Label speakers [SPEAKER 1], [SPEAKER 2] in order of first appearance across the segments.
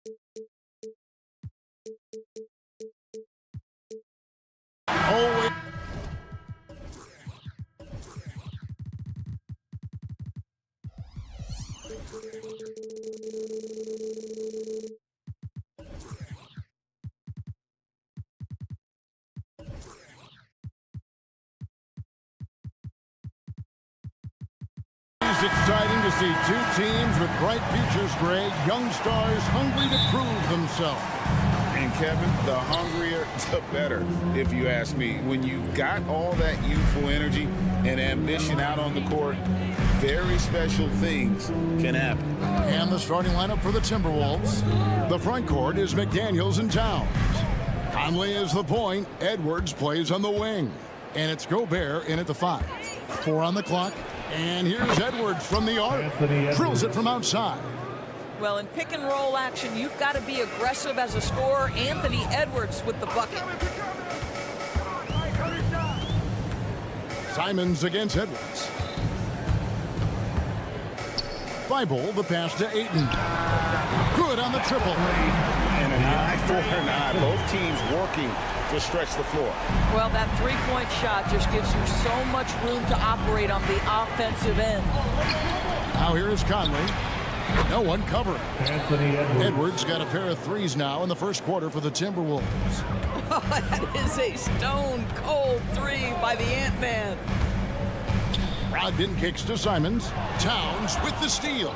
[SPEAKER 1] Oh, it's exciting to see two teams with bright futures, Greg. Young stars hungry to prove themselves.
[SPEAKER 2] And Kevin, the hungrier, the better, if you ask me. When you've got all that youthful energy and ambition out on the court, very special things can happen.
[SPEAKER 1] And the starting lineup for the Timberwolves. The front court is McDaniels and Towns. Conley is the point. Edwards plays on the wing. And it's Gobert in at the 5. 4 on the clock. And here's Edwards from the arc. Drills it from outside.
[SPEAKER 3] Well, in pick and roll action, you've got to be aggressive as a scorer. Anthony Edwards with the bucket.
[SPEAKER 1] Simons against Edwards. Thibault, the pass to Ayton. Good on the triple.
[SPEAKER 2] And an eye for an eye. Both teams working to stretch the floor.
[SPEAKER 3] Well, that three-point shot just gives you so much room to operate on the offensive end.
[SPEAKER 1] Now here is Conley. No one covering.
[SPEAKER 4] Anthony
[SPEAKER 1] Edwards got a pair of threes now in the first quarter for the Timberwolves.
[SPEAKER 3] Oh, that is a stone-cold three by the Ant-Man.
[SPEAKER 1] Brogdon kicks to Simons. Towns with the steal.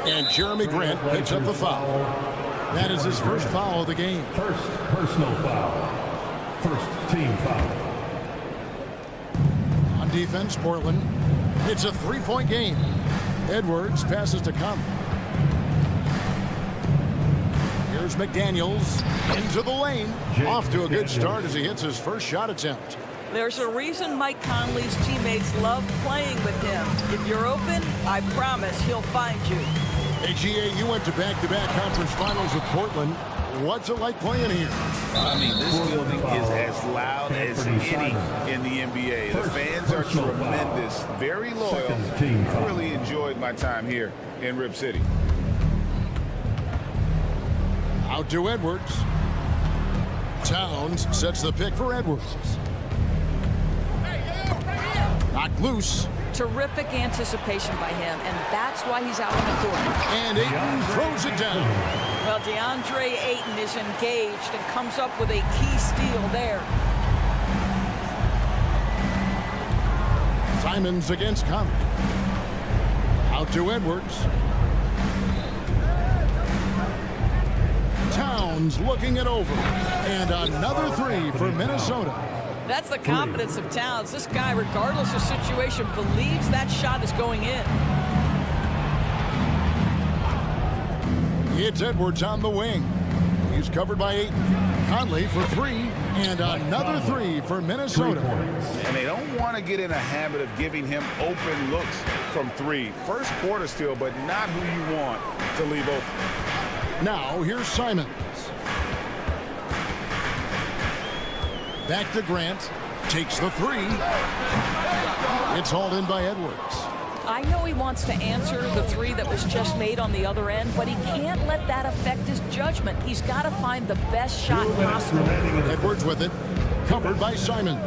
[SPEAKER 1] And Jeremy Grant picks up the foul. That is his first foul of the game.
[SPEAKER 4] First personal foul. First team foul.
[SPEAKER 1] On defense, Portland. It's a three-point game. Edwards passes to Conley. Here's McDaniels into the lane. Off to a good start as he hits his first shot attempt.
[SPEAKER 3] There's a reason Mike Conley's teammates love playing with him. If you're open, I promise he'll find you.
[SPEAKER 1] Hey, GA, you went to back-to-back conference finals with Portland. What's it like playing here?
[SPEAKER 2] I mean, this building is as loud as any in the NBA. The fans are tremendous, very loyal. I really enjoyed my time here in Rip City.
[SPEAKER 1] Out to Edwards. Towns sets the pick for Edwards. Knocked loose.
[SPEAKER 3] Terrific anticipation by him, and that's why he's out on the court.
[SPEAKER 1] And Ayton throws it down.
[SPEAKER 3] Well, DeAndre Ayton is engaged and comes up with a key steal there.
[SPEAKER 1] Simons against Conley. Out to Edwards. Towns looking it over. And another three for Minnesota.
[SPEAKER 3] That's the confidence of Towns. This guy, regardless of situation, believes that shot is going in.
[SPEAKER 1] It's Edwards on the wing. He's covered by Ayton. Conley for 3, and another 3 for Minnesota.
[SPEAKER 2] And they don't want to get in a habit of giving him open looks from 3. First quarter still, but not who you want to leave open.
[SPEAKER 1] Now here's Simons. Back to Grant. Takes the 3. It's hauled in by Edwards.
[SPEAKER 3] I know he wants to answer the 3 that was just made on the other end, but he can't let that affect his judgment. He's got to find the best shot possible.
[SPEAKER 1] Edwards with it. Covered by Simons.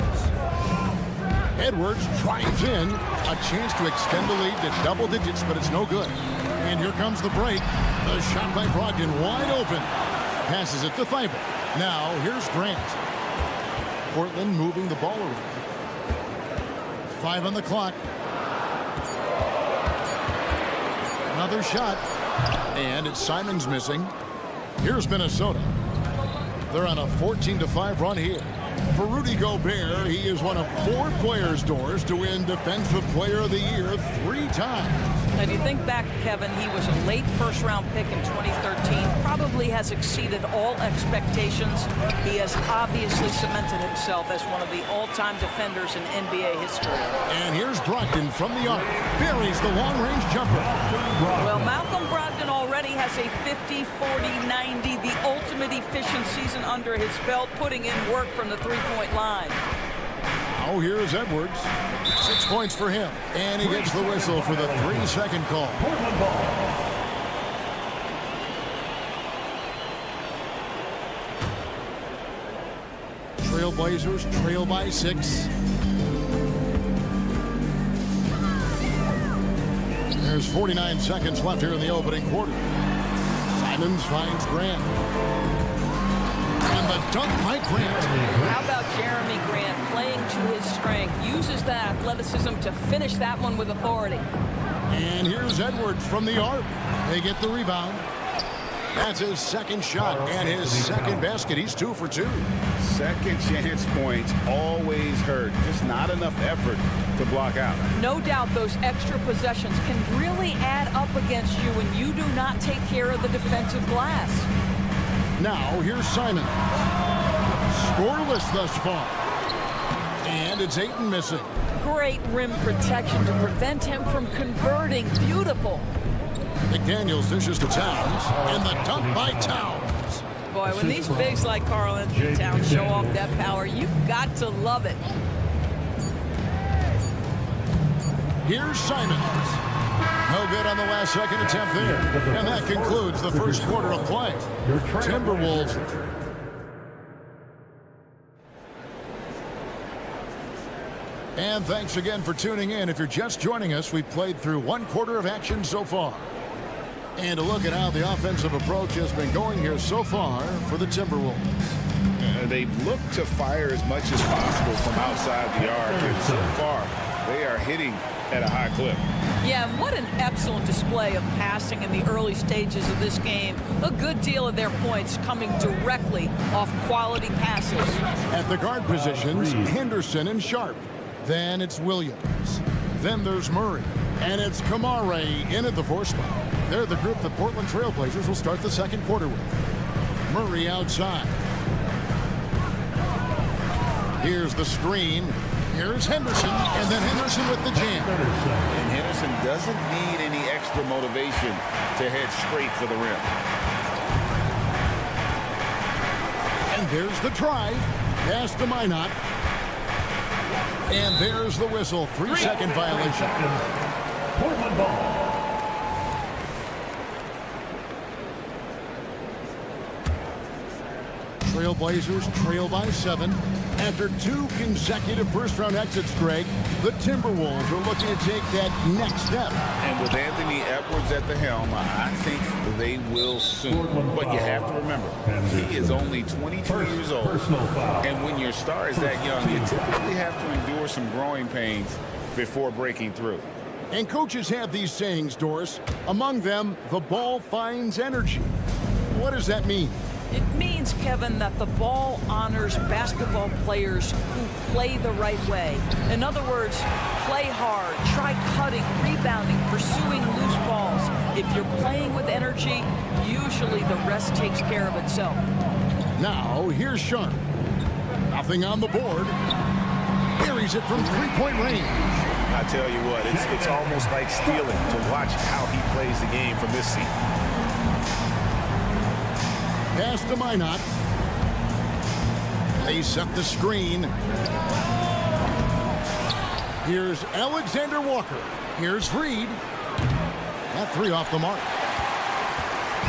[SPEAKER 1] Edwards drives in. A chance to extend the lead to double digits, but it's no good. And here comes the break. The shot by Brogdon wide open. Passes it to Thibault. Now here's Grant. Portland moving the ball around. 5 on the clock. Another shot. And it's Simons missing. Here's Minnesota. They're on a 14-5 run here. For Rudy Gobert, he is one of 4 players' doors to win Defensive Player of the Year 3 times.
[SPEAKER 3] And you think back, Kevin, he was a late first-round pick in 2013. Probably has exceeded all expectations. He has obviously cemented himself as one of the all-time defenders in NBA history.
[SPEAKER 1] And here's Brogdon from the arc. Buries the long-range jumper.
[SPEAKER 3] Well, Malcolm Brogdon already has a 50, 40, 90, the ultimate efficient season under his belt, putting in work from the three-point line.
[SPEAKER 1] Now here's Edwards. 6 points for him. And he gets the whistle for the 3-second call.
[SPEAKER 4] Portland ball.
[SPEAKER 1] Trail Blazers trail by 6. There's 49 seconds left here in the opening quarter. Simons finds Grant. And the dunk by Grant.
[SPEAKER 3] How about Jeremy Grant playing to his strength? Uses that athleticism to finish that one with authority.
[SPEAKER 1] And here's Edwards from the arc. They get the rebound. That's his second shot and his second basket. He's 2 for 2.
[SPEAKER 2] Second chance points always hurt. Just not enough effort to block out.
[SPEAKER 3] No doubt those extra possessions can really add up against you when you do not take care of the defensive glass.
[SPEAKER 1] Now here's Simon. Scoreless thus far. And it's Ayton missing.
[SPEAKER 3] Great rim protection to prevent him from converting. Beautiful.
[SPEAKER 1] McDaniels dishes to Towns, and the dunk by Towns.
[SPEAKER 3] Boy, when these bigs like Karl Anthony Towns show off that power, you've got to love it.
[SPEAKER 1] Here's Simons. No good on the last second attempt there. And that concludes the first quarter of play. Timberwolves. And thanks again for tuning in. If you're just joining us, we've played through 1 quarter of action so far. And a look at how the offensive approach has been going here so far for the Timberwolves.
[SPEAKER 2] They've looked to fire as much as possible from outside the arc, and so far they are hitting at a high clip.
[SPEAKER 3] Yeah, and what an excellent display of passing in the early stages of this game. A good deal of their points coming directly off quality passes.
[SPEAKER 1] At the guard positions, Henderson and Sharp. Then it's Williams. Then there's Murray. And it's Kamare in at the 4 spot. They're the group the Portland Trail Blazers will start the second quarter with. Murray outside. Here's the screen. Here's Henderson, and then Henderson with the jam.
[SPEAKER 2] And Henderson doesn't need any extra motivation to head straight for the rim.
[SPEAKER 1] And there's the drive. Pass to Minot. And there's the whistle. 3-second violation.
[SPEAKER 4] Portland ball.
[SPEAKER 1] Trail Blazers trail by 7. After 2 consecutive first-round exits, Greg, the Timberwolves are looking to take that next step.
[SPEAKER 2] And with Anthony Edwards at the helm, I think they will soon. But you have to remember, he is only 22 years old. And when your star is that young, you typically have to endure some growing pains before breaking through.
[SPEAKER 1] And coaches have these sayings, Doris. Among them, the ball finds energy. What does that mean?
[SPEAKER 3] It means, Kevin, that the ball honors basketball players who play the right way. In other words, play hard, try cutting, rebounding, pursuing loose balls. If you're playing with energy, usually the rest takes care of itself.
[SPEAKER 1] Now, here's Sharp. Nothing on the board. Buries it from 3-point range.
[SPEAKER 2] I tell you what, it's almost like stealing to watch how he plays the game from this seat.
[SPEAKER 1] Pass to Minot. They set the screen. Here's Alexander Walker. Here's Reed. That 3 off the mark.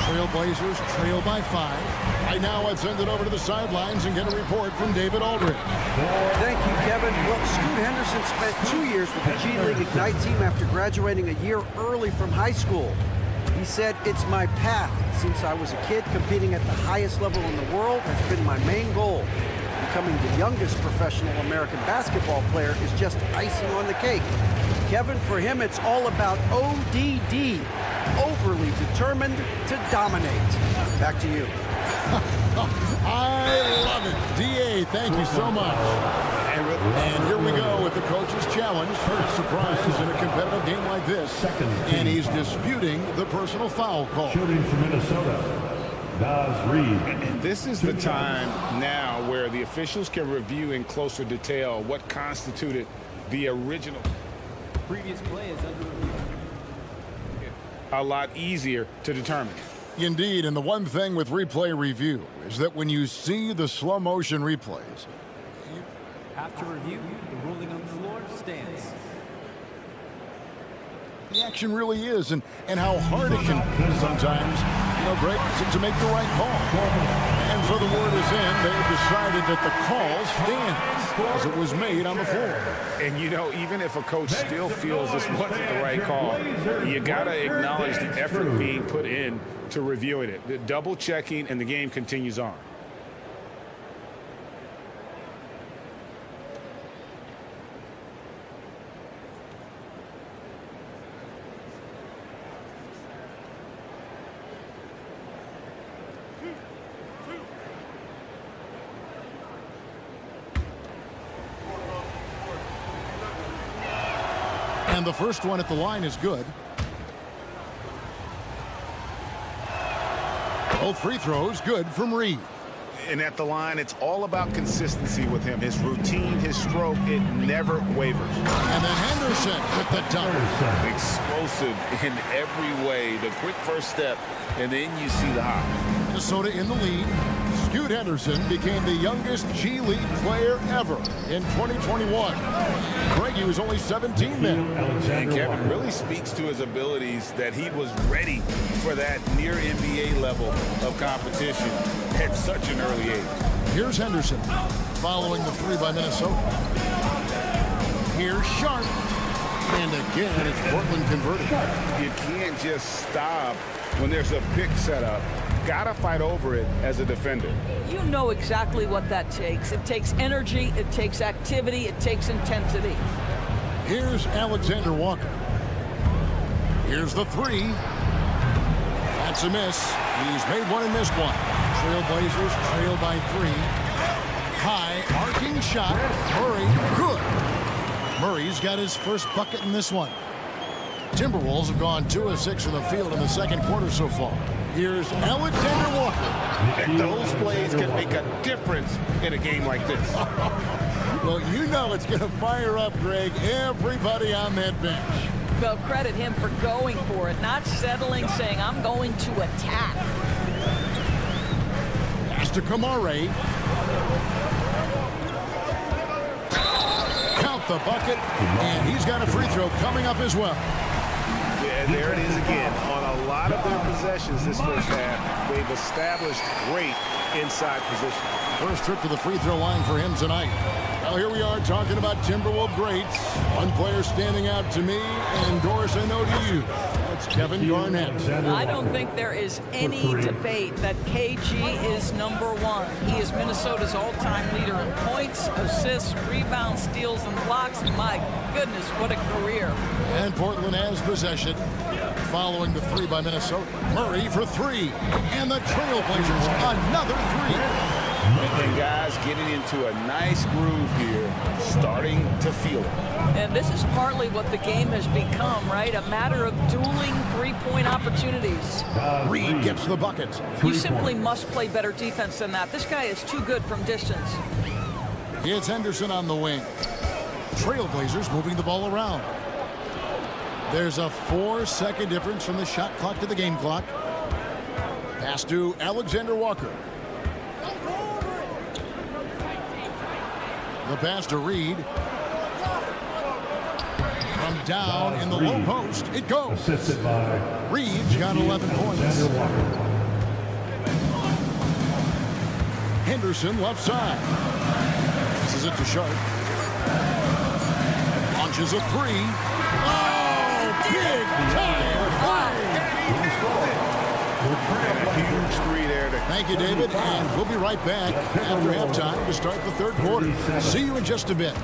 [SPEAKER 1] Trail Blazers trail by 5. Right now, let's send it over to the sidelines and get a report from David Aldridge.
[SPEAKER 5] Thank you, Kevin. Well, Scoot Henderson spent 2 years with the G League Ignite team after graduating a year early from high school. He said, "It's my path. Since I was a kid, competing at the highest level in the world has been my main goal. Becoming the youngest professional American basketball player is just icing on the cake." Kevin, for him, it's all about ODD, overly determined to dominate. Back to you.
[SPEAKER 1] I love it. D.A., thank you so much. And here we go with the coach's challenge. First surprise in a competitive game like this. And he's disputing the personal foul call.
[SPEAKER 4] Shooting from Minnesota, Naz Reid.
[SPEAKER 2] And this is the time now where the officials can review in closer detail what constituted the original.
[SPEAKER 6] Previous play is under review.
[SPEAKER 2] A lot easier to determine.
[SPEAKER 1] Indeed, and the one thing with replay review is that when you see the slow motion replays,
[SPEAKER 6] After review, the ruling on the floor stands.
[SPEAKER 1] The action really is, and how hard it can be sometimes, Greg, to make the right call. And so the word is in. They have decided that the call stands as it was made on the floor.
[SPEAKER 2] And, even if a coach still feels this wasn't the right call, you got to acknowledge the effort being put in to reviewing it. The double checking, and the game continues on.
[SPEAKER 1] And the first one at the line is good. Both free throws good from Reed.
[SPEAKER 2] And at the line, it's all about consistency with him. His routine, his stroke, it never wavers.
[SPEAKER 1] And then Henderson with the dunk.
[SPEAKER 2] Explosive in every way. The quick first step, and then you see the hop.
[SPEAKER 1] Minnesota in the lead. Scoot Henderson became the youngest G League player ever in 2021. Greg, he was only 17 then.
[SPEAKER 2] And Kevin really speaks to his abilities, that he was ready for that near NBA level of competition at such an early age.
[SPEAKER 1] Here's Henderson following the three by Minnesota. Here's Sharp. And again, it's Portland converted.
[SPEAKER 2] You can't just stop when there's a pick set up. Gotta fight over it as a defender.
[SPEAKER 3] You know exactly what that takes. It takes energy, it takes activity, it takes intensity.
[SPEAKER 1] Here's Alexander Walker. Here's the three. That's a miss. He's made one and missed one. Trail Blazers trail by 3. High arcing shot. Murray, good. Murray's got his first bucket in this one. Timberwolves have gone 2 of 6 from the field in the second quarter so far. Here's Alexander Walker.
[SPEAKER 2] And those plays can make a difference in a game like this.
[SPEAKER 1] Well, it's going to fire up, Greg, everybody on that bench.
[SPEAKER 3] Well, credit him for going for it, not settling, saying, I'm going to attack.
[SPEAKER 1] Pass to Kamare. Count the bucket, and he's got a free throw coming up as well.
[SPEAKER 2] Yeah, there it is again. On a lot of their possessions this first half, they've established great inside position.
[SPEAKER 1] First trip to the free throw line for him tonight. Well, here we are talking about Timberwolves greats. One player standing out to me, and Doris, I know to you. That's Kevin Garnett.
[SPEAKER 3] I don't think there is any debate that KG is #1. He is Minnesota's all-time leader in points, assists, rebounds, steals, and blocks. My goodness, what a career.
[SPEAKER 1] And Portland has possession following the 3 by Minnesota. Murray for 3. And the Trail Blazers, another 3.
[SPEAKER 2] And guys getting into a nice groove here, starting to feel it.
[SPEAKER 3] And this is partly what the game has become, right? A matter of dueling three-point opportunities.
[SPEAKER 1] Reed gets the bucket.
[SPEAKER 3] You simply must play better defense than that. This guy is too good from distance.
[SPEAKER 1] It's Henderson on the wing. Trailblazers moving the ball around. There's a 4-second difference from the shot clock to the game clock. Pass to Alexander Walker. The pass to Reed. From down in the low post, it goes.
[SPEAKER 4] Assisted by
[SPEAKER 1] Reed's got 11 points. Henderson left side. This is it to Sharp. Launches a 3. Oh, big time.
[SPEAKER 2] A huge 3 there.
[SPEAKER 1] Thank you, David, and we'll be right back after halftime to start the third quarter. See you in just a bit.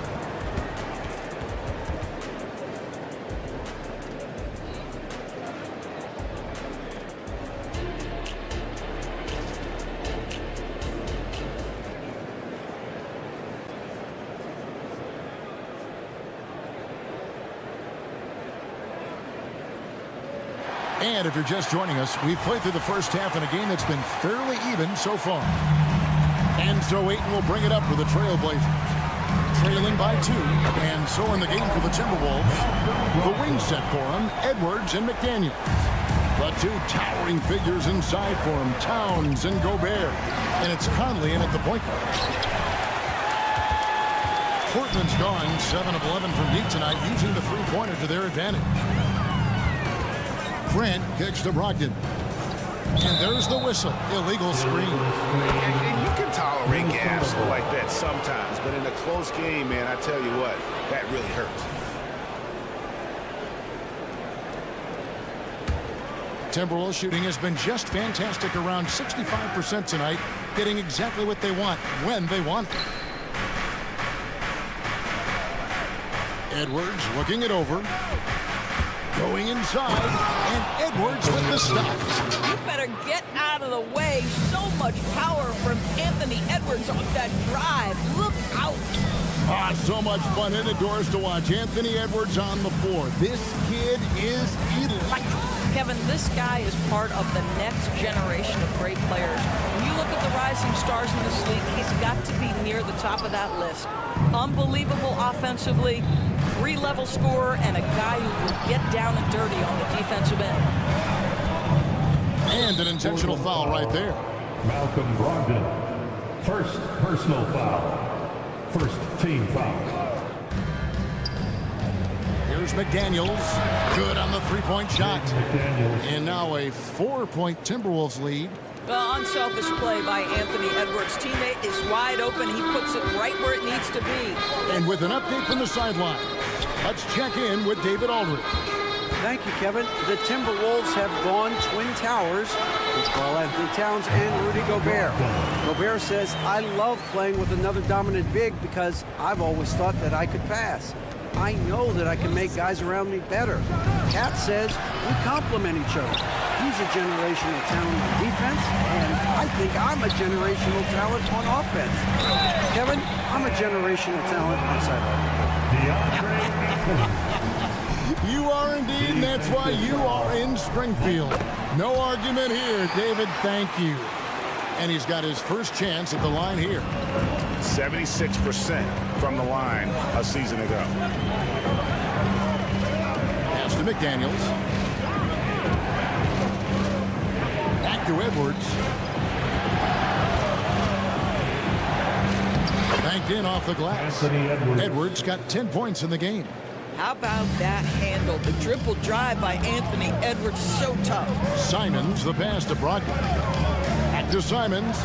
[SPEAKER 1] And if you're just joining us, we've played through the first half in a game that's been fairly even so far. And so Aiton will bring it up for the Trail Blazers. Trailing by 2, and so in the game for the Timberwolves. The wings set for him, Edwards and McDaniel. The 2 towering figures inside for him, Towns and Gobert. And it's Conley in at the point guard. Portland's gone 7 of 11 from deep tonight, using the three-pointer to their advantage. Grant kicks to Brogdon. And there's the whistle. Illegal screen.
[SPEAKER 2] And you can tolerate gaps like that sometimes, but in a close game, man, I tell you what, that really hurts.
[SPEAKER 1] Timberwolves shooting has been just fantastic, around 65% tonight, getting exactly what they want when they want it. Edwards looking it over, going inside, and Edwards with the stop.
[SPEAKER 3] You better get out of the way. So much power from Anthony Edwards on that drive. Look out.
[SPEAKER 1] So much fun indoors to watch. Anthony Edwards on the floor. This kid is electric.
[SPEAKER 3] Kevin, this guy is part of the next generation of great players. When you look at the rising stars in this league, he's got to be near the top of that list. Unbelievable offensively, three-level scorer, and a guy who will get down and dirty on the defensive end.
[SPEAKER 1] And an intentional foul right there.
[SPEAKER 4] Malcolm Brogdon. First personal foul. First team foul.
[SPEAKER 1] Here's McDaniels. Good on the three-point shot. And now a 4-point Timberwolves lead.
[SPEAKER 3] Well, unselfish play by Anthony Edwards. Teammate is wide open. He puts it right where it needs to be.
[SPEAKER 1] And with an update from the sideline, let's check in with David Aldridge.
[SPEAKER 5] Thank you, Kevin. The Timberwolves have gone Twin Towers with Karl-Anthony Towns and Rudy Gobert. Gobert says, I love playing with another dominant big because I've always thought that I could pass. I know that I can make guys around me better. Cat says, we complement each other. He's a generational talent on defense, and I think I'm a generational talent on offense. Kevin, I'm a generational talent on sideline.
[SPEAKER 1] You are indeed, and that's why you are in Springfield. No argument here, David. Thank you. And he's got his first chance at the line here.
[SPEAKER 2] 76% from the line a season ago.
[SPEAKER 1] Pass to McDaniels. Back to Edwards. Banked in off the glass. Edwards got 10 points in the game.
[SPEAKER 3] How about that handle? The dribble drive by Anthony Edwards, so tough.
[SPEAKER 1] Simons, the pass to Brogdon. Back to Simons.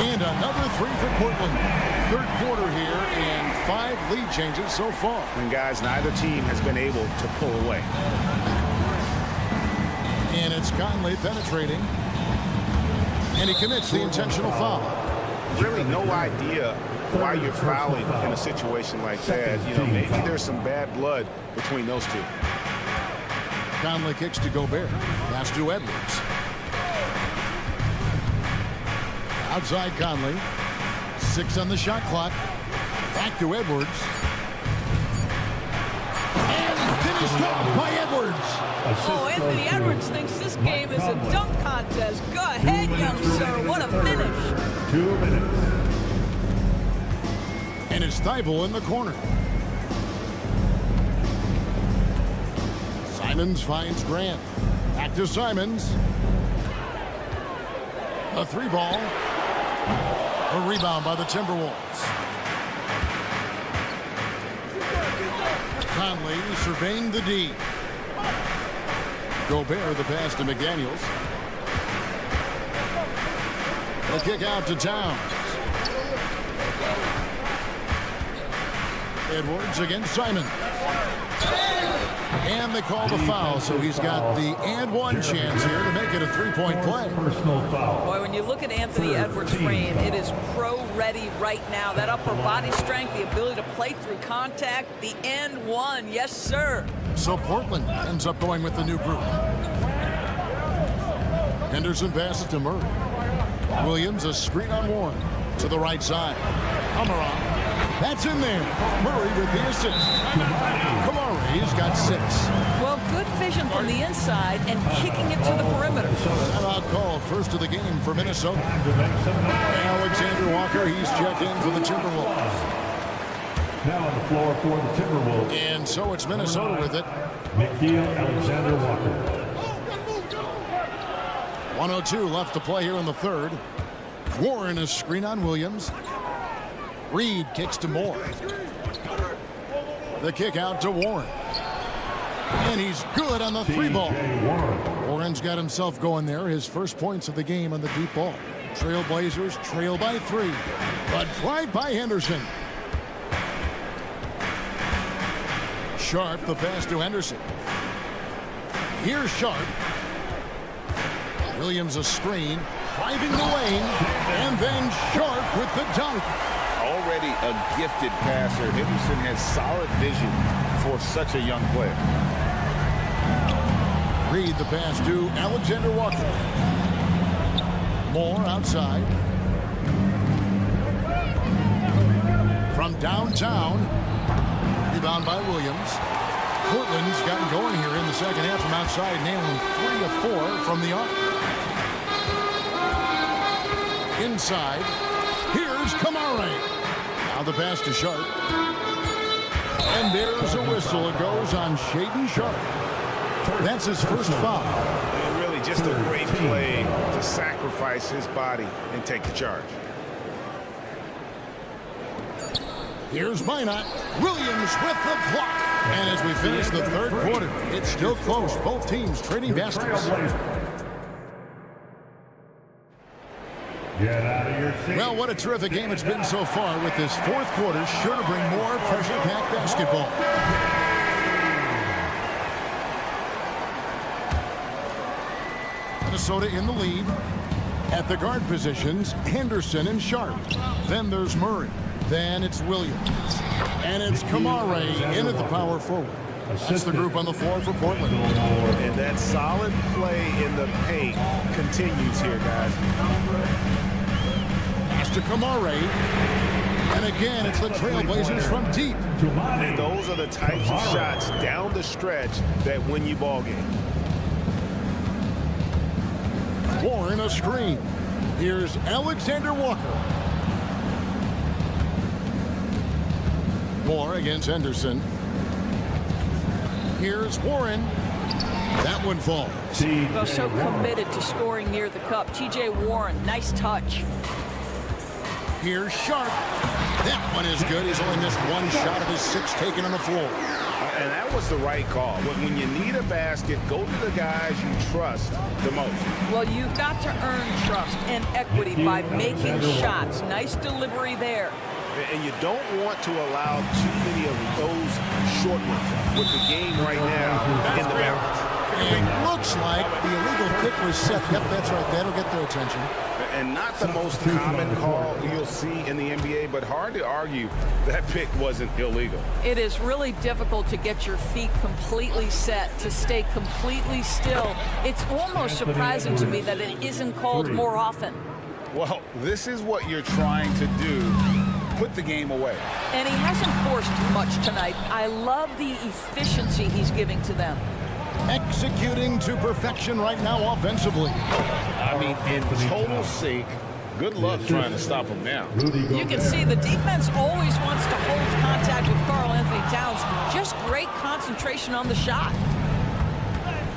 [SPEAKER 1] And another three for Portland. Third quarter here and 5 lead changes so far.
[SPEAKER 2] And guys, neither team has been able to pull away.
[SPEAKER 1] And it's Conley penetrating. And he commits the intentional foul.
[SPEAKER 2] Really no idea why you're fouling in a situation like that. You know, maybe there's some bad blood between those two.
[SPEAKER 1] Conley kicks to Gobert. Pass to Edwards. Outside Conley. 6 on the shot clock. Back to Edwards. And finished off by Edwards.
[SPEAKER 3] Oh, Anthony Edwards thinks this game is a dunk contest. Go ahead, young sir. What a finish.
[SPEAKER 4] 2 minutes.
[SPEAKER 1] And it's Thibault in the corner. Simons finds Grant. Back to Simons. A 3-ball. A rebound by the Timberwolves. Conley surveying the D. Gobert the pass to McDaniels. A kick out to Towns. Edwards against Simon. And they call the foul, so he's got the and one chance here to make it a 3-point play.
[SPEAKER 4] Personal foul.
[SPEAKER 3] Boy, when you look at Anthony Edwards' frame, it is pro-ready right now. That upper body strength, the ability to play through contact, the and one, yes, sir.
[SPEAKER 1] So Portland ends up going with the new group. Henderson passes to Murray. Williams, a screen on Warren to the right side. Amaral. That's in there. Murray with the assist. Kamari's got 6.
[SPEAKER 3] Well, good vision from the inside and kicking it to the perimeter.
[SPEAKER 1] Timeout called first of the game for Minnesota. Alexander Walker, he's checked in for the Timberwolves.
[SPEAKER 4] Now on the floor for the Timberwolves.
[SPEAKER 1] And so it's Minnesota with it.
[SPEAKER 4] Nikhil Alexander Walker.
[SPEAKER 1] 1:02 left to play here in the third. Warren is screen on Williams. Reed kicks to Moore. The kick out to Warren. And he's good on the three ball. Warren's got himself going there. His first points of the game on the deep ball. Trail Blazers trail by 3. But drive by Henderson. Sharp, the pass to Henderson. Here's Sharp. Williams a screen. Driving the lane. And then Sharp with the dunk.
[SPEAKER 2] Already a gifted passer, Henderson has solid vision for such a young player.
[SPEAKER 1] Reed the pass to Alexander Walker. Moore outside. From downtown. Rebound by Williams. Portland's gotten going here in the second half from outside, nailing 3 of 4 from the arc. Inside. Here's Kamara. Now the pass to Sharp. And there's a whistle. It goes on Shaedon Sharp. That's his first foul.
[SPEAKER 2] And really just a great play to sacrifice his body and take the charge.
[SPEAKER 1] Here's Minot. Williams with the block. And as we finish the third quarter, it's still close. Both teams trading baskets.
[SPEAKER 4] Get out of your seat.
[SPEAKER 1] Well, what a terrific game it's been so far, with this fourth quarter sure to bring more pressure-packed basketball. Minnesota in the lead. At the guard positions, Henderson and Sharp. Then there's Murray. Then it's Williams. And it's Kamara in at the power forward. That's the group on the floor for Portland.
[SPEAKER 2] And that solid play in the paint continues here, guys.
[SPEAKER 1] Pass to Kamara. And again, it's the Trail Blazers from deep.
[SPEAKER 2] And those are the types of shots down the stretch that win you ball games.
[SPEAKER 1] Warren a screen. Here's Alexander Walker. Moore against Henderson. Here's Warren. That one falls.
[SPEAKER 3] Well, so committed to scoring near the cup. T.J. Warren, nice touch.
[SPEAKER 1] Here's Sharp. That one is good. He's only missed one shot of his 6 taken on the floor.
[SPEAKER 2] And that was the right call. When you need a basket, go to the guys you trust the most.
[SPEAKER 3] Well, you've got to earn trust and equity by making shots. Nice delivery there.
[SPEAKER 2] And you don't want to allow too many of those short ones with the game right now in the balance.
[SPEAKER 1] It looks like the illegal kick was set. Yep, that's right. That'll get their attention.
[SPEAKER 2] And not the most common call you'll see in the NBA, but hard to argue that pick wasn't illegal.
[SPEAKER 3] It is really difficult to get your feet completely set, to stay completely still. It's almost surprising to me that it isn't called more often.
[SPEAKER 2] Well, this is what you're trying to do. Put the game away.
[SPEAKER 3] And he hasn't forced much tonight. I love the efficiency he's giving to them.
[SPEAKER 1] Executing to perfection right now offensively.
[SPEAKER 2] I mean, in total sync. Good luck trying to stop him now.
[SPEAKER 3] You can see the defense always wants to hold contact with Karl Anthony Towns. Just great concentration on the shot.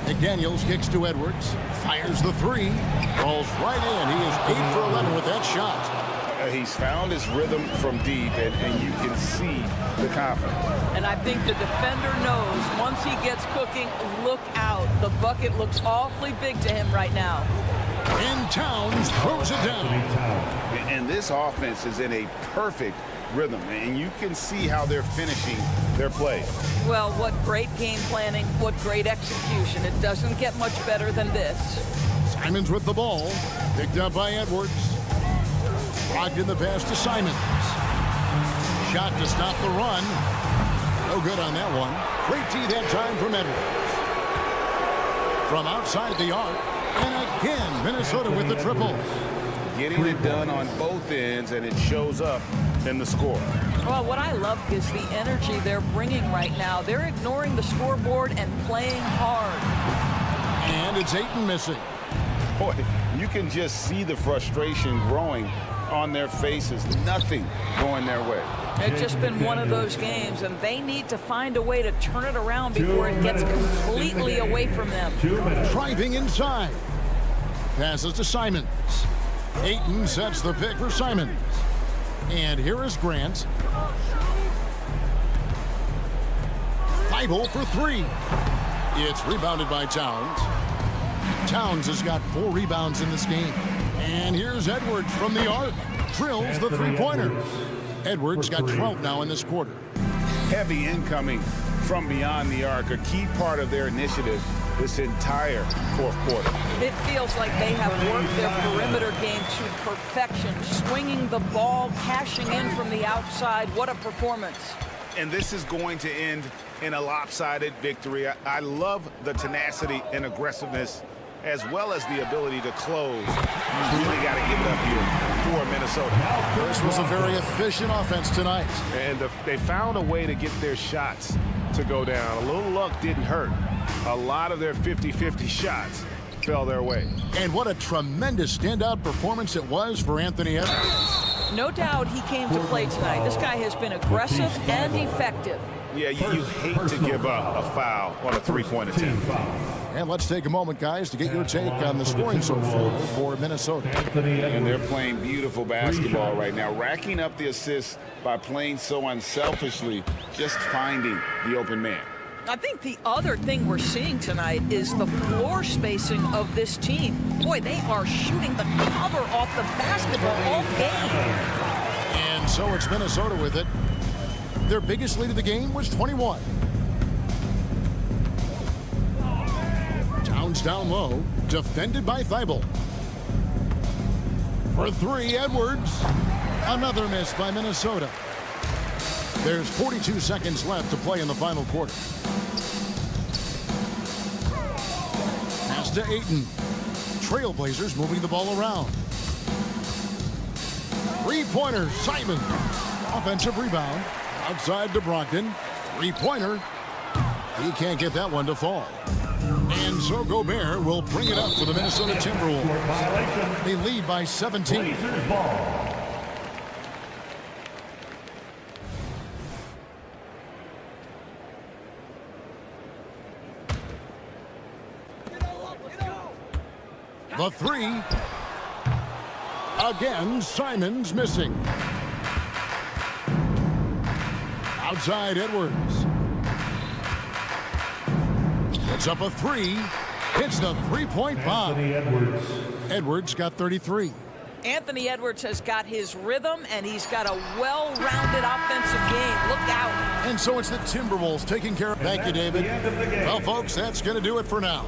[SPEAKER 1] McDaniels kicks to Edwards. Fires the 3. Falls right in. He is 8 for 11 with that shot.
[SPEAKER 2] He's found his rhythm from deep, and you can see the confidence.
[SPEAKER 3] And I think the defender knows once he gets cooking, look out. The bucket looks awfully big to him right now.
[SPEAKER 1] And Towns throws it down.
[SPEAKER 2] And this offense is in a perfect rhythm, and you can see how they're finishing their play.
[SPEAKER 3] Well, what great game planning, what great execution. It doesn't get much better than this.
[SPEAKER 1] Simons with the ball. Picked up by Edwards. Blocked in the pass to Simons. Shot to stop the run. No good on that one. Great D that time from Edwards. From outside the arc. And again, Minnesota with the triple.
[SPEAKER 2] Getting it done on both ends, and it shows up in the score.
[SPEAKER 3] Well, what I love is the energy they're bringing right now. They're ignoring the scoreboard and playing hard.
[SPEAKER 1] And it's Ayton missing.
[SPEAKER 2] Boy, you can just see the frustration growing on their faces. Nothing going their way.
[SPEAKER 3] It's just been one of those games, and they need to find a way to turn it around before it gets completely away from them.
[SPEAKER 1] Driving inside. Passes to Simons. Ayton sets the pick for Simons. And here is Grant. Thibault for three. It's rebounded by Towns. Towns has got 4 rebounds in this game. And here's Edwards from the arc. Drills the three-pointer. Edwards got 12 now in this quarter.
[SPEAKER 2] Heavy incoming from beyond the arc, a key part of their initiative this entire fourth quarter.
[SPEAKER 3] It feels like they have worked their perimeter game to perfection, swinging the ball, cashing in from the outside. What a performance.
[SPEAKER 2] And this is going to end in a lopsided victory. I love the tenacity and aggressiveness, as well as the ability to close. You really got to give it up here for Minnesota.
[SPEAKER 1] This was a very efficient offense tonight.
[SPEAKER 2] And they found a way to get their shots to go down. A little luck didn't hurt. A lot of their 50-50 shots fell their way.
[SPEAKER 1] And what a tremendous standout performance it was for Anthony Edwards.
[SPEAKER 3] No doubt he came to play tonight. This guy has been aggressive and effective.
[SPEAKER 2] Yeah, you hate to give up a foul on a three-point attempt.
[SPEAKER 1] And let's take a moment, guys, to get your take on the scoring so far for Minnesota.
[SPEAKER 2] And they're playing beautiful basketball right now, racking up the assists by playing so unselfishly, just finding the open man.
[SPEAKER 3] I think the other thing we're seeing tonight is the floor spacing of this team. Boy, they are shooting the cover off the basketball all game.
[SPEAKER 1] And so it's Minnesota with it. Their biggest lead of the game was 21. Towns down low, defended by Thibault. For three, Edwards. Another miss by Minnesota. There's 42 seconds left to play in the final quarter. Pass to Ayton. Trail Blazers moving the ball around. Three-pointer, Simon. Offensive rebound. Outside to Brogdon. Three-pointer. He can't get that one to fall. And so Gobert will bring it up for the Minnesota Timberwolves. They lead by 17. The three. Again, Simon's missing. Outside Edwards. It's up a three. Hits the three-point bomb. Edwards got 33.
[SPEAKER 3] Anthony Edwards has got his rhythm, and he's got a well-rounded offensive game. Look out.
[SPEAKER 1] And so it's the Timberwolves taking care of it. Thank you, David. Well, folks, that's going to do it for now.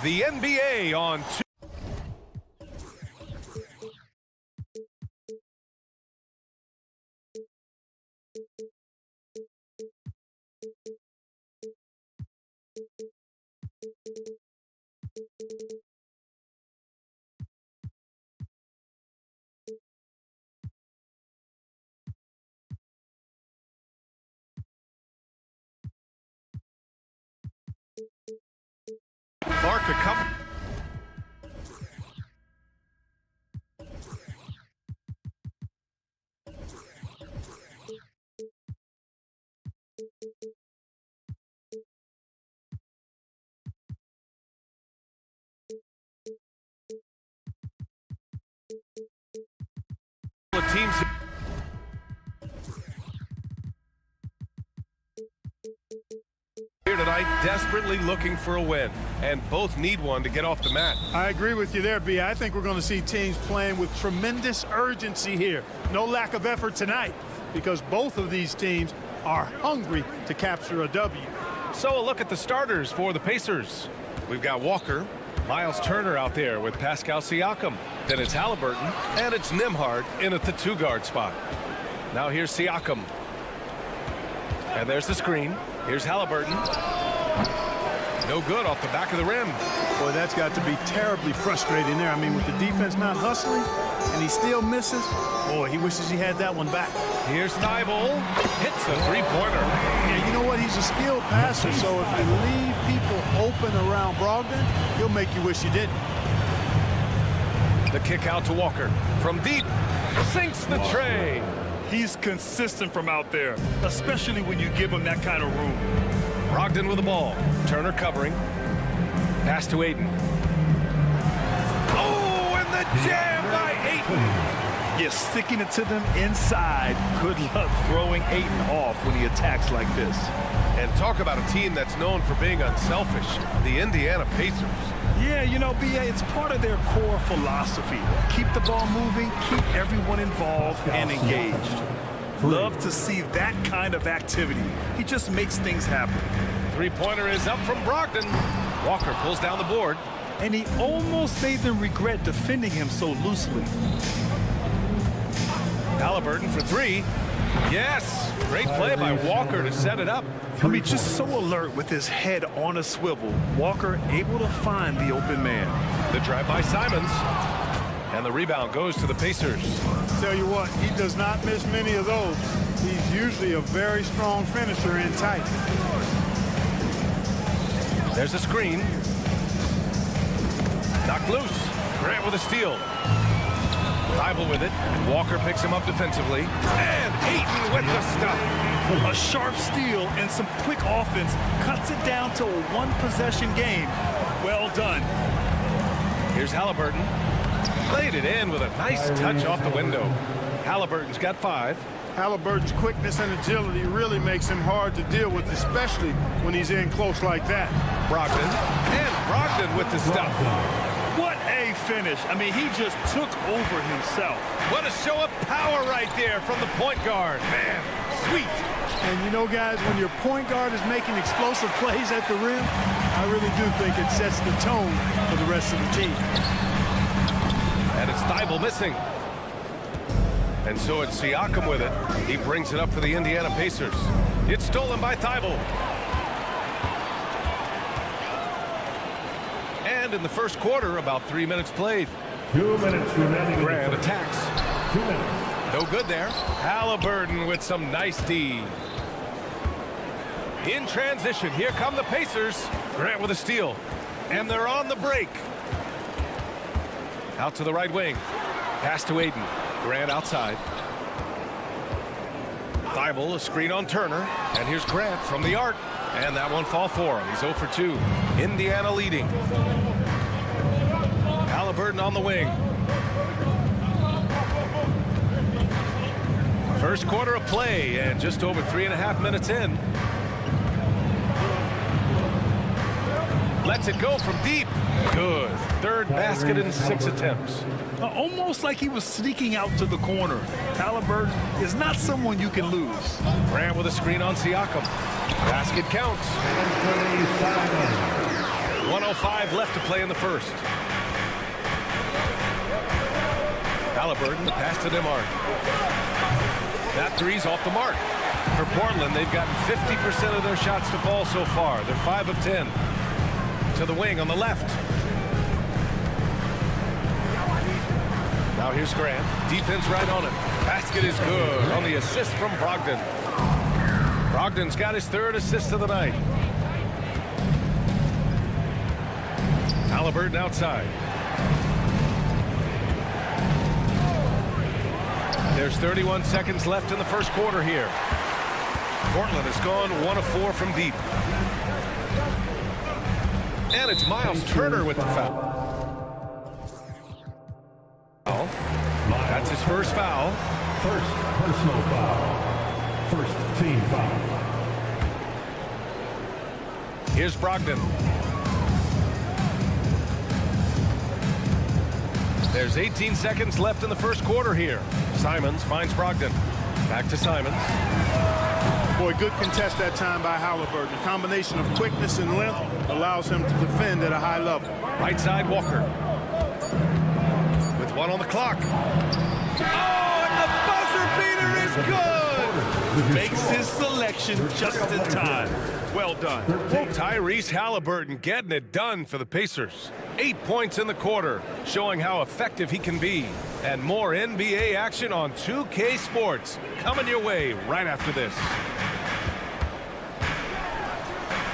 [SPEAKER 7] the NBA on 2. Clark a couple. Teams here tonight desperately looking for a win, and both need one to get off the mat.
[SPEAKER 8] I agree with you there, B. I think we're going to see teams playing with tremendous urgency here. No lack of effort tonight, because both of these teams are hungry to capture a W.
[SPEAKER 7] So a look at the starters for the Pacers. We've got Walker, Miles Turner out there with Pascal Siakam. Then it's Halliburton, and it's Nembhard in at the 2-guard spot. Now here's Siakam. And there's the screen. Here's Halliburton. No good off the back of the rim.
[SPEAKER 8] Boy, that's got to be terribly frustrating there. I mean, with the defense not hustling, and he still misses, boy, he wishes he had that one back.
[SPEAKER 7] Here's Thibault. Hits the three-pointer.
[SPEAKER 8] Yeah, you know what? He's a skilled passer, so if you leave people open around Brogdon, he'll make you wish you didn't.
[SPEAKER 7] The kick out to Walker. From deep, sinks the tray.
[SPEAKER 9] He's consistent from out there, especially when you give him that kind of room.
[SPEAKER 7] Brogdon with the ball. Turner covering. Pass to Ayton. Oh, and the jam by Ayton.
[SPEAKER 9] Yeah, sticking it to them inside. Good luck throwing Ayton off when he attacks like this.
[SPEAKER 7] And talk about a team that's known for being unselfish. The Indiana Pacers.
[SPEAKER 9] Yeah, you know, B.A., it's part of their core philosophy. Keep the ball moving, keep everyone involved and engaged. Love to see that kind of activity. He just makes things happen.
[SPEAKER 7] Three-pointer is up from Brogdon. Walker pulls down the board.
[SPEAKER 9] And he almost made them regret defending him so loosely.
[SPEAKER 7] Halliburton for three. Yes! Great play by Walker to set it up.
[SPEAKER 9] I mean, just so alert with his head on a swivel. Walker able to find the open man.
[SPEAKER 7] The drive by Simons. And the rebound goes to the Pacers.
[SPEAKER 8] Tell you what, he does not miss many of those. He's usually a very strong finisher in tight.
[SPEAKER 7] There's a screen. Knocked loose. Grant with a steal. Thibault with it. Walker picks him up defensively. And Ayton with the stuff.
[SPEAKER 9] A sharp steal and some quick offense cuts it down to a one-possession game. Well done.
[SPEAKER 7] Here's Halliburton. Played it in with a nice touch off the window. Halliburton's got 5.
[SPEAKER 8] Halliburton's quickness and agility really makes him hard to deal with, especially when he's in close like that.
[SPEAKER 7] Brogdon. And Brogdon with the stuff.
[SPEAKER 9] What a finish. I mean, he just took over himself.
[SPEAKER 7] What a show of power right there from the point guard. Man, sweet.
[SPEAKER 8] And you know, guys, when your point guard is making explosive plays at the rim, I really do think it sets the tone for the rest of the team.
[SPEAKER 7] And it's Thibault missing. And so it's Siakam with it. He brings it up for the Indiana Pacers. It's stolen by Thibault. And in the first quarter, about 3 minutes played.
[SPEAKER 4] 2 minutes remaining.
[SPEAKER 7] Grant attacks.
[SPEAKER 4] 2 minutes.
[SPEAKER 7] No good there. Halliburton with some nice D. In transition, here come the Pacers. Grant with a steal. And they're on the break. Out to the right wing. Pass to Ayton. Grant outside. Thibault, a screen on Turner. And here's Grant from the arc. And that one fall for him. He's 0 for 2. Indiana leading. Halliburton on the wing. First quarter of play and just over 3.5 minutes in. Lets it go from deep. Good. Third basket in 6 attempts.
[SPEAKER 9] Almost like he was sneaking out to the corner. Halliburton is not someone you can lose.
[SPEAKER 7] Grant with a screen on Siakam. Basket counts. 1:05 left to play in the first. Halliburton, the pass to Nembhard. That three's off the mark. For Portland, they've gotten 50% of their shots to fall so far. They're 5 of 10. To the wing on the left. Now here's Grant. Defense right on him. Basket is good on the assist from Brogdon. Brogdon's got his 3rd assist of the night. Halliburton outside. There's 31 seconds left in the first quarter here. Portland has gone 1 of 4 from deep. And it's Miles Turner with the foul. That's his first foul.
[SPEAKER 4] First personal foul. First team foul.
[SPEAKER 7] Here's Brogdon. There's 18 seconds left in the first quarter here. Simons finds Brogdon. Back to Simons.
[SPEAKER 8] Boy, good contest that time by Halliburton. A combination of quickness and length allows him to defend at a high level.
[SPEAKER 7] Right side, Walker. With 1 on the clock.
[SPEAKER 9] Oh, and the buzzer beater is good. Makes his selection just in time. Well done.
[SPEAKER 7] Tyrese Halliburton getting it done for the Pacers. 8 points in the quarter, showing how effective he can be. And more NBA action on 2K Sports coming your way right after this.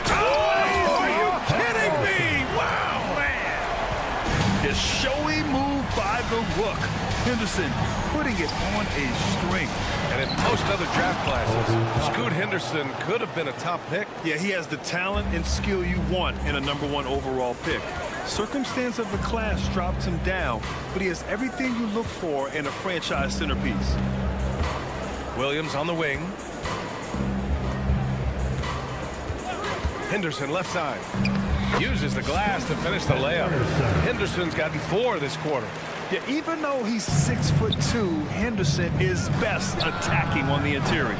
[SPEAKER 9] Oh, are you kidding me? Wow, man. A showy move by the Rook. Henderson putting it on a string.
[SPEAKER 7] And in most other draft classes, Scoot Henderson could have been a top pick.
[SPEAKER 9] Yeah, he has the talent and skill you want in a #1 overall pick. Circumstance of the class dropped him down, but he has everything you look for in a franchise centerpiece.
[SPEAKER 7] Williams on the wing. Henderson left side. Uses the glass to finish the layup. Henderson's gotten 4 this quarter.
[SPEAKER 9] Yeah, even though he's 6'2", Henderson is best attacking on the interior.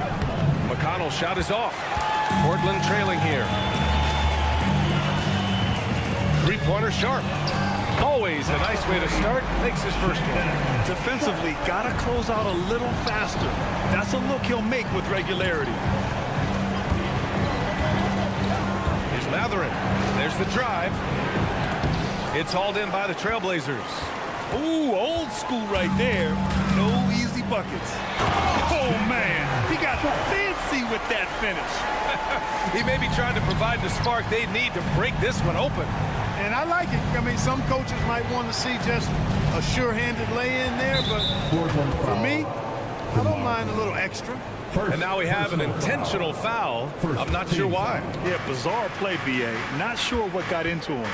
[SPEAKER 7] McConnell's shot is off. Portland trailing here. Three-pointer sharp. Always a nice way to start. Makes his first one.
[SPEAKER 9] Defensively, gotta close out a little faster. That's a look he'll make with regularity.
[SPEAKER 7] Here's Matherin. There's the drive. It's hauled in by the Trail Blazers.
[SPEAKER 9] Ooh, old school right there. No easy buckets. Oh, man. He got fancy with that finish.
[SPEAKER 7] He may be trying to provide the spark they need to break this one open.
[SPEAKER 8] And I like it. I mean, some coaches might want to see just a sure-handed lay-in there, but for me, I don't mind a little extra.
[SPEAKER 7] And now we have an intentional foul. I'm not sure why.
[SPEAKER 9] Yeah, bizarre play, B.A. Not sure what got into him.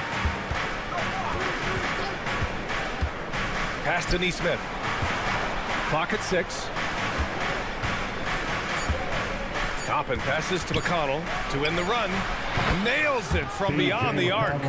[SPEAKER 7] Pass to Neesmith. Clock at 6. Toppin passes to McConnell to end the run. Nails it from beyond the arc.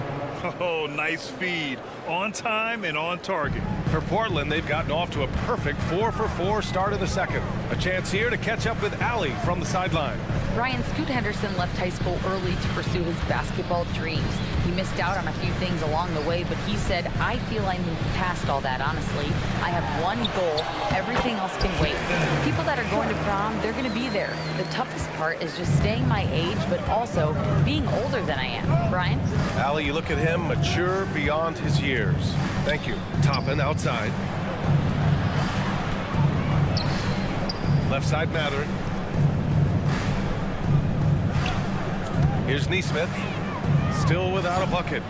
[SPEAKER 9] Oh, nice feed. On time and on target.
[SPEAKER 7] For Portland, they've gotten off to a perfect 4-for-4 start of the second. A chance here to catch up with Allie from the sideline.
[SPEAKER 10] Brian, Scoot Henderson left high school early to pursue his basketball dreams. He missed out on a few things along the way, but he said, I feel I moved past all that, honestly. I have one goal. Everything else can wait. People that are going to prom, they're going to be there. The toughest part is just staying my age, but also being older than I am. Brian?
[SPEAKER 7] Allie, you look at him, mature beyond his years. Thank you. Toppin outside. Left side Matherin. Here's Neesmith. Still without a bucket.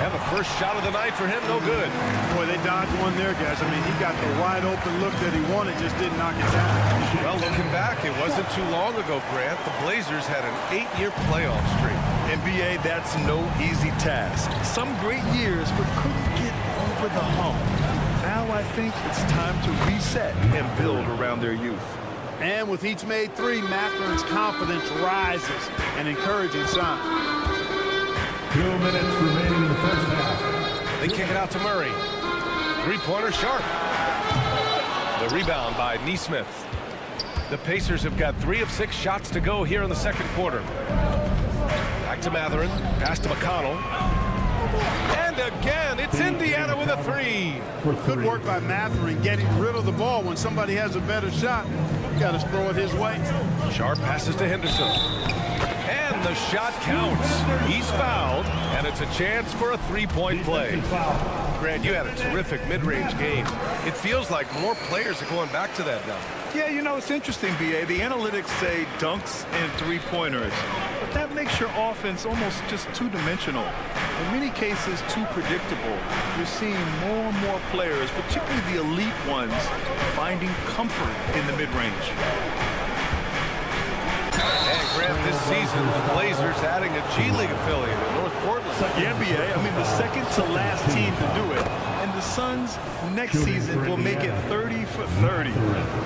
[SPEAKER 7] And the first shot of the night for him, no good.
[SPEAKER 8] Boy, they dodged one there, guys. I mean, he got the wide open look that he wanted, just didn't knock it down.
[SPEAKER 7] Well, looking back, it wasn't too long ago, Grant. The Blazers had an 8-year playoff streak.
[SPEAKER 9] NBA, that's no easy task. Some great years, but couldn't get over the hump. Now I think it's time to reset and build around their youth.
[SPEAKER 8] And with each made three, Matherin's confidence rises, an encouraging sign.
[SPEAKER 4] 2 minutes remaining in the first half.
[SPEAKER 7] They kick it out to Murray. Three-pointer sharp. The rebound by Neesmith. The Pacers have got 3 of 6 shots to go here in the second quarter. Back to Matherin. Pass to McConnell. And again, it's Indiana with a 3.
[SPEAKER 8] Good work by Matherin getting rid of the ball. When somebody has a better shot, you got to throw it his way.
[SPEAKER 7] Sharp passes to Henderson. And the shot counts. He's fouled, and it's a chance for a 3-point play. Grant, you had a terrific mid-range game. It feels like more players are going back to that now.
[SPEAKER 9] Yeah, you know, it's interesting, B.A. The analytics say dunks and three-pointers, but that makes your offense almost just two-dimensional. In many cases, too predictable. You're seeing more and more players, particularly the elite ones, finding comfort in the mid-range.
[SPEAKER 7] And Grant, this season, the Blazers adding a G League affiliate in North Portland.
[SPEAKER 9] Yeah, B.A. I mean, the second to last team to do it. And the Suns next season will make it 30 for 30.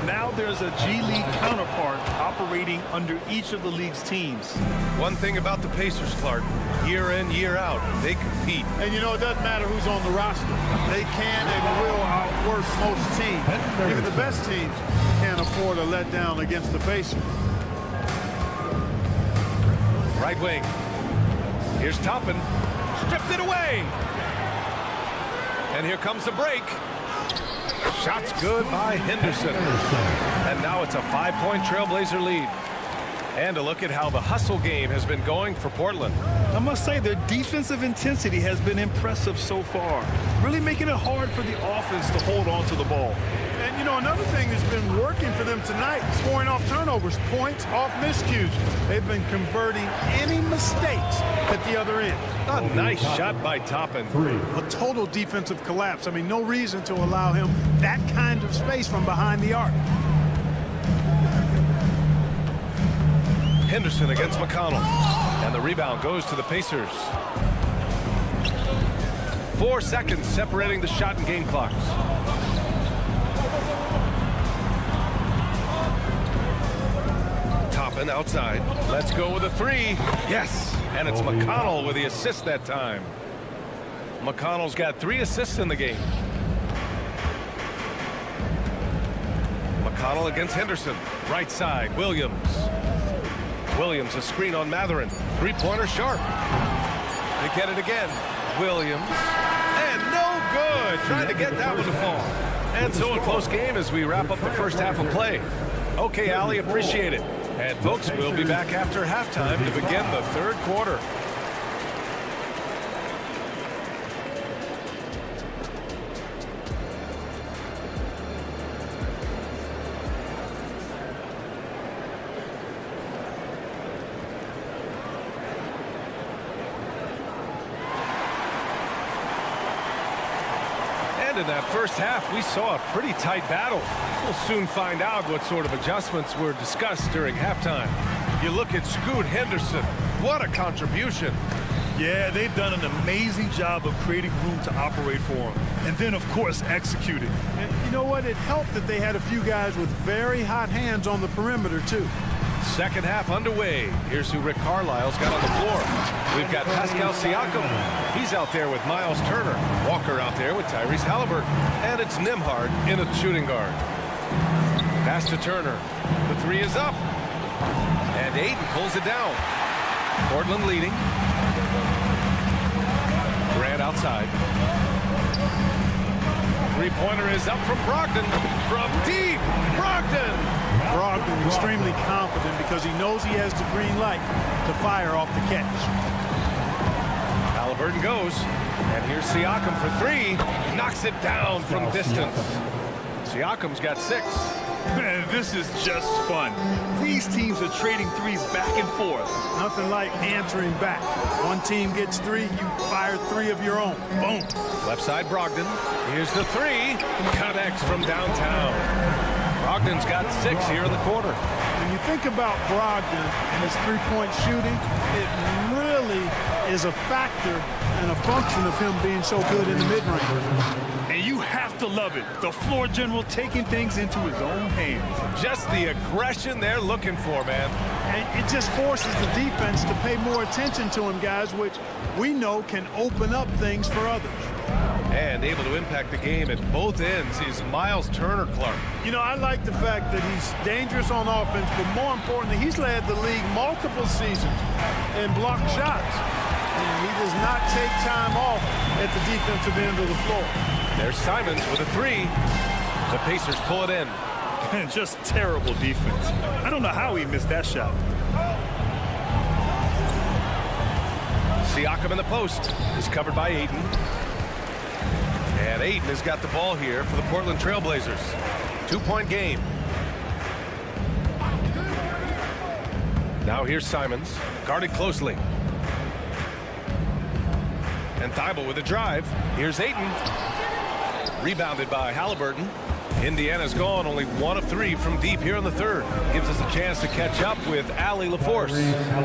[SPEAKER 9] Now there's a G League counterpart operating under each of the league's teams.
[SPEAKER 7] One thing about the Pacers, Clark, year in, year out, they compete.
[SPEAKER 8] And you know, it doesn't matter who's on the roster. They can and will outwork most teams. Even the best teams can't afford a letdown against the Pacers.
[SPEAKER 7] Right wing. Here's Toppin. Stripped it away. And here comes the break. Shots good by Henderson. And now it's a 5-point Trailblazer lead. And a look at how the hustle game has been going for Portland.
[SPEAKER 9] I must say their defensive intensity has been impressive so far, really making it hard for the offense to hold on to the ball.
[SPEAKER 8] And, you know, another thing that's been working for them tonight, scoring off turnovers, points off miscues. They've been converting any mistakes at the other end.
[SPEAKER 7] A nice shot by Toppin.
[SPEAKER 8] A total defensive collapse. I mean, no reason to allow him that kind of space from behind the arc.
[SPEAKER 7] Henderson against McConnell. And the rebound goes to the Pacers. 4 seconds separating the shot and game clocks. Toppin outside. Let's go with a 3. Yes. And it's McConnell with the assist that time. McConnell's got 3 assists in the game. McConnell against Henderson. Right side, Williams. Williams, a screen on Matherin. 3-pointer sharp. They get it again. Williams. And no good. Trying to get that one to fall. And so a close game as we wrap up the first half of play. Okay, Allie, appreciate it. And folks, we'll be back after halftime to begin the third quarter. In that first half, we saw a pretty tight battle. We'll soon find out what sort of adjustments were discussed during halftime. You look at Scoot Henderson. What a contribution.
[SPEAKER 9] Yeah, they've done an amazing job of creating room to operate for him. And then, of course, executing.
[SPEAKER 8] And you know what? It helped that they had a few guys with very hot hands on the perimeter, too.
[SPEAKER 7] Second half underway. Here's who Rick Carlisle's got on the floor. We've got Pascal Siakam. He's out there with Miles Turner. Walker out there with Tyrese Halliburton. And it's Nembhard in a shooting guard. Pass to Turner. The 3 is up. And Ayton pulls it down. Portland leading. Grant outside. 3-pointer is up from Brogdon. From deep. Brogdon.
[SPEAKER 8] Brogdon extremely confident because he knows he has the green light to fire off the catch.
[SPEAKER 7] Halliburton goes. And here's Siakam for 3. Knocks it down from distance. Siakam's got 6.
[SPEAKER 9] Man, this is just fun. These teams are trading threes back and forth.
[SPEAKER 8] Nothing like answering back. One team gets 3, you fire 3 of your own. Boom.
[SPEAKER 7] Left side Brogdon. Here's the 3. Connects from downtown. Brogdon's got 6 here in the quarter.
[SPEAKER 8] When you think about Brogdon and his 3-point shooting, it really is a factor and a function of him being so good in the mid-range.
[SPEAKER 9] And you have to love it. The floor general taking things into his own hands.
[SPEAKER 7] Just the aggression they're looking for, man.
[SPEAKER 8] And it just forces the defense to pay more attention to him, guys, which we know can open up things for others.
[SPEAKER 7] And able to impact the game at both ends is Miles Turner, Clark.
[SPEAKER 8] You know, I like the fact that he's dangerous on offense, but more importantly, he's led the league multiple seasons in blocked shots. He does not take time off at the defensive end of the floor.
[SPEAKER 7] There's Simons with a three. The Pacers pull it in.
[SPEAKER 9] Just terrible defense. I don't know how he missed that shot.
[SPEAKER 7] Siakam in the post is covered by Ayton. And Ayton has got the ball here for the Portland Trail Blazers. 2-point game. Now here's Simons, guarded closely. And Thibault with a drive. Here's Ayton. Rebounded by Halliburton. Indiana's gone only 1 of 3 from deep here in the third. Gives us a chance to catch up with Allie LaForce.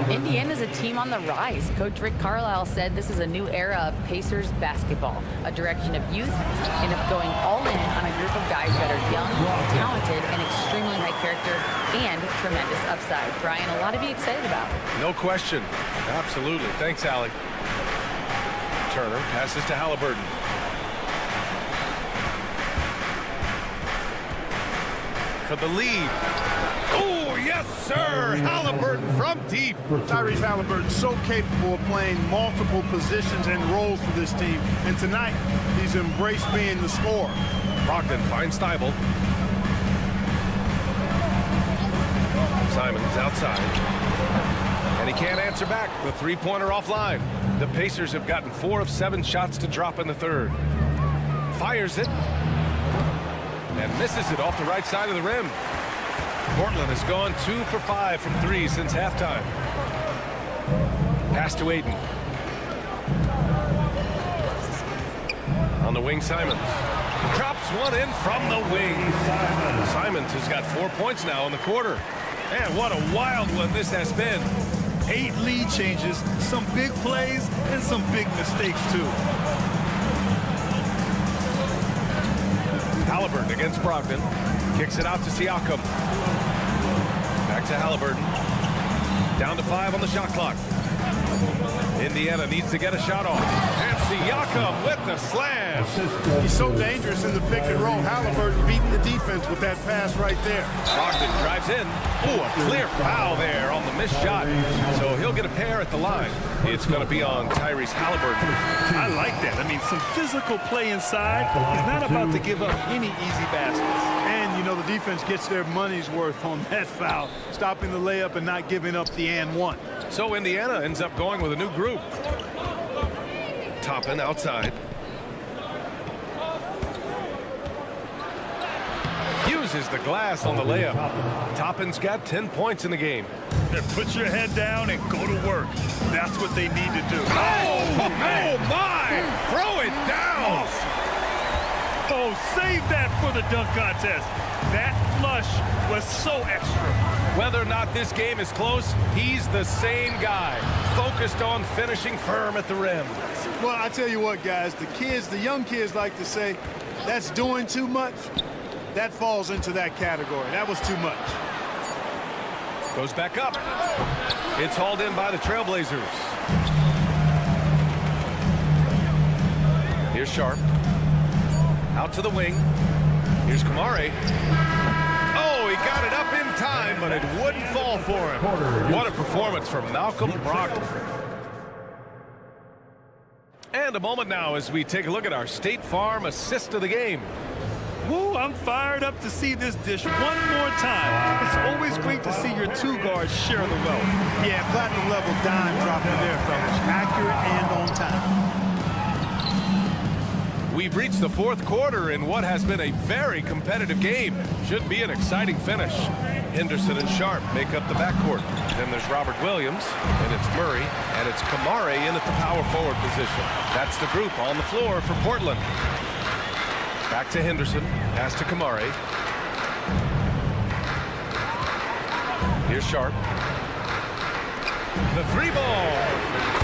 [SPEAKER 10] Indiana's a team on the rise. Coach Rick Carlisle said this is a new era of Pacers basketball, a direction of youth and of going all in on a group of guys that are young, talented, and extremely high character and tremendous upside. Brian, a lot to be excited about.
[SPEAKER 7] No question. Absolutely. Thanks, Allie. Turner passes to Halliburton. For the lead. Oh, yes, sir. Halliburton from deep.
[SPEAKER 8] Tyrese Halliburton so capable of playing multiple positions and roles for this team. And tonight, he's embraced being the scorer.
[SPEAKER 7] Brogdon finds Thibault. Simons outside. And he can't answer back. The three-pointer offline. The Pacers have gotten 4 of 7 shots to drop in the third. Fires it. And misses it off the right side of the rim. Portland has gone 2 for 5 from 3 since halftime. Pass to Ayton. On the wing, Simons. Drops one in from the wing. Simons has got 4 points now in the quarter. And what a wild one this has been.
[SPEAKER 9] 8 lead changes, some big plays, and some big mistakes, too.
[SPEAKER 7] Halliburton against Brogdon. Kicks it out to Siakam. Back to Halliburton. Down to 5 on the shot clock. Indiana needs to get a shot off. And Siakam with the slam.
[SPEAKER 8] He's so dangerous in the pick and roll. Halliburton beating the defense with that pass right there.
[SPEAKER 7] Brogdon drives in. Ooh, a clear foul there on the missed shot. So he'll get a pair at the line. It's going to be on Tyrese Halliburton.
[SPEAKER 9] I like that. I mean, some physical play inside. He's not about to give up any easy baskets.
[SPEAKER 8] And, you know, the defense gets their money's worth on that foul, stopping the layup and not giving up the and one.
[SPEAKER 7] So Indiana ends up going with a new group. Toppin outside. Uses the glass on the layup. Toppin's got 10 points in the game.
[SPEAKER 9] Then put your head down and go to work. That's what they need to do.
[SPEAKER 7] Oh my! Throw it down!
[SPEAKER 9] Oh, save that for the dunk contest. That flush was so extra.
[SPEAKER 7] Whether or not this game is close, he's the same guy, focused on finishing firm at the rim.
[SPEAKER 8] Well, I tell you what, guys, the young kids like to say, that's doing too much. That falls into that category. That was too much.
[SPEAKER 7] Goes back up. It's hauled in by the Trail Blazers. Here's Sharp. Out to the wing. Here's Kamare. Oh, he got it up in time, but it wouldn't fall for him. What a performance from Malcolm Brogdon. And a moment now as we take a look at our State Farm assist of the game.
[SPEAKER 9] Woo, I'm fired up to see this dish one more time. It's always great to see your 2 guards share the wealth.
[SPEAKER 8] Yeah, platinum level dime dropping there, fellas. Accurate and on time.
[SPEAKER 7] We've reached the 4th quarter in what has been a very competitive game. Should be an exciting finish. Henderson and Sharp make up the backcourt. Then there's Robert Williams, and it's Murray, and it's Kamare in at the power forward position. That's the group on the floor for Portland. Back to Henderson, pass to Kamare. Here's Sharp. The 3-ball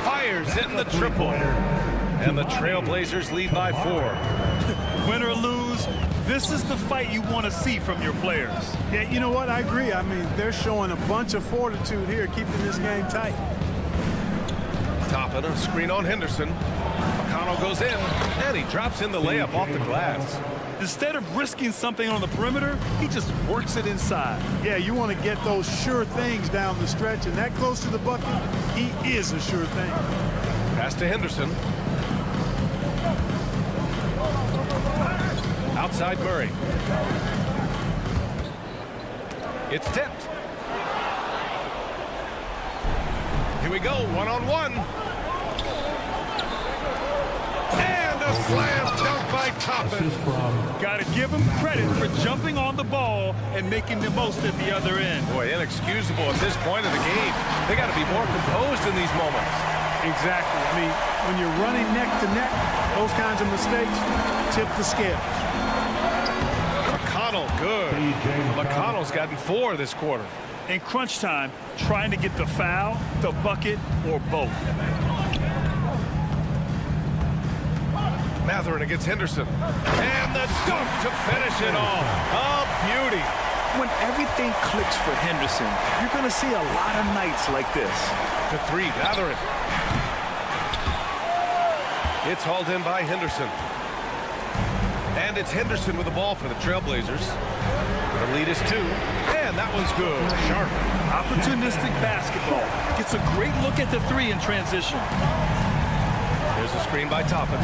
[SPEAKER 7] fires in the triple. And the Trail Blazers lead by 4.
[SPEAKER 9] Win or lose, this is the fight you want to see from your players.
[SPEAKER 8] Yeah, you know what? I agree. I mean, they're showing a bunch of fortitude here, keeping this game tight.
[SPEAKER 7] Toppin, a screen on Henderson. McConnell goes in, and he drops in the layup off the glass.
[SPEAKER 9] Instead of risking something on the perimeter, he just works it inside.
[SPEAKER 8] Yeah, you want to get those sure things down the stretch, and that close to the bucket, he is a sure thing.
[SPEAKER 7] Pass to Henderson. Outside Murray. It's tipped. Here we go, one-on-one. And a slam dunk by Toppin.
[SPEAKER 9] Got to give him credit for jumping on the ball and making the most at the other end.
[SPEAKER 7] Boy, inexcusable at this point of the game. They got to be more composed in these moments.
[SPEAKER 8] Exactly. I mean, when you're running neck to neck, those kinds of mistakes tip the scales.
[SPEAKER 7] McConnell, good. McConnell's gotten 4 this quarter.
[SPEAKER 9] In crunch time, trying to get the foul, the bucket, or both.
[SPEAKER 7] Mathurin against Henderson. And the dunk to finish it off. A beauty.
[SPEAKER 9] When everything clicks for Henderson, you're going to see a lot of nights like this.
[SPEAKER 7] To 3, Mathurin. It's hauled in by Henderson. And it's Henderson with the ball for the Trail Blazers. The lead is 2. And that one's good. Sharp.
[SPEAKER 9] Opportunistic basketball. Gets a great look at the 3 in transition.
[SPEAKER 7] There's a screen by Toppin.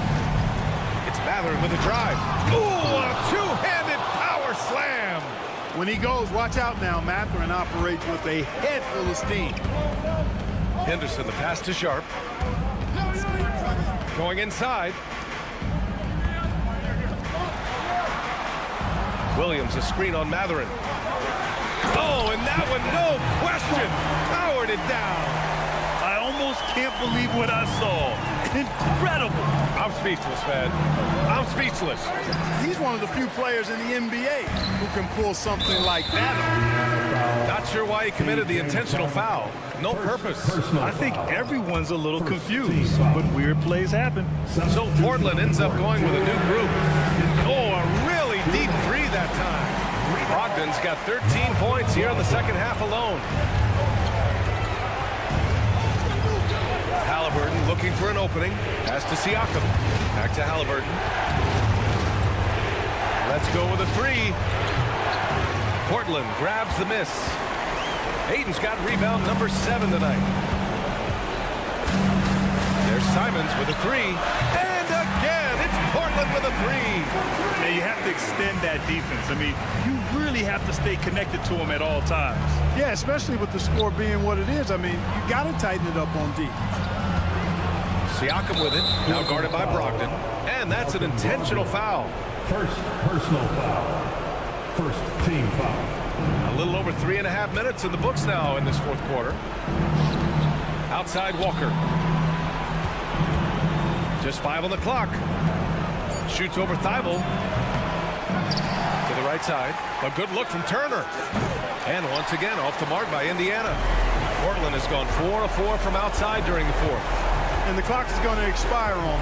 [SPEAKER 7] It's Mathurin with a drive. Ooh, a two-handed power slam.
[SPEAKER 8] When he goes, watch out now. Mathurin operates with a head full of steam.
[SPEAKER 7] Henderson, the pass to Sharp. Going inside. Williams, a screen on Mathurin. Oh, and that one, no question, powered it down.
[SPEAKER 9] I almost can't believe what I saw. Incredible.
[SPEAKER 7] I'm speechless, man. I'm speechless.
[SPEAKER 8] He's one of the few players in the NBA who can pull something like that off.
[SPEAKER 7] Not sure why he committed the intentional foul. No purpose.
[SPEAKER 9] I think everyone's a little confused, but weird plays happen.
[SPEAKER 7] So Portland ends up going with a new group. Oh, a really deep 3 that time. Brogdon's got 13 points here in the second half alone. Halliburton looking for an opening. Pass to Siakam. Back to Halliburton. Let's go with a 3. Portland grabs the miss. Ayton's got rebound number 7 tonight. There's Simons with a 3. And again, it's Portland with a 3.
[SPEAKER 9] Now you have to extend that defense. I mean, you really have to stay connected to them at all times.
[SPEAKER 8] Yeah, especially with the score being what it is. I mean, you got to tighten it up on D.
[SPEAKER 7] Siakam with it, now guarded by Brogdon. And that's an intentional foul.
[SPEAKER 4] First personal foul. First team foul.
[SPEAKER 7] A little over 3.5 minutes in the books now in this 4th quarter. Outside Walker. Just 5 on the clock. Shoots over Thibault. To the right side. A good look from Turner. And once again off the mark by Indiana. Portland has gone 4 of 4 from outside during the 4th.
[SPEAKER 8] And the clock is going to expire on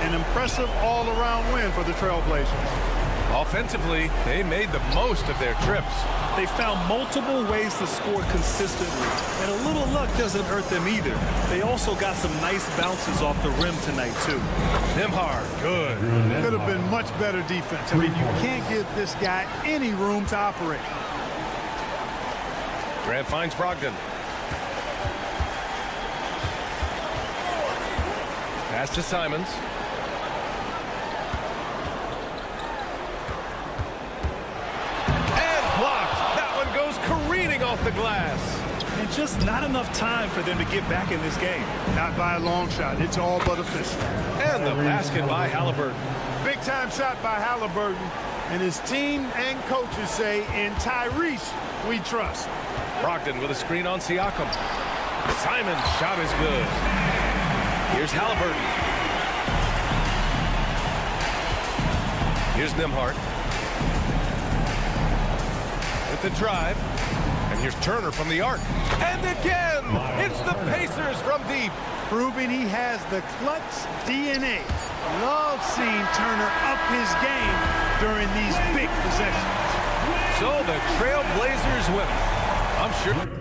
[SPEAKER 8] an impressive all-around win for the Trail Blazers.
[SPEAKER 7] Offensively, they made the most of their trips.
[SPEAKER 9] They found multiple ways to score consistently, and a little luck doesn't hurt them either. They also got some nice bounces off the rim tonight, too.
[SPEAKER 7] Nembhard, good.
[SPEAKER 8] Could have been much better defense. I mean, you can't give this guy any room to operate.
[SPEAKER 7] Grant finds Brogdon. Pass to Simons. And blocked. That one goes careening off the glass.
[SPEAKER 9] And just not enough time for them to get back in this game.
[SPEAKER 8] Not by a long shot. It's all but official.
[SPEAKER 7] And the basket by Halliburton.
[SPEAKER 8] Big-time shot by Halliburton. And his team and coaches say, in Tyrese, we trust.
[SPEAKER 7] Brogdon with a screen on Siakam. Simon's shot is good. Here's Halliburton. Here's Nembhard. With the drive. And here's Turner from the arc. And again, it's the Pacers from deep.
[SPEAKER 8] Proving he has the clutch DNA. Love seeing Turner up his game during these big possessions.
[SPEAKER 7] So the Trail Blazers win. I'm sure.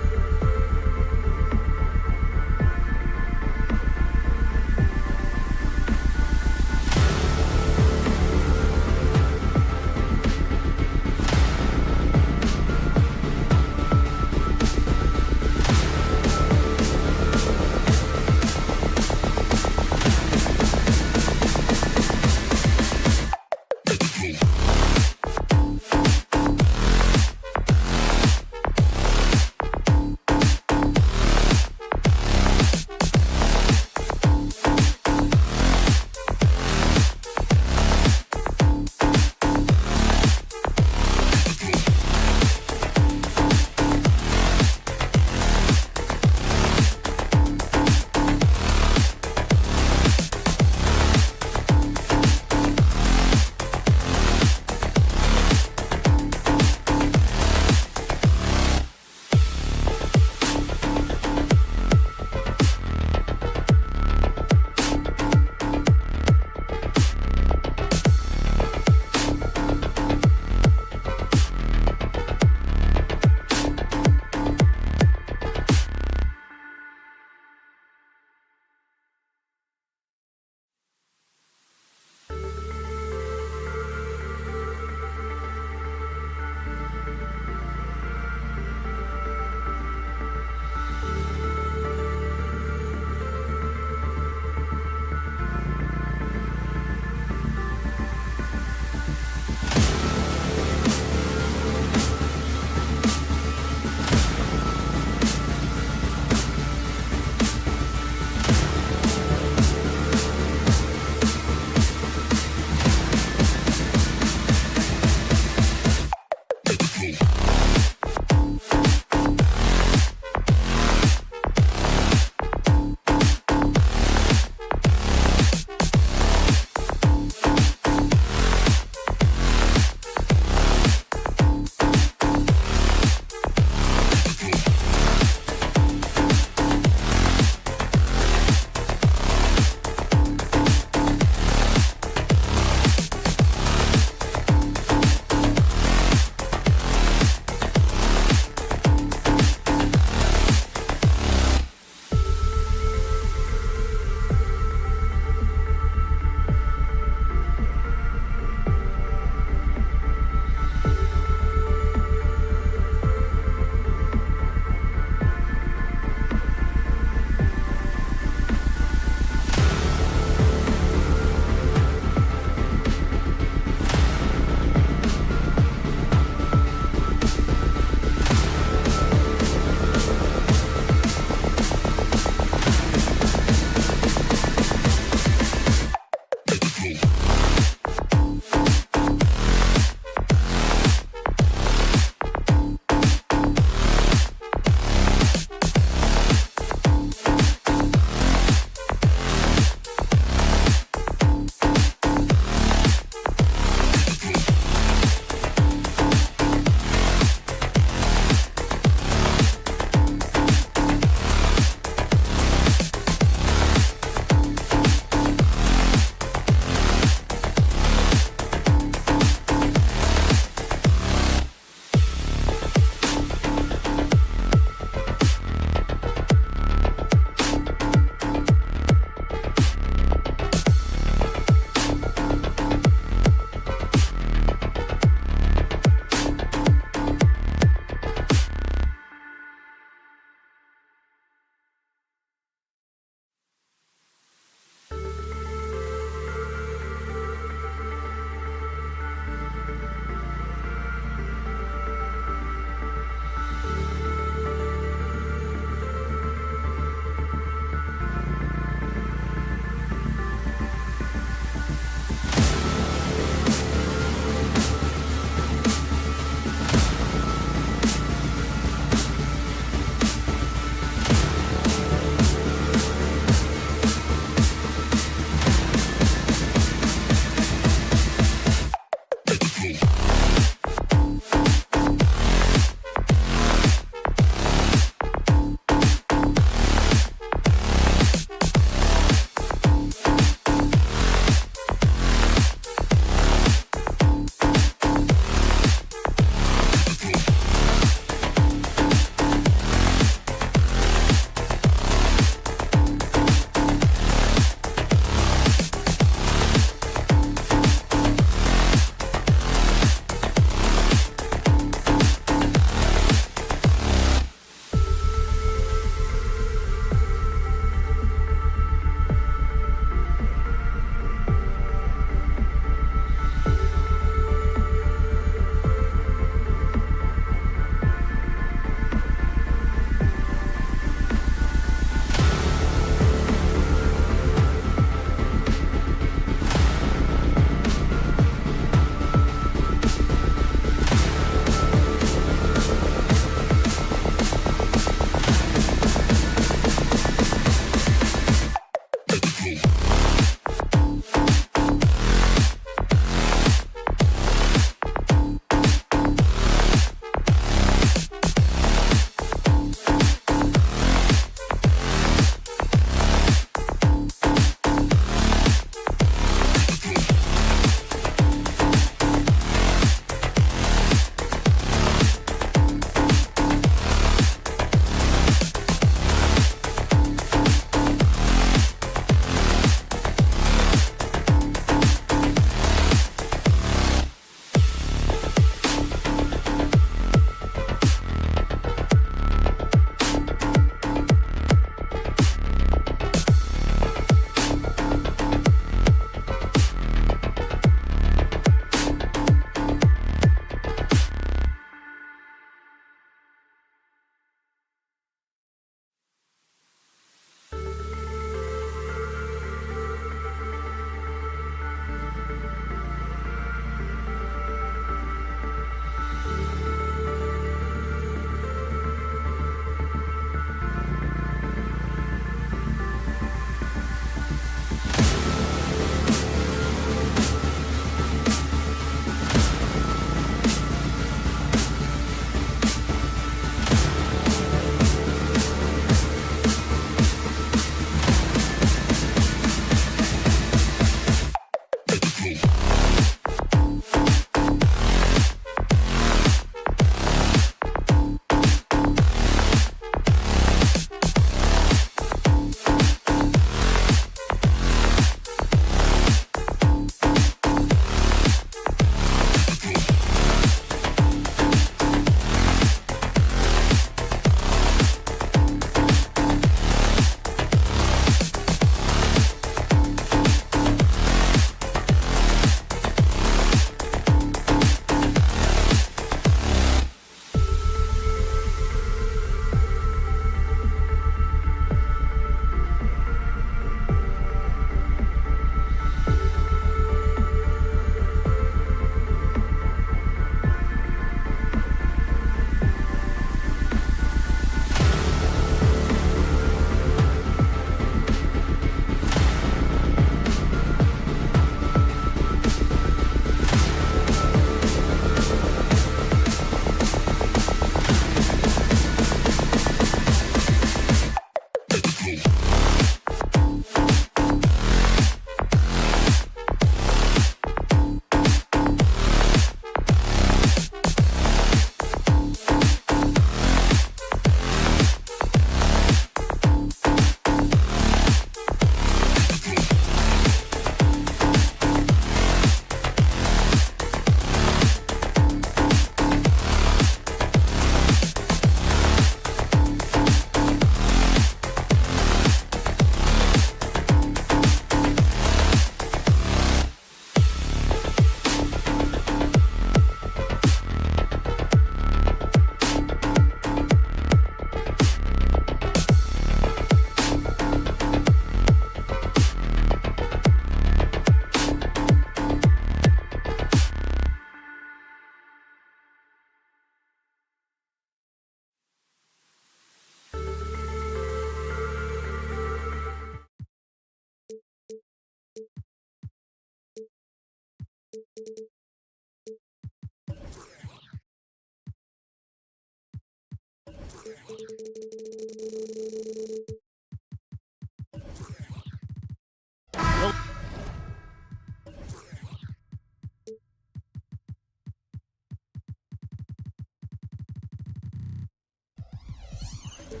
[SPEAKER 1] To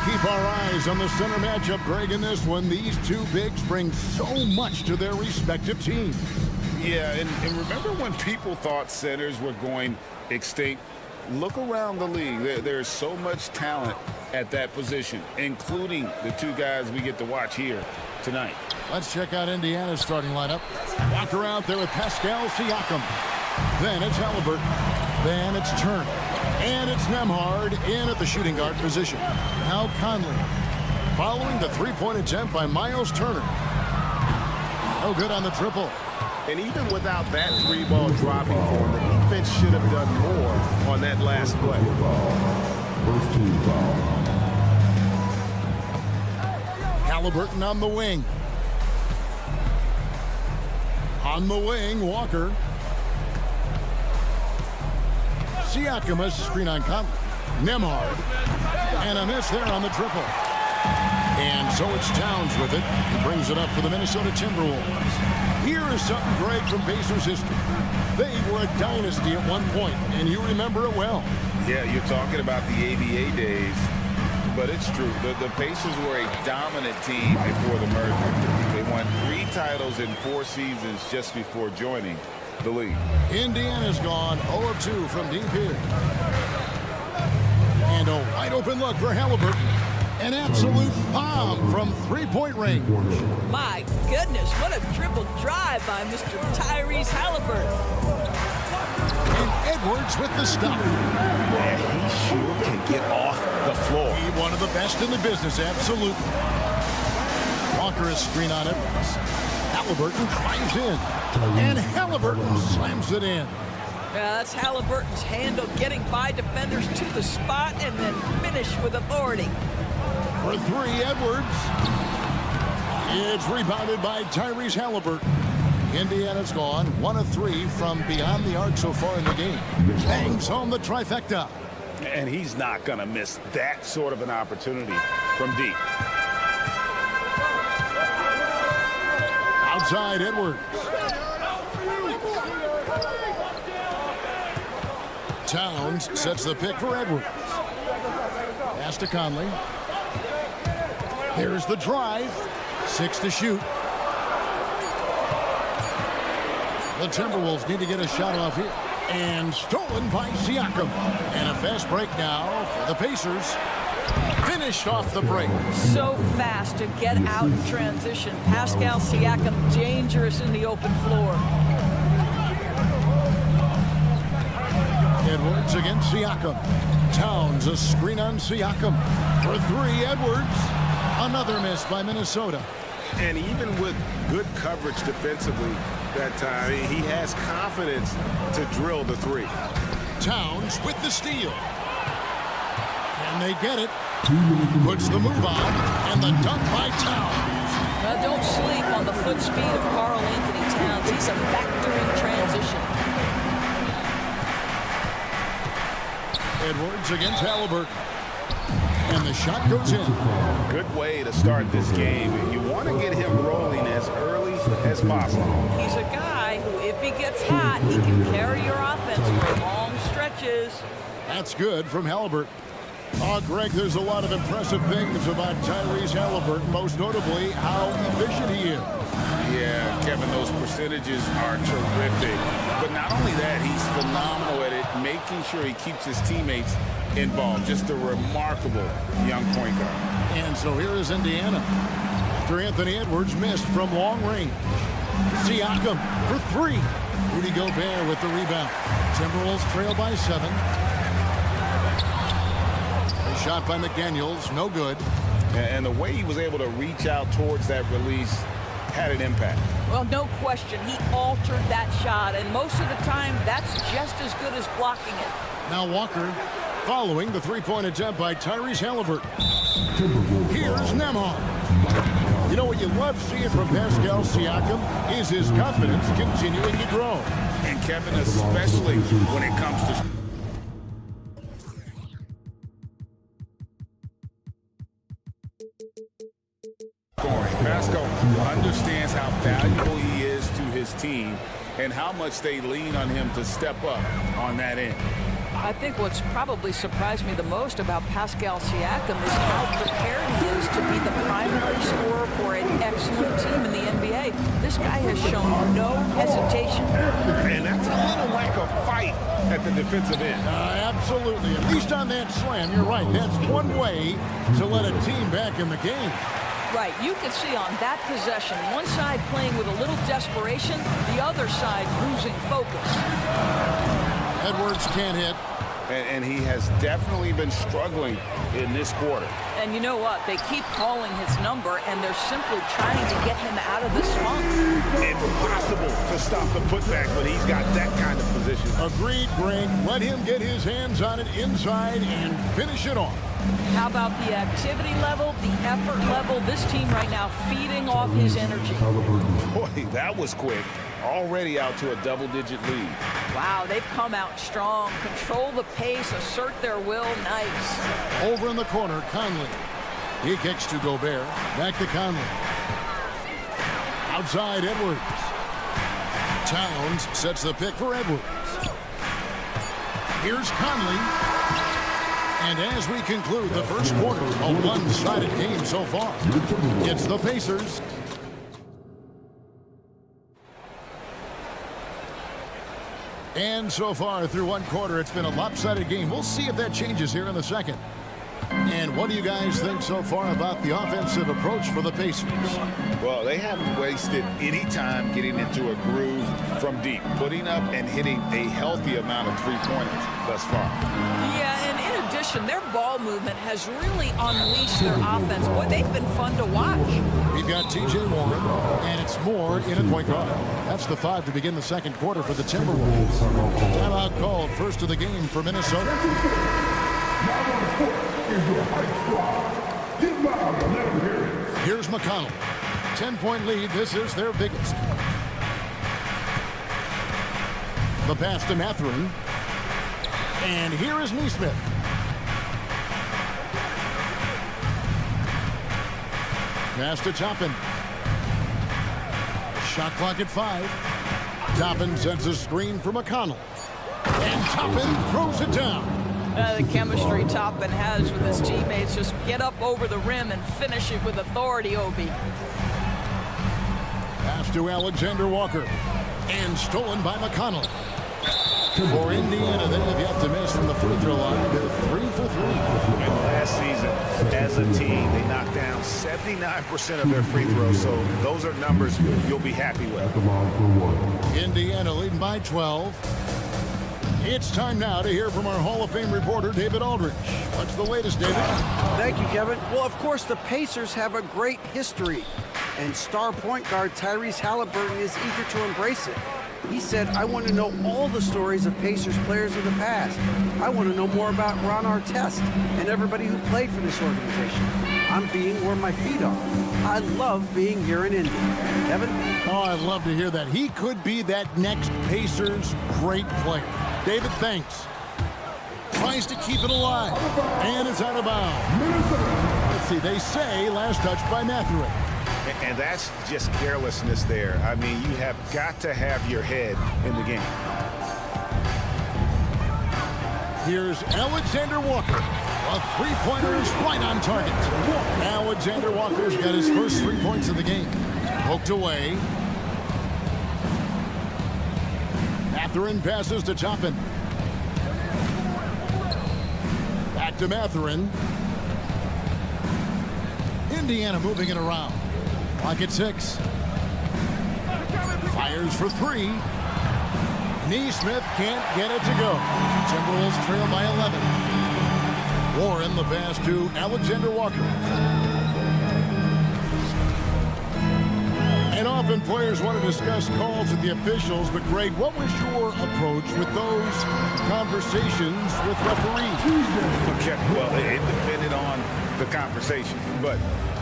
[SPEAKER 1] keep our eyes on the center matchup, Greg, in this one, these two bigs bring so much to their respective teams.
[SPEAKER 2] Yeah, and remember when people thought centers were going extinct? Look around the league. There's so much talent at that position, including the two guys we get to watch here tonight.
[SPEAKER 1] Let's check out Indiana's starting lineup. Walker out there with Pascal Siakam. Then it's Halliburton. Then it's Turner. And it's Nembhard in at the shooting guard position. Now Conley. Following the three-point attempt by Miles Turner. No good on the triple.
[SPEAKER 2] And even without that three-ball dropping for him, the defense should have done more on that last play.
[SPEAKER 4] First team foul.
[SPEAKER 1] Halliburton on the wing. On the wing, Walker. Siakam has a screen on Conley. Nembhard. And a miss there on the triple. And so it's Towns with it. He brings it up for the Minnesota Timberwolves. Here is something, Greg, from Pacers history. They were a dynasty at one point, and you remember it well.
[SPEAKER 2] Yeah, you're talking about the ABA days, but it's true. The Pacers were a dominant team before the merger. They won 3 titles in 4 seasons just before joining the league.
[SPEAKER 1] Indiana's gone 0 of 2 from deep here. And a wide open look for Halliburton. An absolute bomb from three-point range.
[SPEAKER 3] My goodness, what a triple drive by Mr. Tyrese Halliburton.
[SPEAKER 1] And Edwards with the stop.
[SPEAKER 2] Yeah, he sure can get off the floor.
[SPEAKER 1] He's one of the best in the business, absolutely. Walker is screen on Edwards. Halliburton drives in. And Halliburton slams it in.
[SPEAKER 3] Yeah, that's Halliburton's handle, getting by defenders to the spot and then finish with authority.
[SPEAKER 1] For 3, Edwards. It's rebounded by Tyrese Halliburton. Indiana's gone 1 of 3 from beyond the arc so far in the game. Bangs home the trifecta.
[SPEAKER 2] And he's not going to miss that sort of an opportunity from deep.
[SPEAKER 1] Outside, Edwards. Towns sets the pick for Edwards. Pass to Conley. There's the drive. 6 to shoot. The Timberwolves need to get a shot off here. And stolen by Siakam. And a fast break now for the Pacers. Finished off the break.
[SPEAKER 3] So fast to get out in transition. Pascal Siakam dangerous in the open floor.
[SPEAKER 1] Edwards against Siakam. Towns a screen on Siakam. For 3, Edwards. Another miss by Minnesota.
[SPEAKER 2] And even with good coverage defensively that time, he has confidence to drill the 3.
[SPEAKER 1] Towns with the steal. And they get it. Puts the move on. And the dunk by Towns.
[SPEAKER 3] Now don't sleep on the foot speed of Karl Anthony Towns. He's a factor in transition.
[SPEAKER 1] Edwards against Halliburton. And the shot goes in.
[SPEAKER 2] Good way to start this game. You want to get him rolling as early as possible.
[SPEAKER 3] He's a guy who, if he gets hot, he can carry your offense for long stretches.
[SPEAKER 1] That's good from Halliburton. Oh, Greg, there's a lot of impressive things about Tyrese Halliburton, most notably how efficient he is.
[SPEAKER 2] Yeah, Kevin, those percentages are terrific. But not only that, he's phenomenal at it, making sure he keeps his teammates involved. Just a remarkable young point guard.
[SPEAKER 1] And so here is Indiana. After Anthony Edwards missed from long range. Siakam for 3. Rudy Gobert with the rebound. Timberwolves trail by 7. A shot by McDaniels, no good.
[SPEAKER 2] And the way he was able to reach out towards that release had an impact.
[SPEAKER 3] Well, no question. He altered that shot, and most of the time, that's just as good as blocking it.
[SPEAKER 1] Now Walker following the three-point attempt by Tyrese Halliburton. Here's Nembhard. You know what you love seeing from Pascal Siakam is his confidence continuing to grow.
[SPEAKER 2] And Kevin, especially when it comes to Pascal understands how valuable he is to his team and how much they lean on him to step up on that end.
[SPEAKER 3] I think what's probably surprised me the most about Pascal Siakam is how prepared he is to be the primary scorer for an excellent team in the NBA. This guy has shown no hesitation.
[SPEAKER 2] And that's a little lack of fight at the defensive end.
[SPEAKER 1] Absolutely. At least on that slam, you're right. That's one way to let a team back in the game.
[SPEAKER 3] Right, you can see on that possession, one side playing with a little desperation, the other side losing focus.
[SPEAKER 1] Edwards can't hit.
[SPEAKER 2] And he has definitely been struggling in this quarter.
[SPEAKER 3] And you know what? They keep calling his number, and they're simply trying to get him out of this funk.
[SPEAKER 2] Impossible to stop the putback when he's got that kind of position.
[SPEAKER 1] Agreed, Greg. Let him get his hands on it inside and finish it off.
[SPEAKER 3] How about the activity level, the effort level? This team right now feeding off his energy.
[SPEAKER 2] Boy, that was quick. Already out to a double-digit lead.
[SPEAKER 3] Wow, they've come out strong. Control the pace, assert their will. Nice.
[SPEAKER 1] Over in the corner, Conley. He kicks to Gobert. Back to Conley. Outside, Edwards. Towns sets the pick for Edwards. Here's Conley. And as we conclude the first quarter, a one-sided game so far. It's the Pacers. And so far through one quarter, it's been a lopsided game. We'll see if that changes here in the second. And what do you guys think so far about the offensive approach for the Pacers?
[SPEAKER 2] Well, they haven't wasted any time getting into a groove from deep, putting up and hitting a healthy amount of three-pointers thus far.
[SPEAKER 3] Yeah, and in addition, their ball movement has really unleashed their offense. Boy, they've been fun to watch.
[SPEAKER 1] We've got T.J. Warren, and it's Moore in at point guard. That's the 5 to begin the second quarter for the Timberwolves. Timeout called, first of the game for Minnesota. Here's McConnell. 10-point lead. This is their biggest. The pass to Mathurin. And here is Neesmith. Pass to Toppin. Shot clock at 5. Toppin sends a screen for McConnell. And Toppin throws it down.
[SPEAKER 3] The chemistry Toppin has with his teammates. Just get up over the rim and finish it with authority, Obi.
[SPEAKER 1] Pass to Alexander Walker. And stolen by McConnell. For Indiana, they have yet to miss from the free throw line. They're 3 for 3.
[SPEAKER 2] And last season, as a team, they knocked down 79% of their free throws, so those are numbers you'll be happy with.
[SPEAKER 1] Indiana leading by 12. It's time now to hear from our Hall of Fame reporter, David Aldridge. What's the latest, David?
[SPEAKER 5] Thank you, Kevin. Well, of course, the Pacers have a great history, and star point guard Tyrese Halliburton is eager to embrace it. He said, I want to know all the stories of Pacers players of the past. I want to know more about Ron Artest and everybody who played for this organization. I'm being where my feet are. I love being here in Indy. Kevin?
[SPEAKER 1] Oh, I'd love to hear that. He could be that next Pacers great player. David, thanks. Tries to keep it alive. And it's out of bounds. Let's see, they say last touch by Mathurin.
[SPEAKER 2] And that's just carelessness there. I mean, you have got to have your head in the game.
[SPEAKER 1] Here's Alexander Walker. A three-pointer is right on target. Alexander Walker's got his first 3 points of the game. Poked away. Mathurin passes to Toppin. Back to Mathurin. Indiana moving it around. Clock at 6. Fires for 3. Neesmith can't get it to go. Timberwolves trail by 11. Warren the pass to Alexander Walker. And often players want to discuss calls with the officials, but Greg, what was your approach with those conversations with referees?
[SPEAKER 2] Okay, well, it depended on the conversation, but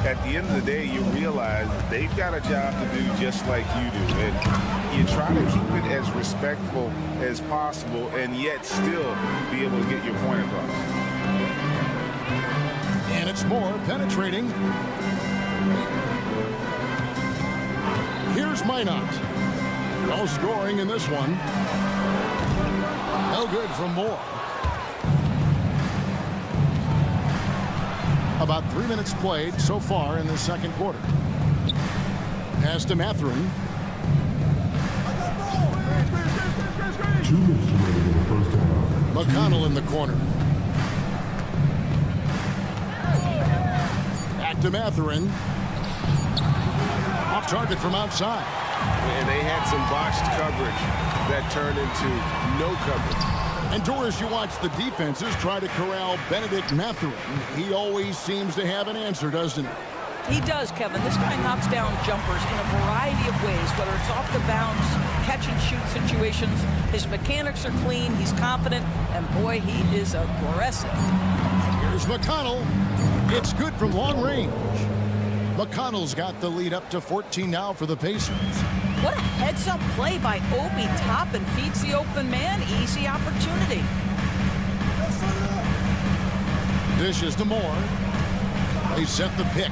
[SPEAKER 2] at the end of the day, you realize they've got a job to do just like you do. And you try to keep it as respectful as possible and yet still be able to get your point across.
[SPEAKER 1] And it's It's Moore penetrating. Here's Minot. No scoring in this one. No good from Moore. About 3 minutes played so far in the second quarter. Pass to Mathurin.
[SPEAKER 4] 2 minutes remaining in the first half.
[SPEAKER 1] McConnell in the corner. Back to Mathurin. Off target from outside.
[SPEAKER 2] And they had some botched coverage that turned into no coverage.
[SPEAKER 1] And Doris, you watch the defenses try to corral Benedict Mathurin. He always seems to have an answer, doesn't he?
[SPEAKER 3] He does, Kevin. This guy knocks down jumpers in a variety of ways, whether it's off the bounce, catch and shoot situations. His mechanics are clean, he's confident, and boy, he is aggressive.
[SPEAKER 1] Here's McConnell. It's good from long range. McConnell's got the lead up to 14 now for the Pacers.
[SPEAKER 3] What a heads-up play by Obi. Top and feeds the open man. Easy opportunity.
[SPEAKER 1] Dishes to Moore. They set the pick.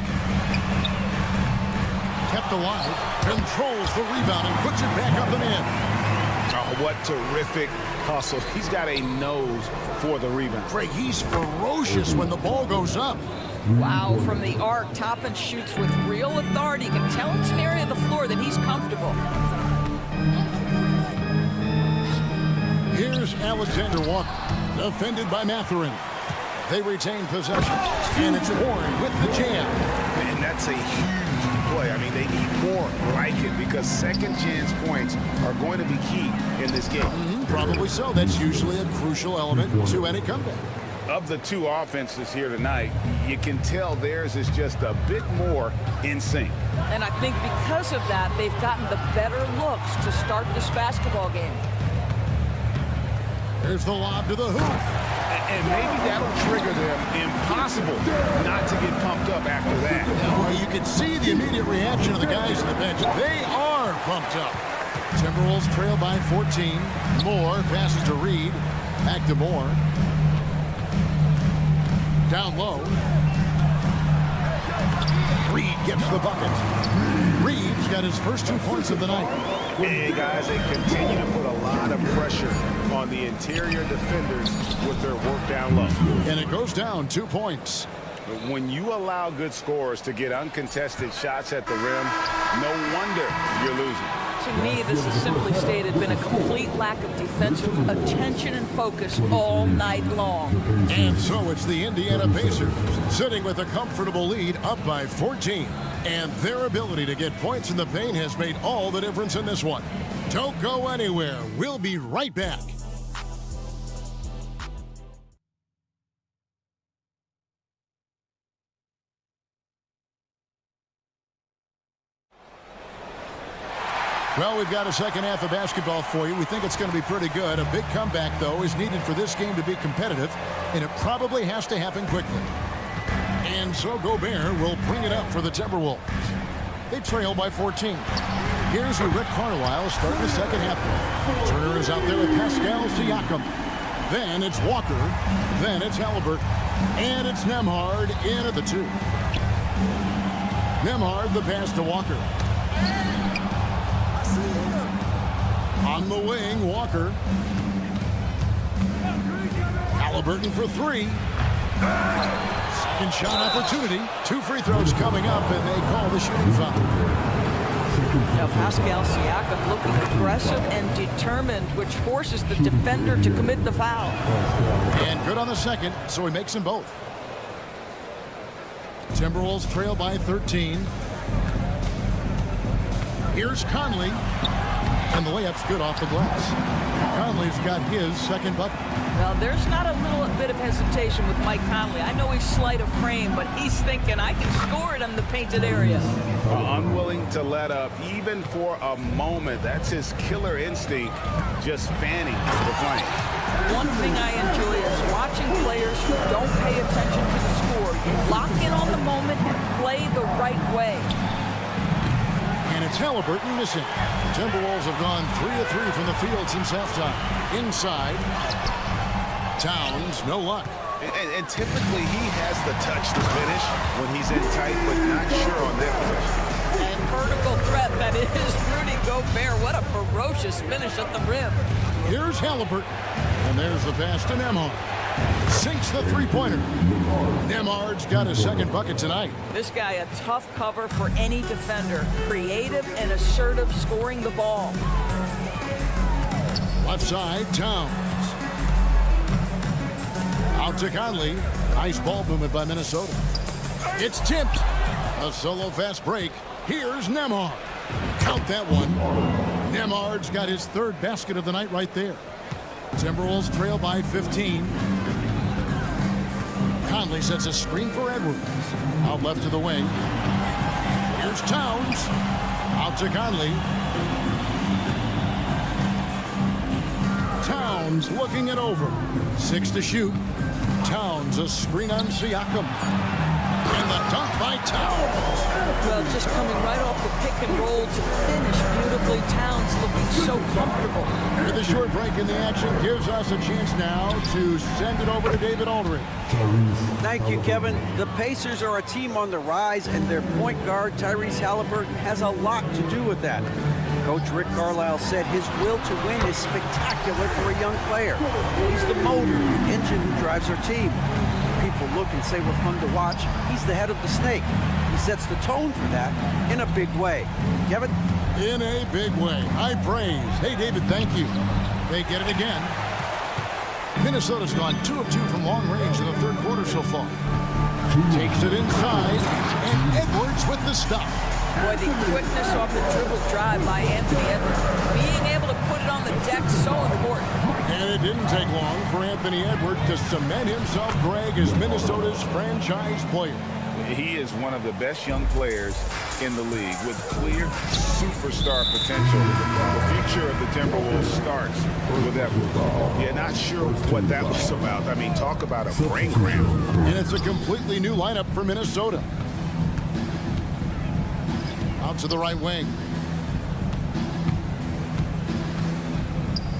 [SPEAKER 1] Kept alive. Controls the rebound and puts it back up and in.
[SPEAKER 2] Oh, what terrific hustle. He's got a nose for the rebound.
[SPEAKER 1] Craig, he's ferocious when the ball goes up.
[SPEAKER 3] Wow, from the arc, Toppin shoots with real authority. You can tell it's an area of the floor that he's comfortable.
[SPEAKER 1] Here's Alexander Walker, defended by Mathurin. They retain possession, and it's Warren with the jam.
[SPEAKER 2] And that's a huge play. I mean, they need more like it because second chance points are going to be key in this game.
[SPEAKER 1] Probably so. That's usually a crucial element to any comeback.
[SPEAKER 2] Of the two offenses here tonight, you can tell theirs is just a bit more in sync.
[SPEAKER 3] And I think because of that, they've gotten the better looks to start this basketball game.
[SPEAKER 1] There's the lob to the hoop.
[SPEAKER 2] And maybe that'll trigger them. Impossible not to get pumped up after that.
[SPEAKER 1] Well, you can see the immediate reaction of the guys on the bench. They are pumped up. Timberwolves trail by 14. Moore passes to Reed. Back to Moore. Down low. Reed gets the bucket. Reed's got his first 2 points of the night.
[SPEAKER 2] Hey, guys, they continue to put a lot of pressure on the interior defenders with their work down low.
[SPEAKER 1] And it goes down 2 points.
[SPEAKER 2] When you allow good scorers to get uncontested shots at the rim, no wonder you're losing.
[SPEAKER 3] To me, this has simply stated been a complete lack of defensive attention and focus all night long.
[SPEAKER 1] And so it's the Indiana Pacers sitting with a comfortable lead up by 14. And their ability to get points in the paint has made all the difference in this one. Don't go anywhere. We'll be right back. Well, we've got a second half of basketball for you. We think it's going to be pretty good. A big comeback, though, is needed for this game to be competitive, and it probably has to happen quickly. And so Gobert will bring it up for the Timberwolves. They trail by 14. Here's Rick Carlisle starting the second half. Turner is out there with Pascal Siakam. Then it's Walker. Then it's Halliburton. And it's Nembhard in at the 2. Nembhard the pass to Walker. On the wing, Walker. Halliburton for 3. Second shot opportunity. 2 free throws coming up, and they call the shooting foul.
[SPEAKER 3] Now Pascal Siakam looking aggressive and determined, which forces the defender to commit the foul.
[SPEAKER 1] And good on the second, so he makes them both. Timberwolves trail by 13. Here's Conley. And the layup's good off the glass. Conley's got his second bucket.
[SPEAKER 3] Well, there's not a little bit of hesitation with Mike Conley. I know he's slight of frame, but he's thinking, I can score it in the painted area.
[SPEAKER 2] Unwilling to let up, even for a moment. That's his killer instinct, just fanning the flame.
[SPEAKER 3] One thing I enjoy is watching players who don't pay attention to the score. You lock in on the moment and play the right way.
[SPEAKER 1] And it's Halliburton missing. The Timberwolves have gone 3 of 3 from the field since halftime. Inside. Towns, no luck.
[SPEAKER 2] And typically he has the touch to finish when he's in tight, but not sure on that possession.
[SPEAKER 3] And vertical threat that is Rudy Gobert. What a ferocious finish at the rim.
[SPEAKER 1] Here's Halliburton. And there's the pass to Nembhard. Sinks the three-pointer. Nembhard's got his second bucket tonight.
[SPEAKER 3] This guy a tough cover for any defender. Creative and assertive scoring the ball.
[SPEAKER 1] Left side, Towns. Out to Conley. Nice ball movement by Minnesota. It's tipped. A solo fast break. Here's Nembhard. Count that one. Nembhard's got his third basket of the night right there. Timberwolves trail by 15. Conley sets a screen for Edwards. Out left to the wing. Here's Towns. Out to Conley. Towns looking it over. 6 to shoot. Towns a screen on Siakam. And the dunk by Towns.
[SPEAKER 3] Well, just coming right off the pick and roll to finish beautifully. Towns looking so comfortable.
[SPEAKER 1] With a short break in the action gives us a chance now to send it over to David Aldridge.
[SPEAKER 5] Thank you, Kevin. The Pacers are a team on the rise, and their point guard, Tyrese Halliburton, has a lot to do with that. Coach Rick Carlisle said his will to win is spectacular for a young player. He's the motor, the engine who drives our team. People look and say we're fun to watch. He's the head of the snake. He sets the tone for that in a big way. Kevin?
[SPEAKER 1] In a big way. High praise. Hey, David, thank you. They get it again. Minnesota's gone 2 of 2 from long range in the third quarter so far. Takes it inside, and Edwards with the stuff.
[SPEAKER 3] Boy, the quickness off the dribble drive by Anthony Edwards. Being able to put it on the deck, so important.
[SPEAKER 1] And it didn't take long for Anthony Edwards to cement himself, Greg, as Minnesota's franchise player.
[SPEAKER 2] He is one of the best young players in the league with clear superstar potential. The future of the Timberwolves starts with Edwards. Yeah, not sure what that was about. I mean, talk about a brain cramp.
[SPEAKER 1] And it's a completely new lineup for Minnesota. Out to the right wing.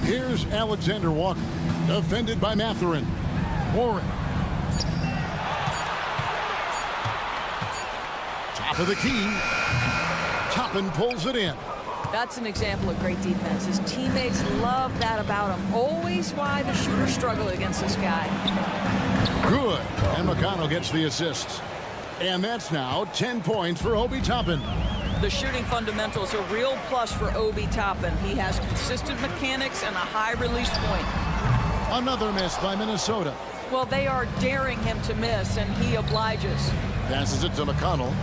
[SPEAKER 1] Here's Alexander Walker, defended by Mathurin. Warren. Top of the key. Toppin pulls it in.
[SPEAKER 3] That's an example of great defense. His teammates love that about him. Always why the shooters struggle against this guy.
[SPEAKER 1] Good. And McConnell gets the assist. And that's now 10 points for Obi Toppin.
[SPEAKER 3] The shooting fundamentals are a real plus for Obi Toppin. He has consistent mechanics and a high release point.
[SPEAKER 1] Another miss by Minnesota.
[SPEAKER 3] Well, they are daring him to miss, and he obliges.
[SPEAKER 1] Passes it to McConnell.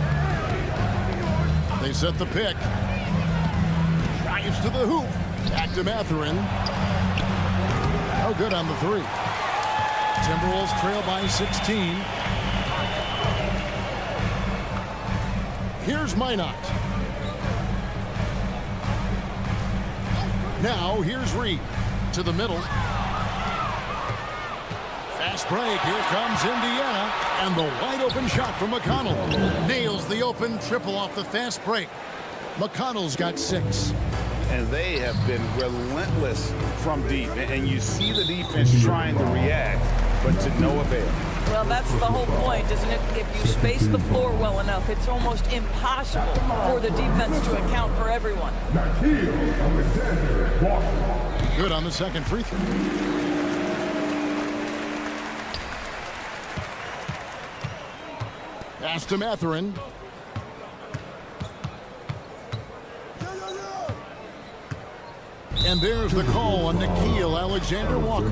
[SPEAKER 1] They set the pick. Drives to the hoop. Back to Mathurin. No good on the three. Timberwolves trail by 16. Here's Minot. Now here's Reed to the middle. Fast break. Here comes Indiana. And the wide open shot from McConnell. Nails the open triple off the fast break. McConnell's got 6.
[SPEAKER 2] And they have been relentless from deep. And you see the defense trying to react, but to no avail.
[SPEAKER 3] Well, that's the whole point, isn't it? If you space the floor well enough, it's almost impossible for the defense to account for everyone.
[SPEAKER 1] Good on the second free throw. Pass to Mathurin. And there's the call on Nickeil Alexander-Walker.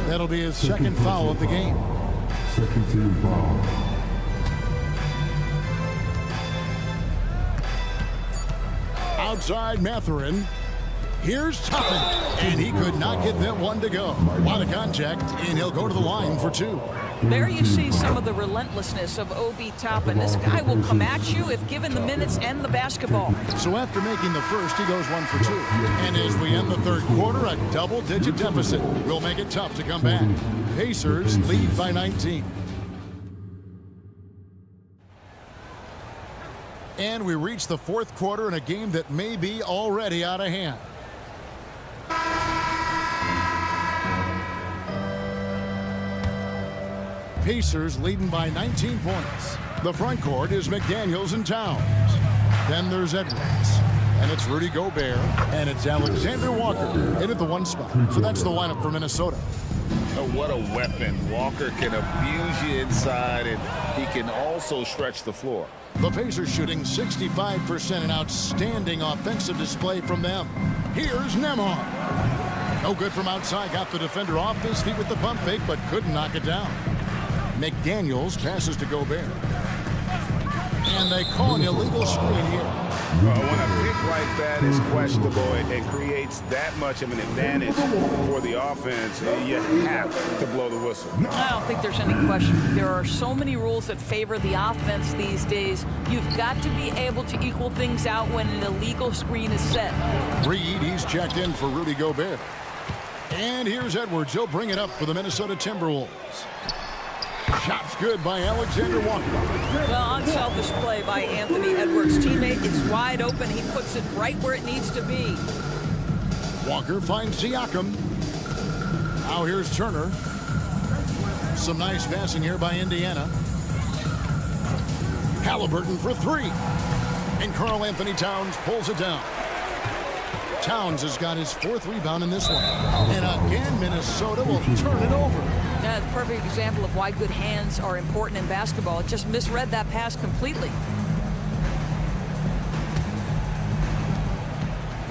[SPEAKER 1] That'll be his second foul of the game.
[SPEAKER 4] Second team foul.
[SPEAKER 1] Outside Mathurin. Here's Toppin. And he could not get that one to go. A lot of contact, and he'll go to the line for 2.
[SPEAKER 3] There you see some of the relentlessness of Obi Toppin. This guy will come at you if given the minutes and the basketball.
[SPEAKER 1] So after making the first, he goes 1 for 2. And as we end the third quarter, a double-digit deficit will make it tough to come back. Pacers lead by 19. And we reach the fourth quarter in a game that may be already out of hand. Pacers leading by 19 points. The front court is McDaniels and Towns. Then there's Edwards. And it's Rudy Gobert. And it's Alexander Walker in at the 1 spot. So that's the lineup for Minnesota.
[SPEAKER 2] Oh, what a weapon. Walker can abuse you inside, and he can also stretch the floor.
[SPEAKER 1] The Pacers shooting 65%, an outstanding offensive display from them. Here's Nembhard. No good from outside. Got the defender off his feet with the pump fake, but couldn't knock it down. McDaniels passes to Gobert. And they call an illegal screen here.
[SPEAKER 2] When a pick like that is questionable, it creates that much of an advantage for the offense. You have to blow the whistle.
[SPEAKER 3] I don't think there's any question. There are so many rules that favor the offense these days. You've got to be able to equal things out when an illegal screen is set.
[SPEAKER 1] Reed, he's checked in for Rudy Gobert. And here's Edwards. He'll bring it up for the Minnesota Timberwolves. Shot's good by Alexander Walker.
[SPEAKER 3] Well, unselfish play by Anthony Edwards. Teammate is wide open. He puts it right where it needs to be.
[SPEAKER 1] Walker finds Siakam. Now here's Turner. Some nice passing here by Indiana. Halliburton for 3. And Karl Anthony Towns pulls it down. Towns has got his 4th rebound in this one. And again, Minnesota will turn it over.
[SPEAKER 3] That's a perfect example of why good hands are important in basketball. It just misread that pass completely.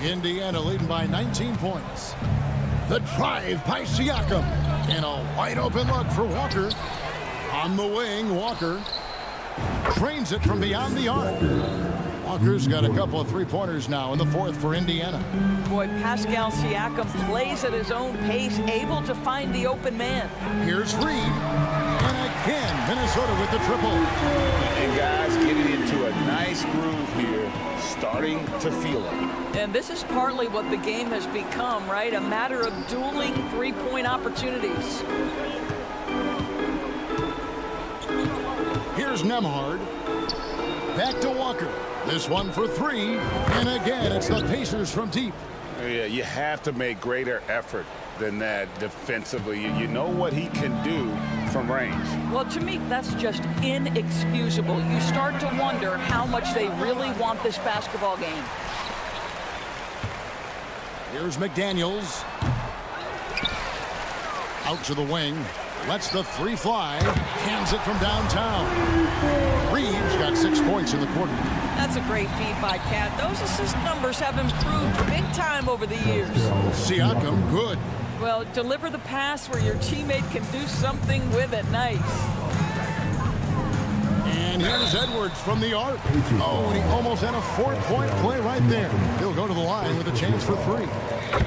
[SPEAKER 1] Indiana leading by 19 points. The drive by Siakam. And a wide open look for Walker. On the wing, Walker trains it from beyond the arc. Walker's got a couple of 3-pointers now in the 4th for Indiana.
[SPEAKER 3] Boy, Pascal Siakam plays at his own pace, able to find the open man.
[SPEAKER 1] Here's Reed. And again, Minnesota with the triple.
[SPEAKER 2] And guys getting into a nice groove here, starting to feel it.
[SPEAKER 3] And this is partly what the game has become, right? A matter of dueling 3-point opportunities.
[SPEAKER 1] Here's Nembhard. Back to Walker. This one for 3. And again, it's the Pacers from deep.
[SPEAKER 2] Yeah, you have to make greater effort than that defensively. You know what he can do from range.
[SPEAKER 3] Well, to me, that's just inexcusable. You start to wonder how much they really want this basketball game.
[SPEAKER 1] Here's McDaniels. Out to the wing. Lets the 3 fly. Hands it from downtown. Reeves got 6 points in the quarter.
[SPEAKER 3] That's a great feed by Cat. Those assist numbers have improved big time over the years.
[SPEAKER 1] Siakam, good.
[SPEAKER 3] Well, deliver the pass where your teammate can do something with it. Nice.
[SPEAKER 1] And here's Edwards from the arc. Oh, and he almost had a 4-point play right there. He'll go to the line with a chance for 3.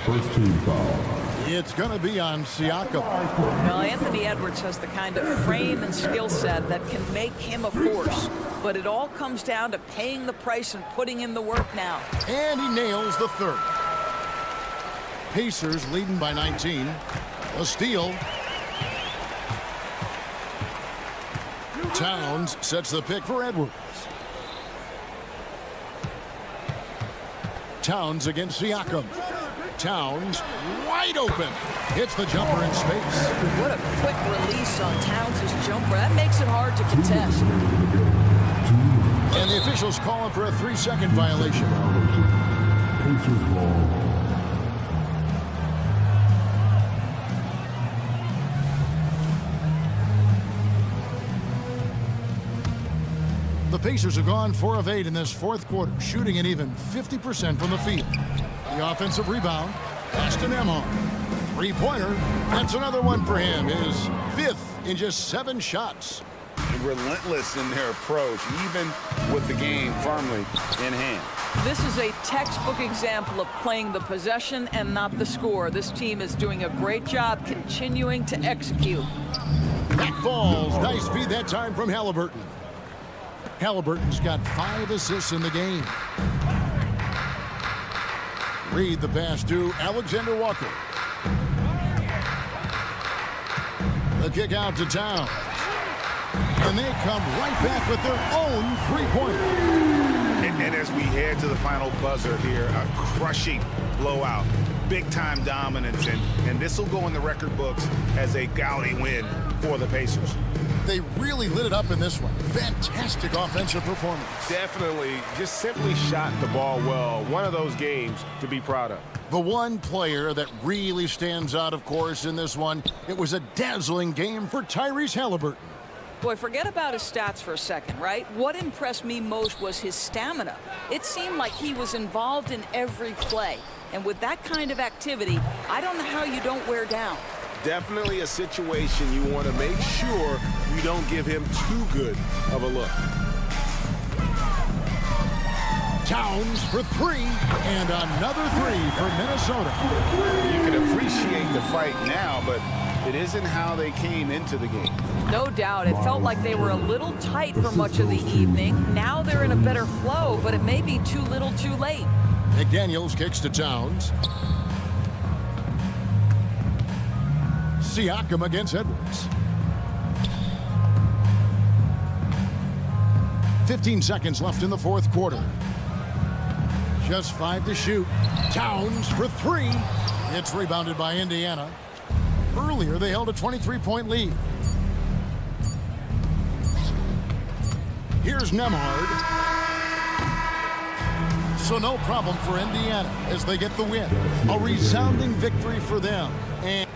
[SPEAKER 4] First team foul.
[SPEAKER 1] It's going to be on Siakam.
[SPEAKER 3] Well, Anthony Edwards has the kind of frame and skill set that can make him a force. But it all comes down to paying the price and putting in the work now.
[SPEAKER 1] And he nails the 3rd. Pacers leading by 19. A steal. Towns sets the pick for Edwards. Towns against Siakam. Towns wide open. Hits the jumper in space.
[SPEAKER 3] What a quick release on Towns' jumper. That makes it hard to contest.
[SPEAKER 1] And the officials calling for a 3-second violation.
[SPEAKER 4] Pacers ball.
[SPEAKER 1] The Pacers have gone 4 of 8 in this 4th quarter, shooting an even 50% from the field. The offensive rebound, pass to Nembhard. 3-pointer, that's another one for him. His 5th in just 7 shots.
[SPEAKER 2] Relentless in their approach, even with the game firmly in hand.
[SPEAKER 3] This is a textbook example of playing the possession and not the score. This team is doing a great job continuing to execute.
[SPEAKER 1] That falls. Nice feed that time from Halliburton. Halliburton's got 5 assists in the game. Reed the pass to Alexander Walker. The kick out to Towns. And they come right back with their own 3-pointer.
[SPEAKER 2] And as we head to the final buzzer here, a crushing blowout. Big-time dominance, and this will go in the record books as a gaudy win for the Pacers.
[SPEAKER 1] they really lit it up in this one. Fantastic offensive performance.
[SPEAKER 2] Definitely just simply shot the ball well. One of those games to be proud of.
[SPEAKER 1] The one player that really stands out, of course, in this one, it was a dazzling game for Tyrese Halliburton.
[SPEAKER 3] Boy, forget about his stats for a second, right? What impressed me most was his stamina. It seemed like he was involved in every play. And with that kind of activity, I don't know how you don't wear down.
[SPEAKER 2] Definitely a situation you want to make sure you don't give him too good of a look.
[SPEAKER 1] Towns for three, and another three for Minnesota.
[SPEAKER 2] You can appreciate the fight now, but it isn't how they came into the game.
[SPEAKER 3] No doubt. It felt like they were a little tight for much of the evening. Now they're in a better flow, but it may be too little too late.
[SPEAKER 1] McDaniels kicks to Towns. Siakam against Edwards. 15 seconds left in the fourth quarter. Just 5 to shoot. Towns for three. It's rebounded by Indiana. Earlier, they held a 23-point lead. Here's Nembhard. So no problem for Indiana as they get the win. A resounding victory for them. And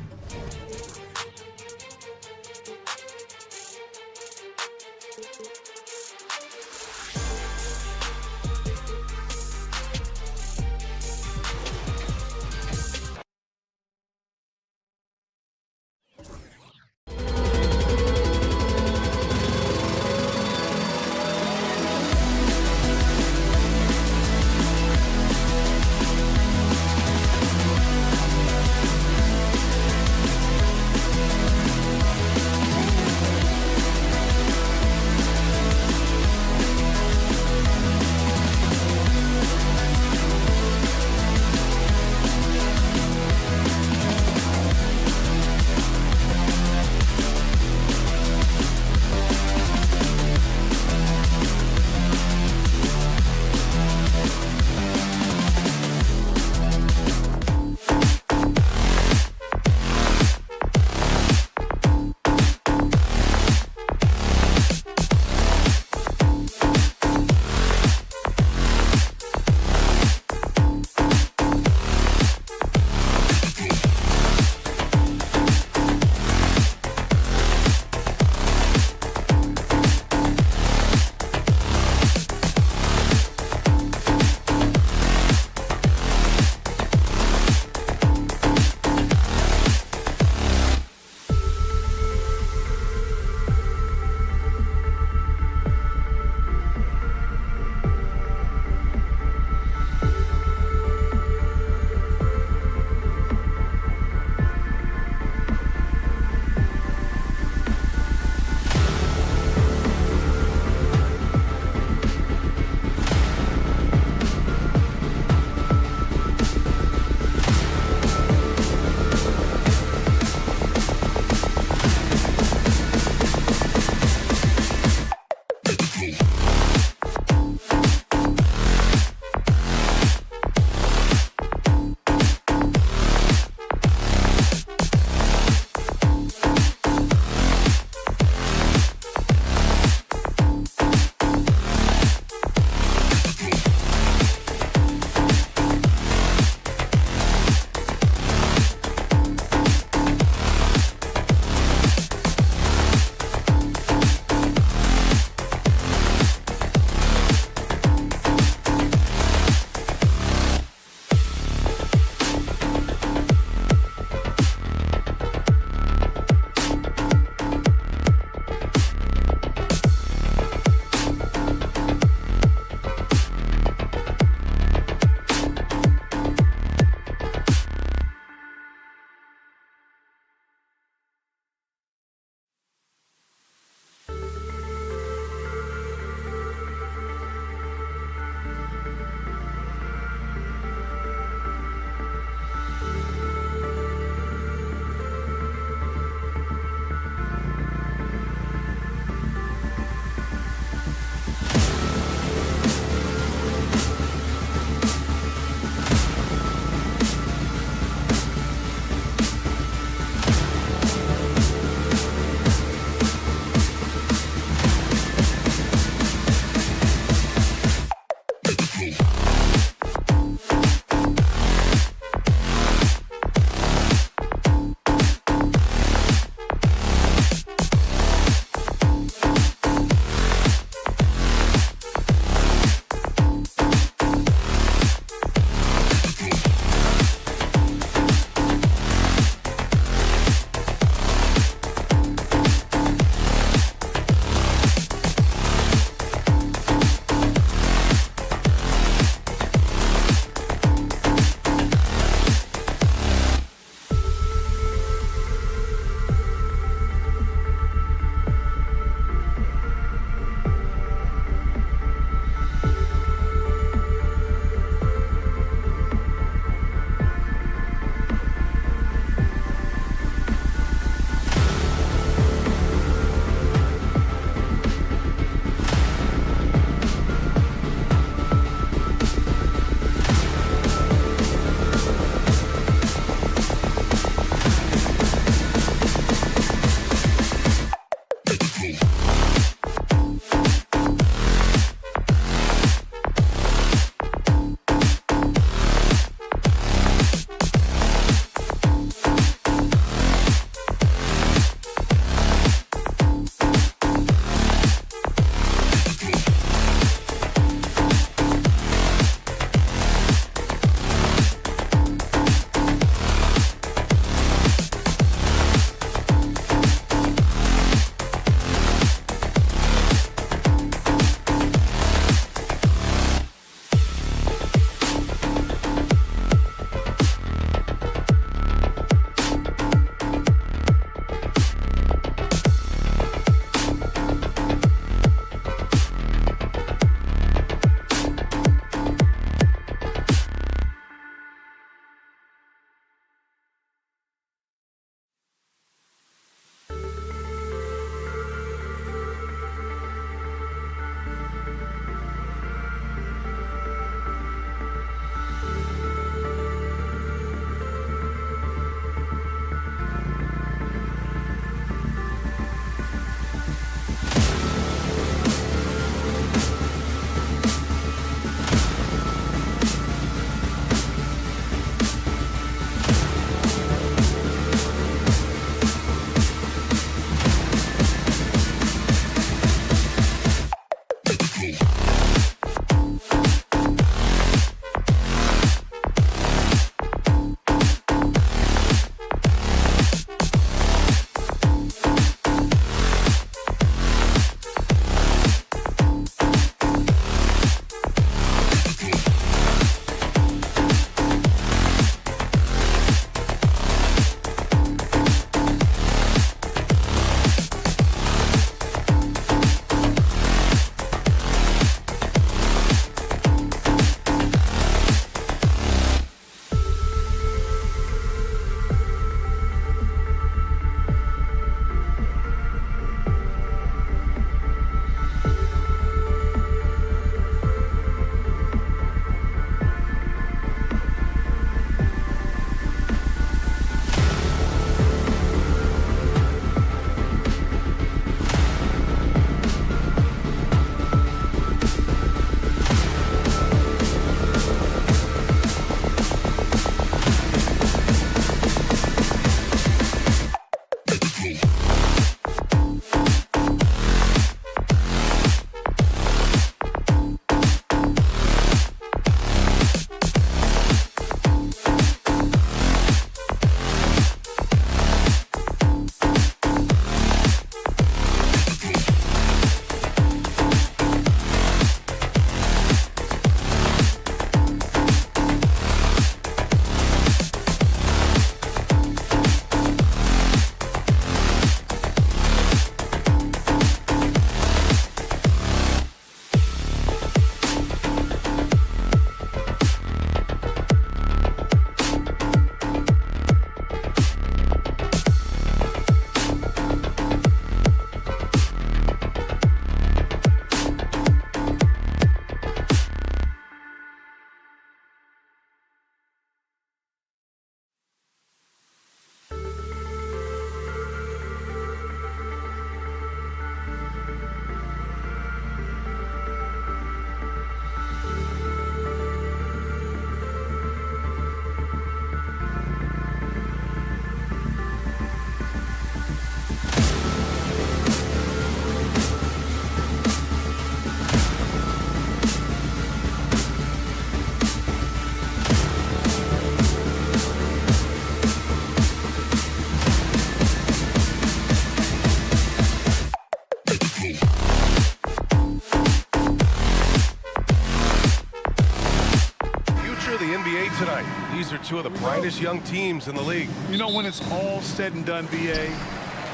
[SPEAKER 7] tonight. These are two of the brightest young teams in the league.
[SPEAKER 9] You know, when it's all said and done, BA,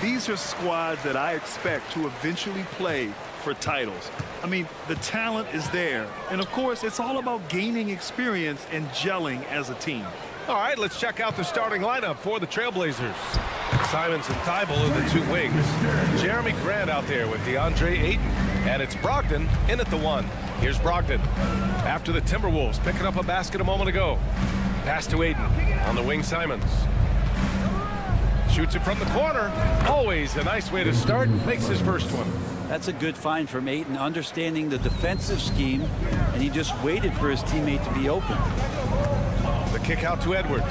[SPEAKER 9] these are squads that I expect to eventually play for titles. I mean, the talent is there. And, of course, it's all about gaining experience and gelling as a team.
[SPEAKER 7] All right, let's check out the starting lineup for the Trail Blazers. Simons and Thibault are the two wings. Jeremy Grant out there with DeAndre Ayton. And it's Brogdon in at the 1. Here's Brogdon. After the Timberwolves picking up a basket a moment ago. Pass to Ayton. On the wing, Simons. Shoots it from the corner. Always a nice way to start. Makes his first one.
[SPEAKER 6] That's a good find from Ayton, understanding the defensive scheme, and he just waited for his teammate to be open.
[SPEAKER 7] The kick out to Edwards.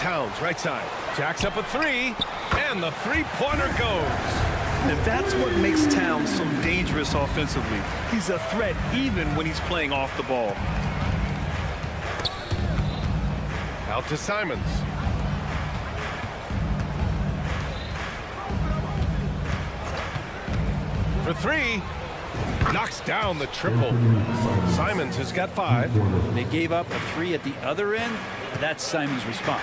[SPEAKER 7] Towns, right side. Jacks up a 3, and the three-pointer goes.
[SPEAKER 9] And that's what makes Towns so dangerous offensively. He's a threat even when he's playing off the ball.
[SPEAKER 7] Out to Simons. For 3. Knocks down the triple. Simons has got 5.
[SPEAKER 6] They gave up a 3 at the other end. That's Simons' response.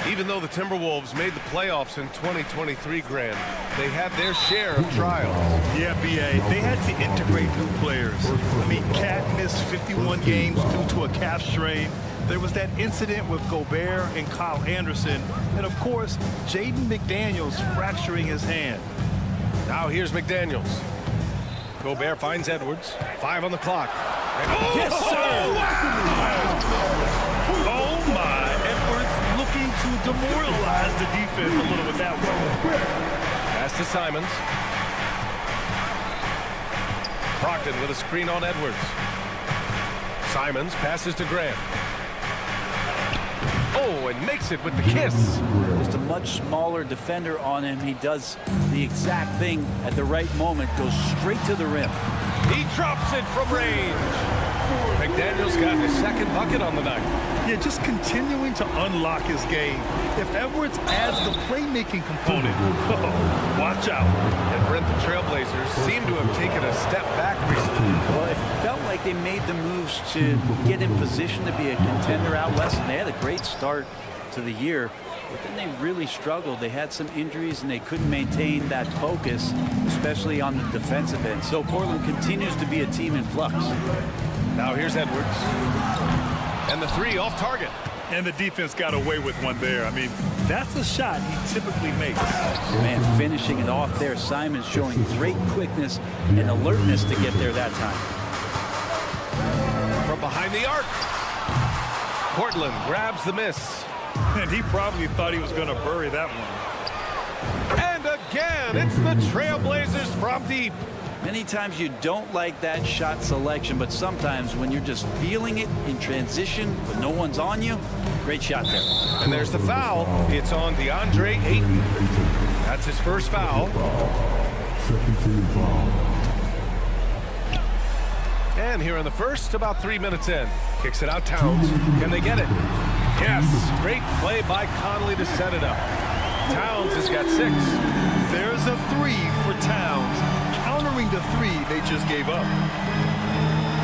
[SPEAKER 7] Even though the Timberwolves made the playoffs in 2023, Grant, they had their share of trials.
[SPEAKER 9] Yeah, BA, they had to integrate new players. I mean, Cat missed 51 games due to a calf strain. There was that incident with Gobert and Kyle Anderson. And, of course, Jaden McDaniels fracturing his hand.
[SPEAKER 7] Now here's McDaniels. Gobert finds Edwards. 5 on the clock. And
[SPEAKER 9] Yes, sir! Oh, my. Edwards looking to demoralize the defense a little with that one.
[SPEAKER 7] pass to Simons. Brogdon with a screen on Edwards. Simons passes to Grant. Oh, and makes it with the kiss.
[SPEAKER 6] Just a much smaller defender on him. He does the exact thing at the right moment, goes straight to the rim.
[SPEAKER 7] He drops it from range. McDaniels got his second bucket on the night.
[SPEAKER 9] Yeah, just continuing to unlock his game. If Edwards adds the playmaking component, watch out.
[SPEAKER 7] And Brent, the Trail Blazers seem to have taken a step back recently.
[SPEAKER 6] Well, it felt like they made the moves to get in position to be a contender out west, and they had a great start to the year. But then they really struggled. They had some injuries, and they couldn't maintain that focus, especially on the defensive end. So Portland continues to be a team in flux.
[SPEAKER 7] Now here's Edwards. And the three off target.
[SPEAKER 9] And the defense got away with one there. I mean, that's a shot he typically makes.
[SPEAKER 6] Man, finishing it off there. Simons showing great quickness and alertness to get there that time.
[SPEAKER 7] From behind the arc. Portland grabs the miss.
[SPEAKER 9] And he probably thought he was going to bury that one.
[SPEAKER 7] And again, it's the Trail Blazers from deep.
[SPEAKER 6] Many times you don't like that shot selection, but sometimes when you're just feeling it in transition when no one's on you, great shot there.
[SPEAKER 7] And there's the foul. It's on DeAndre Ayton. That's his first foul. And here in the first, about 3 minutes in. Kicks it out, Towns. Can they get it? Yes. Great play by Conley to set it up. Towns has got 6.
[SPEAKER 9] There's a 3 for Towns, countering the 3 they just gave up.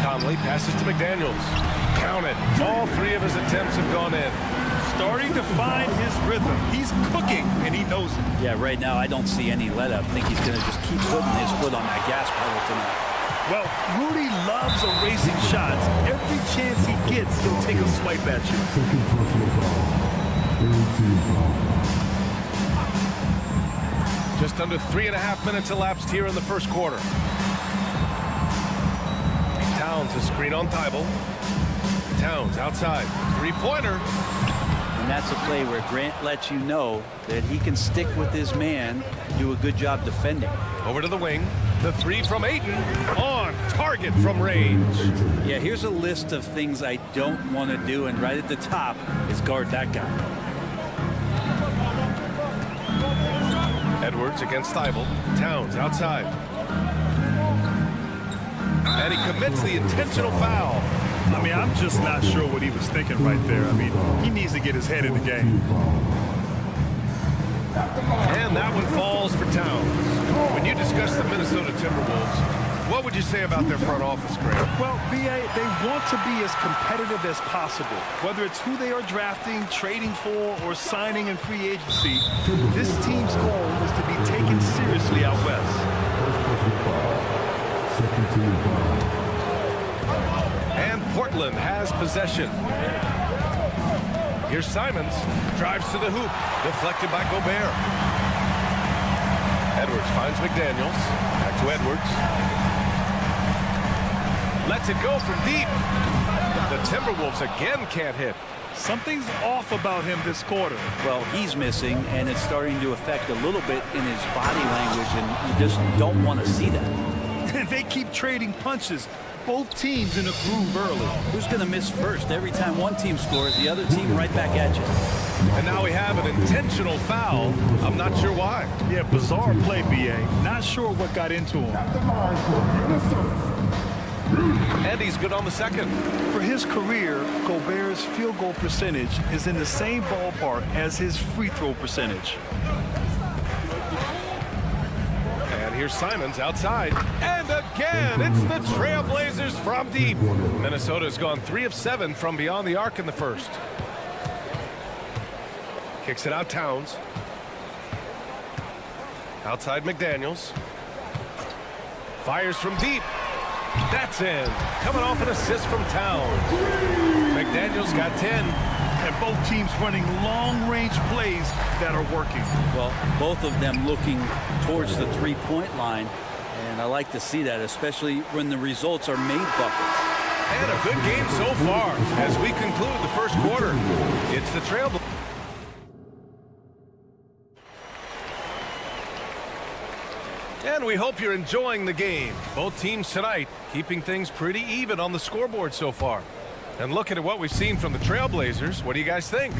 [SPEAKER 7] Conley passes to McDaniels. Counted. All 3 of his attempts have gone in.
[SPEAKER 9] Starting to find his rhythm. He's cooking, and he knows it.
[SPEAKER 6] Yeah, right now I don't see any let-up. I think he's going to just keep putting his foot on that gas pedal tonight.
[SPEAKER 9] Well, Rudy loves erasing shots. Every chance he gets, he'll take a swipe at you.
[SPEAKER 7] Just under 3.5 minutes elapsed here in the first quarter. Towns a screen on Thibault. Towns outside. Three-pointer.
[SPEAKER 6] And that's a play where Grant lets you know that he can stick with his man, do a good job defending.
[SPEAKER 7] Over to the wing. The 3 from Ayton. On target from range.
[SPEAKER 6] Yeah, here's a list of things I don't want to do, and right at the top is guard that guy.
[SPEAKER 7] Edwards against Thibault. Towns outside. And he commits the intentional foul.
[SPEAKER 9] I mean, I'm just not sure what he was thinking right there. I mean, he needs to get his head in the game.
[SPEAKER 7] And that one falls for Towns. When you discuss the Minnesota Timberwolves, what would you say about their front office, Graham?
[SPEAKER 9] Well, B.A., they want to be as competitive as possible. Whether it's who they are drafting, trading for, or signing in free agency, this team's goal is to be taken seriously out west.
[SPEAKER 7] And Portland has possession. Here's Simons. Drives to the hoop. Deflected by Gobert. Edwards finds McDaniels. Back to Edwards. Lets it go from deep. The Timberwolves again can't hit.
[SPEAKER 9] Something's off about him this quarter.
[SPEAKER 6] Well, he's missing, and it's starting to affect a little bit in his body language, and you just don't want to see that.
[SPEAKER 9] They keep trading punches. Both teams in a groove early.
[SPEAKER 6] Who's going to miss first? Every time one team scores, the other team right back at you.
[SPEAKER 7] And now we have an intentional foul. I'm not sure why.
[SPEAKER 9] Yeah, bizarre play, B.A. Not sure what got into him.
[SPEAKER 7] And he's good on the second.
[SPEAKER 9] For his career, Gobert's field goal percentage is in the same ballpark as his free throw percentage.
[SPEAKER 7] And here's Simons outside. And again, it's the Trail Blazers from deep. Minnesota's gone 3 of 7 from beyond the arc in the first. Kicks it out, Towns. Outside McDaniels. Fires from deep. That's in. Coming off an assist from Towns. McDaniels got 10.
[SPEAKER 9] And both teams running long-range plays that are working.
[SPEAKER 6] Well, both of them looking towards the three-point line. And I like to see that, especially when the results are made buckets.
[SPEAKER 7] And a good game so far as we conclude the first quarter. It's the Trail Blazers. And we hope you're enjoying the game. Both teams tonight keeping things pretty even on the scoreboard so far. And looking at what we've seen from the Trail Blazers, what do you guys think?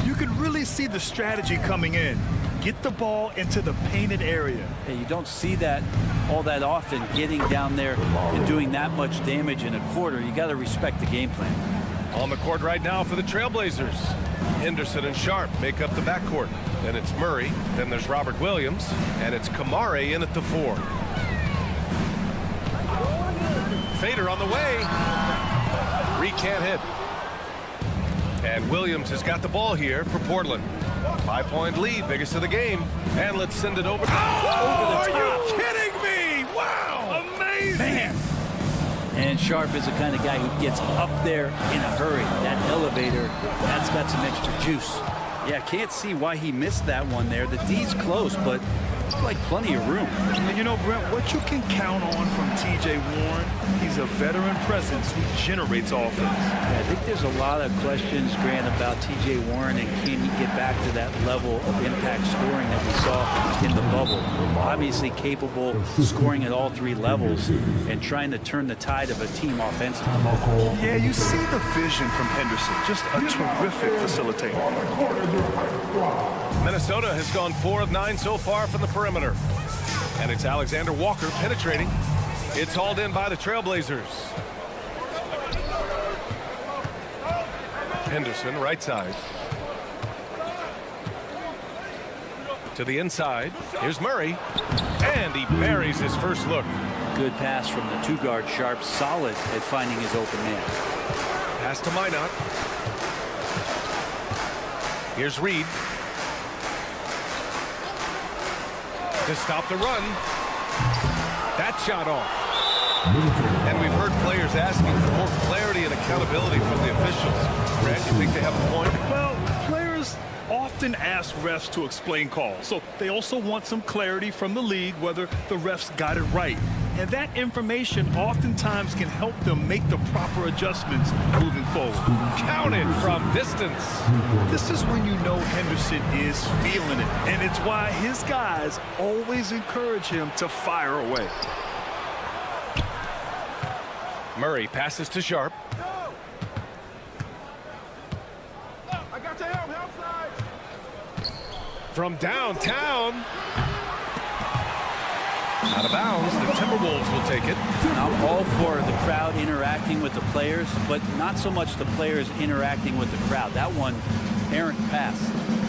[SPEAKER 9] You can really see the strategy coming in. Get the ball into the painted area.
[SPEAKER 6] Hey, you don't see that all that often, getting down there and doing that much damage in a quarter. You got to respect the game plan.
[SPEAKER 7] On the court right now for the Trail Blazers. Henderson and Sharp make up the backcourt. Then it's Murray. Then there's Robert Williams. And it's Kamare in at the 4. Fader on the way. Reed can't hit. And Williams has got the ball here for Portland. 5-point lead, biggest of the game. And let's send it over. Oh,
[SPEAKER 9] over the top. Are you kidding me? Wow. Amazing.
[SPEAKER 6] Man. And Sharp is the kind of guy who gets up there in a hurry. That elevator, that's got some extra juice. Yeah, can't see why he missed that one there. The D's close, but like plenty of room.
[SPEAKER 9] And you know, Brent, what you can count on from T.J. Warren, he's a veteran presence who generates offense.
[SPEAKER 6] Yeah, I think there's a lot of questions, Grant, about T.J. Warren and can he get back to that level of impact scoring that we saw in the bubble. Obviously capable of scoring at all 3 levels and trying to turn the tide of a team offensively.
[SPEAKER 9] Yeah, you see the vision from Henderson. Just a terrific facilitator.
[SPEAKER 7] Minnesota has gone 4 of 9 so far from the perimeter. And it's Alexander Walker penetrating. It's hauled in by the Trail Blazers. Henderson, right side. To the inside. Here's Murray. And he buries his first look.
[SPEAKER 6] Good pass from the 2-guard Sharp. Solid at finding his open man.
[SPEAKER 7] Pass to Minot. Here's Reed. To stop the run. That shot off. And we've heard players asking for more clarity and accountability from the officials. Brad, you think they have a point?
[SPEAKER 9] Well, players often ask refs to explain calls. So they also want some clarity from the league whether the refs got it right. And that information oftentimes can help them make the proper adjustments moving forward.
[SPEAKER 7] Counted from distance.
[SPEAKER 9] This is when you know Henderson is feeling it. And it's why his guys always encourage him to fire away.
[SPEAKER 7] Murray passes to Sharp. From downtown. Out of bounds, the Timberwolves will take it.
[SPEAKER 6] I'm all for the crowd interacting with the players, but not so much the players interacting with the crowd. That one, errant pass.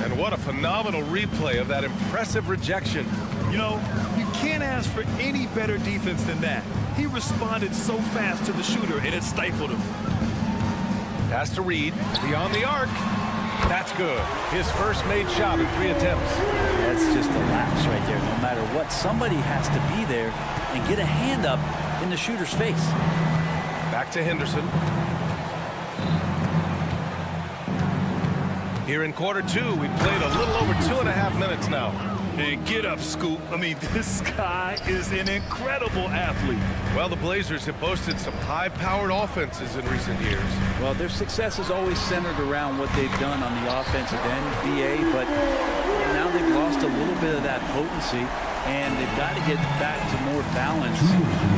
[SPEAKER 7] And what a phenomenal replay of that impressive rejection.
[SPEAKER 9] You know, you can't ask for any better defense than that. He responded so fast to the shooter, and it stifled him.
[SPEAKER 7] Pass to Reed, beyond the arc. That's good. His first made shot in 3 attempts.
[SPEAKER 6] That's just a lapse right there. No matter what, somebody has to be there and get a hand up in the shooter's face.
[SPEAKER 7] Back to Henderson. Here in quarter 2, we played a little over 2.5 minutes now.
[SPEAKER 9] And get up, Scoop. I mean, this guy is an incredible athlete.
[SPEAKER 7] Well, the Blazers have boasted some high-powered offenses in recent years.
[SPEAKER 6] Well, their success is always centered around what they've done on the offensive end, BA, but now they've lost a little bit of that potency, and they've got to get back to more balance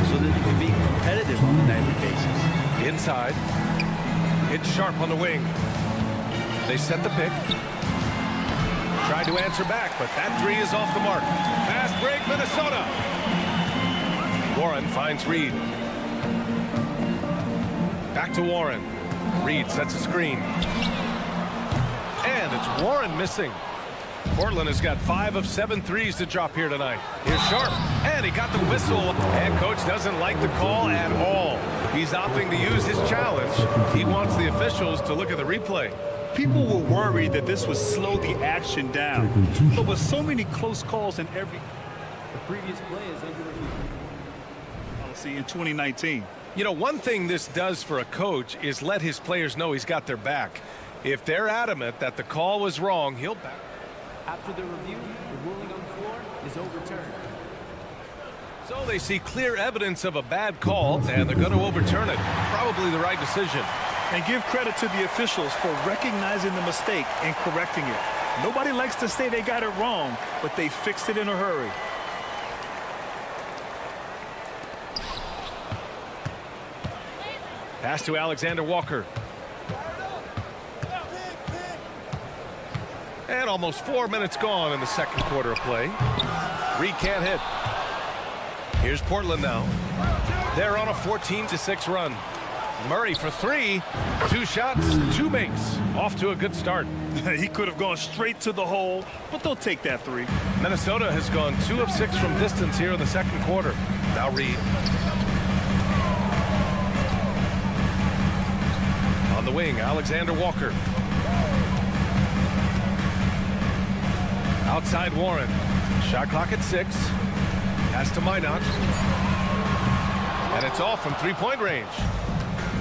[SPEAKER 6] so that they can be competitive on a nightly basis.
[SPEAKER 7] Inside. It's Sharp on the wing. They set the pick. Tried to answer back, but that 3 is off the mark. Fast break, Minnesota. Warren finds Reed. Back to Warren. Reed sets a screen. And it's Warren missing. Portland has got 5 of 7 threes to drop here tonight. Here's Sharp, and he got the whistle. And coach doesn't like the call at all. He's opting to use his challenge. He wants the officials to look at the replay.
[SPEAKER 9] People were worried that this would slow the action down. But with so many close calls in every
[SPEAKER 11] previous play is under review.
[SPEAKER 9] policy in 2019.
[SPEAKER 7] You know, one thing this does for a coach is let his players know he's got their back. If they're adamant that the call was wrong, he'll back.
[SPEAKER 11] After the review, the ruling on the floor is overturned.
[SPEAKER 7] So they see clear evidence of a bad call, and they're going to overturn it. Probably the right decision.
[SPEAKER 9] And give credit to the officials for recognizing the mistake and correcting it. Nobody likes to say they got it wrong, but they fixed it in a hurry.
[SPEAKER 7] Pass to Alexander Walker. And almost 4 minutes gone in the second quarter of play. Reed can't hit. Here's Portland now. They're on a 14-6 run. Murray for 3. 2 shots, 2 makes. Off to a good start.
[SPEAKER 9] He could have gone straight to the hole, but they'll take that 3.
[SPEAKER 7] Minnesota has gone 2 of 6 from distance here in the second quarter. Now Reed. On the wing, Alexander Walker. Outside Warren. Shot clock at 6. Pass to Minot. And it's off from 3-point range.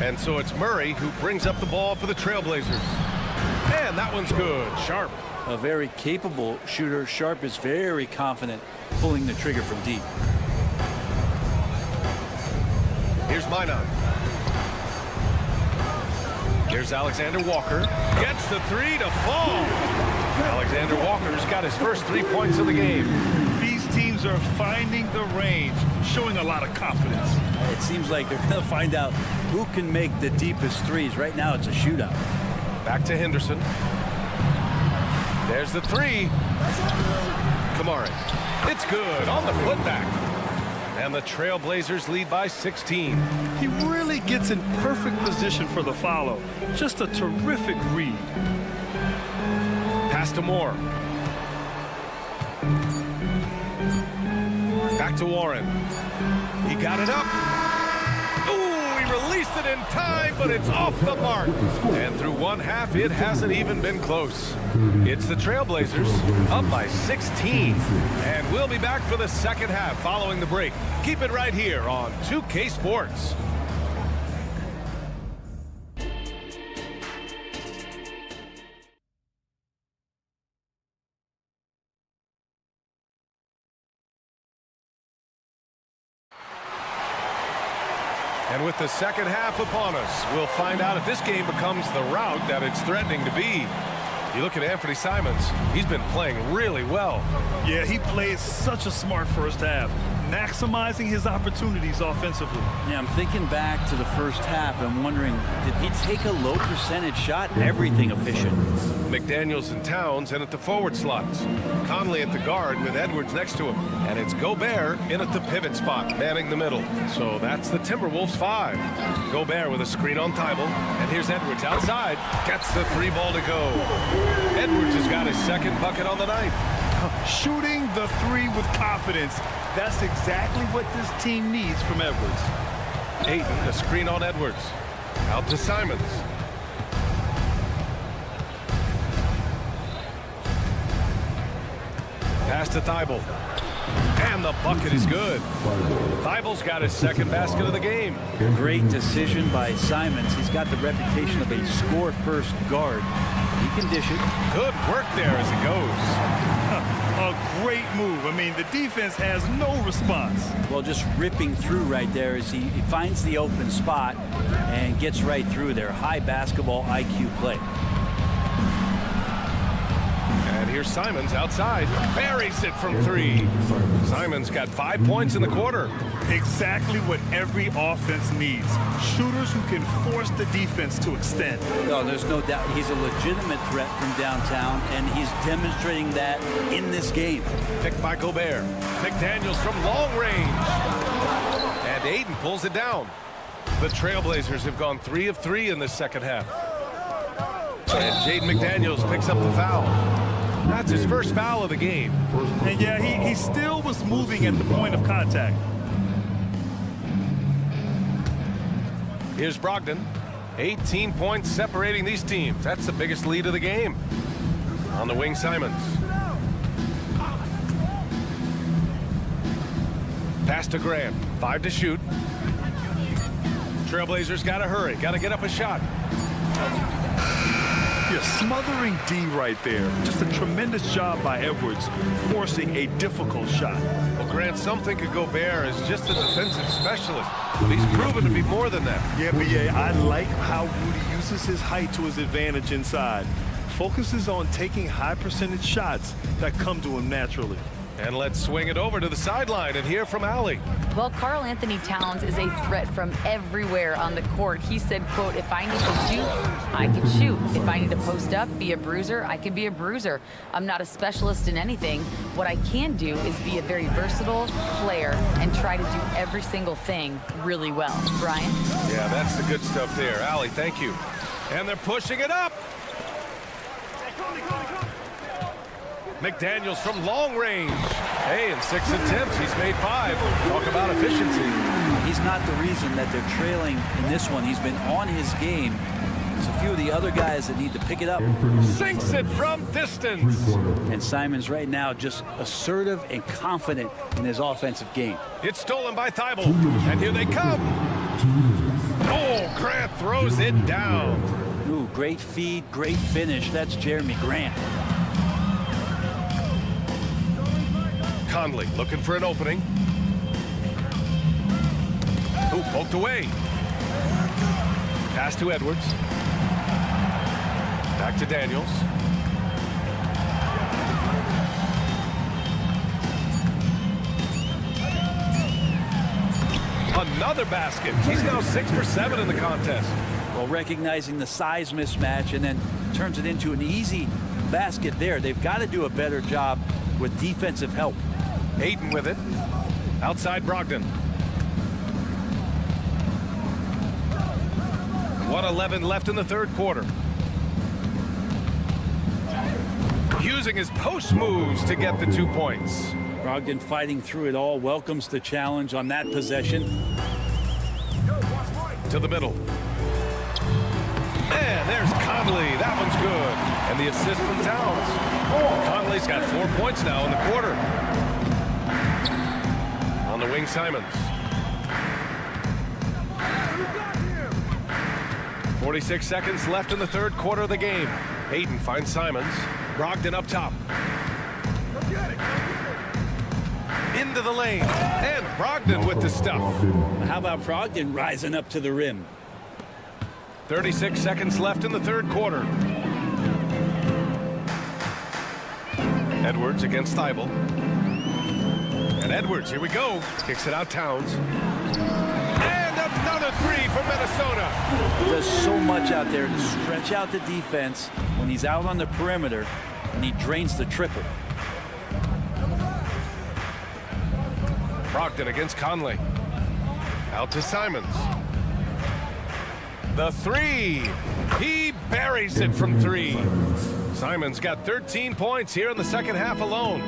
[SPEAKER 7] And so it's Murray who brings up the ball for the Trail Blazers. And that one's good. Sharp.
[SPEAKER 6] A very capable shooter. Sharp is very confident pulling the trigger from deep.
[SPEAKER 7] Here's Minot. Here's Alexander Walker. Gets the 3 to fall. Alexander Walker's got his first 3 points of the game.
[SPEAKER 9] These teams are finding the range, showing a lot of confidence.
[SPEAKER 6] It seems like they're going to find out who can make the deepest threes. Right now, it's a shootout.
[SPEAKER 7] Back to Henderson. There's the 3. Kamari. It's good on the putback. And the Trail Blazers lead by 16.
[SPEAKER 9] He really gets in perfect position for the follow. Just a terrific read.
[SPEAKER 7] Pass to Moore. Back to Warren. He got it up. Ooh, he released it in time, but it's off the mark. And through one half, it hasn't even been close. It's the Trail Blazers up by 16. And we'll be back for the second half following the break. Keep it right here on 2K Sports. And with the second half upon us, we'll find out if this game becomes the route that it's threatening to be. You look at Anthony Simons, he's been playing really well.
[SPEAKER 9] Yeah, he played such a smart first half. maximizing his opportunities offensively.
[SPEAKER 6] Yeah, I'm thinking back to the first half. I'm wondering, did he take a low percentage shot? Everything efficient.
[SPEAKER 7] McDaniels and Towns in at the forward slots. Conley at the guard with Edwards next to him. And it's Gobert in at the pivot spot, manning the middle. So that's the Timberwolves 5. Gobert with a screen on Thibault. And here's Edwards outside. Gets the 3-ball to go. Edwards has got his second bucket on the night.
[SPEAKER 9] Shooting the 3 with confidence. That's exactly what this team needs from Edwards.
[SPEAKER 7] Ayton, a screen on Edwards. Out to Simons. Pass to Thibault. And the bucket is good. Thibault's got his second basket of the game.
[SPEAKER 6] Great decision by Simons. He's got the reputation of a score-first guard. He can dish it.
[SPEAKER 7] Good work there as it goes.
[SPEAKER 9] A great move. I mean, the defense has no response.
[SPEAKER 6] Well, just ripping through right there as he finds the open spot and gets right through there. High basketball IQ play.
[SPEAKER 7] And here's Simons outside. Buries it from 3. Simons got 5 points in the quarter.
[SPEAKER 9] Exactly what every offense needs. Shooters who can force the defense to extend.
[SPEAKER 6] No, there's no doubt he's a legitimate threat from downtown, and he's demonstrating that in this game.
[SPEAKER 7] Picked by Gobert. McDaniels from long range. And Ayton pulls it down. The Trail Blazers have gone 3 of 3 in this second half. And Jaden McDaniels picks up the foul. That's his first foul of the game.
[SPEAKER 9] And yeah, he still was moving at the point of contact.
[SPEAKER 7] Here's Brogdon. 18 points separating these teams. That's the biggest lead of the game. On the wing, Simons. Pass to Graham. 5 to shoot. Trailblazers got to hurry. Got to get up a shot.
[SPEAKER 9] Yeah, smothering D right there. Just a tremendous job by Edwards, forcing a difficult shot.
[SPEAKER 7] Well, Grant, some think of Gobert as just a defensive specialist, but he's proven to be more than that.
[SPEAKER 9] Yeah, but yeah, I like how Rudy uses his height to his advantage inside. Focuses on taking high percentage shots that come to him naturally.
[SPEAKER 7] And let's swing it over to the sideline and hear from Allie.
[SPEAKER 10] Well, Karl Anthony Towns is a threat from everywhere on the court. He said, quote, if I need to shoot, I can shoot. If I need to post up, be a bruiser, I can be a bruiser. I'm not a specialist in anything. What I can do is be a very versatile player and try to do every single thing really well. Brian?
[SPEAKER 7] Yeah, that's the good stuff there. Allie, thank you. And they're pushing it up. McDaniels from long range. Hey, in 6 attempts, he's made 5. Talk about efficiency.
[SPEAKER 6] He's not the reason that they're trailing in this one. He's been on his game. There's a few of the other guys that need to pick it up.
[SPEAKER 7] Sinks it from distance.
[SPEAKER 6] And Simons right now just assertive and confident in his offensive game.
[SPEAKER 7] It's stolen by Thibault. And here they come. Oh, Grant throws it down.
[SPEAKER 6] Ooh, great feed, great finish. That's Jeremy Grant.
[SPEAKER 7] Conley looking for an opening. Ooh, poked away. Pass to Edwards. Back to Daniels. Another basket. He's now 6 for 7 in the contest.
[SPEAKER 6] Well, recognizing the size mismatch and then turns it into an easy basket there. They've got to do a better job with defensive help.
[SPEAKER 7] Ayton with it. Outside Brogdon. 1:11 left in the third quarter. Using his post moves to get the 2 points.
[SPEAKER 6] Brogdon fighting through it all. Welcomes the challenge on that possession.
[SPEAKER 7] To the middle. And there's Conley. That one's good. And the assist from Towns. Conley's got 4 points now in the quarter. On the wing, Simons. 46 seconds left in the third quarter of the game. Ayton finds Simons. Brogdon up top. Into the lane. And Brogdon with the stuff.
[SPEAKER 6] How about Brogdon rising up to the rim?
[SPEAKER 7] 36 seconds left in the third quarter. Edwards against Thibault. And Edwards, here we go. Kicks it out, Towns. And another three for Minnesota.
[SPEAKER 6] Does so much out there to stretch out the defense when he's out on the perimeter, and he drains the triple.
[SPEAKER 7] Brogdon against Conley. Out to Simons. The three. He buries it from three. Simons got 13 points here in the second half alone.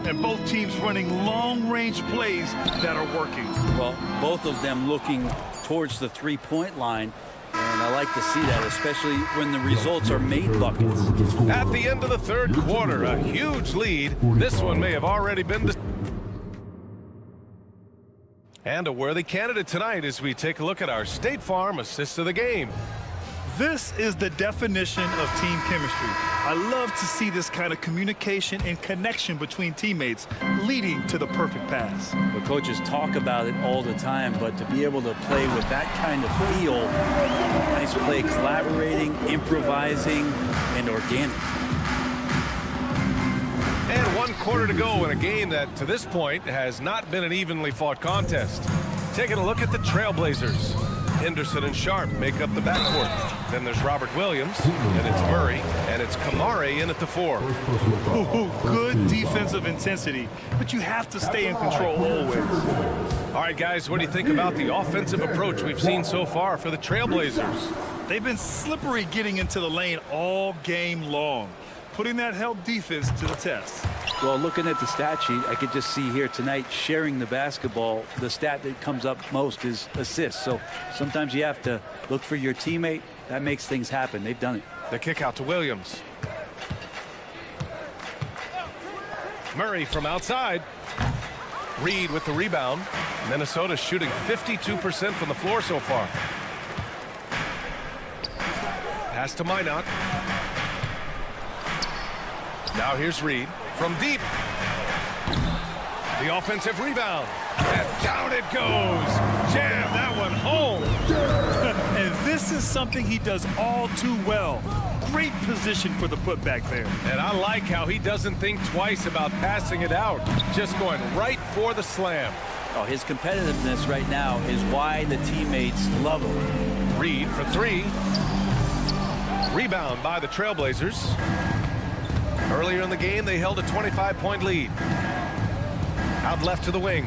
[SPEAKER 9] And both teams running long-range plays that are working.
[SPEAKER 6] Well, both of them looking towards the three-point line. And I like to see that, especially when the results are made buckets.
[SPEAKER 7] At the end of the third quarter, a huge lead. This one may have already been... And a worthy candidate tonight as we take a look at our State Farm assist of the game.
[SPEAKER 9] This is the definition of team chemistry. I love to see this kind of communication and connection between teammates leading to the perfect pass.
[SPEAKER 6] The coaches talk about it all the time, but to be able to play with that kind of feel, nice play, collaborating, improvising, and organic.
[SPEAKER 7] And 1 quarter to go in a game that, to this point, has not been an evenly fought contest. Taking a look at the Trail Blazers. Henderson and Sharp make up the backcourt. Then there's Robert Williams, and it's Murray, and it's Kamare in at the 4.
[SPEAKER 9] Ooh, good defensive intensity, but you have to stay in control always.
[SPEAKER 7] All right, guys, what do you think about the offensive approach we've seen so far for the Trail Blazers?
[SPEAKER 9] They've been slippery getting into the lane all game long, putting that help defense to the test.
[SPEAKER 6] Well, looking at the stat sheet, I could just see here tonight sharing the basketball. The stat that comes up most is assists. So sometimes you have to look for your teammate. That makes things happen. They've done it.
[SPEAKER 7] The kick out to Williams. Murray from outside. Reed with the rebound. Minnesota shooting 52% from the floor so far. Pass to Minot. Now here's Reed from deep. The offensive rebound. And down it goes. Jam that one home.
[SPEAKER 9] And this is something he does all too well. Great position for the putback there.
[SPEAKER 7] And I like how he doesn't think twice about passing it out. Just going right for the slam.
[SPEAKER 6] Oh, his competitiveness right now is why the teammates love him.
[SPEAKER 7] Reed for three. Rebound by the Trail Blazers. Earlier in the game, they held a 25-point lead. Out left to the wing.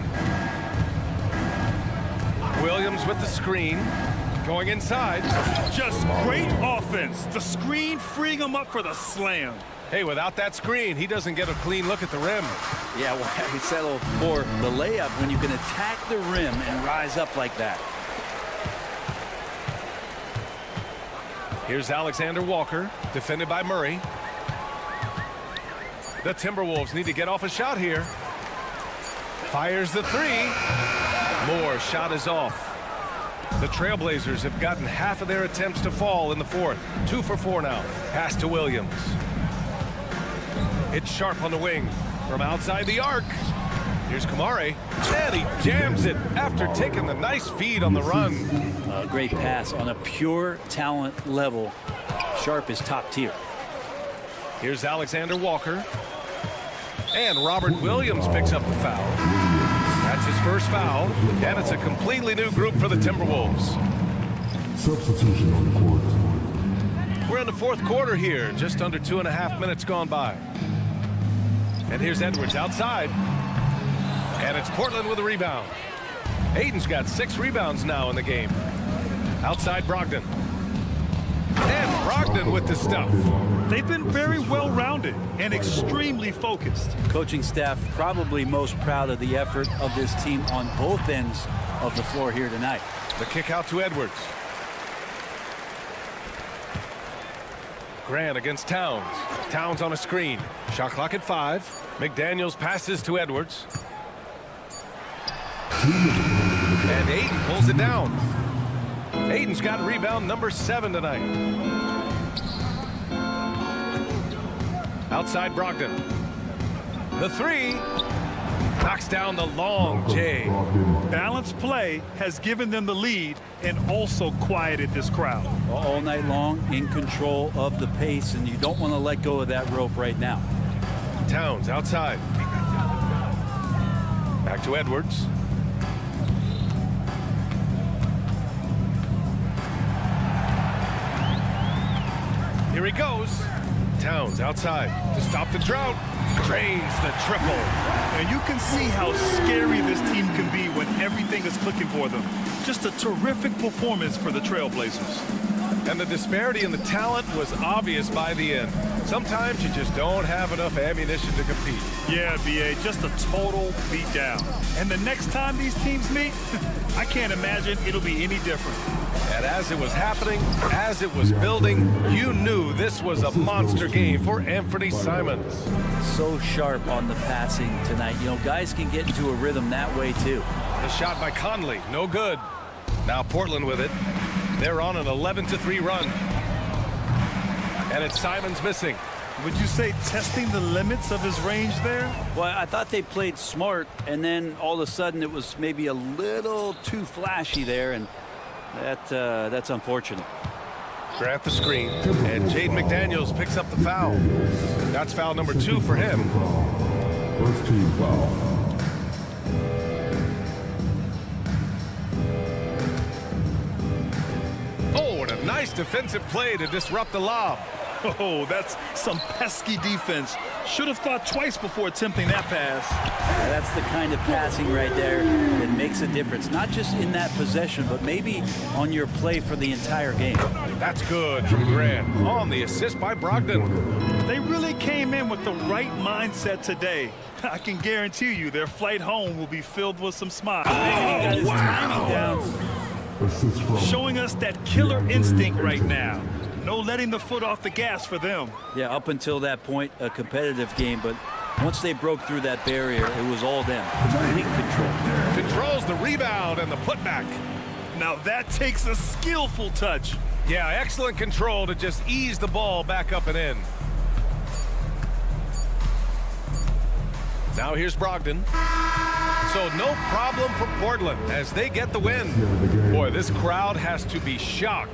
[SPEAKER 7] Williams with the screen. Going inside.
[SPEAKER 9] Just great offense. The screen freeing him up for the slam.
[SPEAKER 7] Hey, without that screen, he doesn't get a clean look at the rim.
[SPEAKER 6] Yeah, well, he settled for the layup when you can attack the rim and rise up like that.
[SPEAKER 7] Here's Alexander Walker, defended by Murray. The Timberwolves need to get off a shot here. Fires the three. Moore shot is off. The Trail Blazers have gotten half of their attempts to fall in the fourth. 2 for 4 now. Pass to Williams. It's Sharp on the wing from outside the arc. Here's Kamare, and he jams it after taking the nice feed on the run.
[SPEAKER 6] A great pass on a pure talent level. Sharp is top tier.
[SPEAKER 7] Here's Alexander Walker. And Robert Williams picks up the foul. That's his first foul, and it's a completely new group for the Timberwolves.
[SPEAKER 4] Substitution on the court.
[SPEAKER 7] We're in the fourth quarter here, just under 2.5 minutes gone by. And here's Edwards outside. And it's Portland with a rebound. Aiden's got 6 rebounds now in the game. Outside Brogdon. And Brogdon with the stuff.
[SPEAKER 9] They've been very well-rounded and extremely focused.
[SPEAKER 6] Coaching staff probably most proud of the effort of this team on both ends of the floor here tonight.
[SPEAKER 7] The kick out to Edwards. Grant against Towns. Towns on a screen. Shot clock at 5. McDaniels passes to Edwards. And Aiden pulls it down. Aiden's got rebound number 7 tonight. Outside Brogdon. The three. Knocks down the long J.
[SPEAKER 9] Balanced play has given them the lead and also quieted this crowd.
[SPEAKER 6] All night long, in control of the pace, and you don't want to let go of that rope right now.
[SPEAKER 7] Towns outside. Back to Edwards. Here he goes. Towns outside to stop the drought. Drains the triple.
[SPEAKER 9] And you can see how scary this team can be when everything is clicking for them. Just a terrific performance for the Trail Blazers.
[SPEAKER 7] And the disparity in the talent was obvious by the end. Sometimes you just don't have enough ammunition to compete.
[SPEAKER 9] Yeah, B.A., just a total beatdown. And the next time these teams meet, I can't imagine it'll be any different.
[SPEAKER 7] And as it was happening, as it was building, you knew this was a monster game for Anthony Simons.
[SPEAKER 6] So sharp on the passing tonight. You know, guys can get into a rhythm that way too.
[SPEAKER 7] The shot by Conley, no good. Now Portland with it. They're on an 11-3 run. And it's Simons missing.
[SPEAKER 9] Would you say testing the limits of his range there?
[SPEAKER 6] Well, I thought they played smart, and then all of a sudden it was maybe a little too flashy there, and that's unfortunate.
[SPEAKER 7] Grant the screen, and Jaden McDaniels picks up the foul. That's foul number 2 for him.
[SPEAKER 4] First team foul.
[SPEAKER 7] Oh, and a nice defensive play to disrupt the lob.
[SPEAKER 9] Oh, that's some pesky defense. Should have thought twice before attempting that pass.
[SPEAKER 6] Yeah, that's the kind of passing right there that makes a difference, not just in that possession, but maybe on your play for the entire game.
[SPEAKER 7] That's good from Grant on the assist by Brogdon.
[SPEAKER 9] They really came in with the right mindset today. I can guarantee you their flight home will be filled with some smiles.
[SPEAKER 6] Got his timing down.
[SPEAKER 4] Assist from
[SPEAKER 9] Showing us that killer instinct right now. No letting the foot off the gas for them.
[SPEAKER 6] Yeah, up until that point, a competitive game, but once they broke through that barrier, it was all them. Complete control.
[SPEAKER 7] Controls the rebound and the putback.
[SPEAKER 9] Now that takes a skillful touch.
[SPEAKER 7] Yeah, excellent control to just ease the ball back up and in. Now here's Brogdon. So no problem for Portland as they get the win. Boy, this crowd has to be shocked.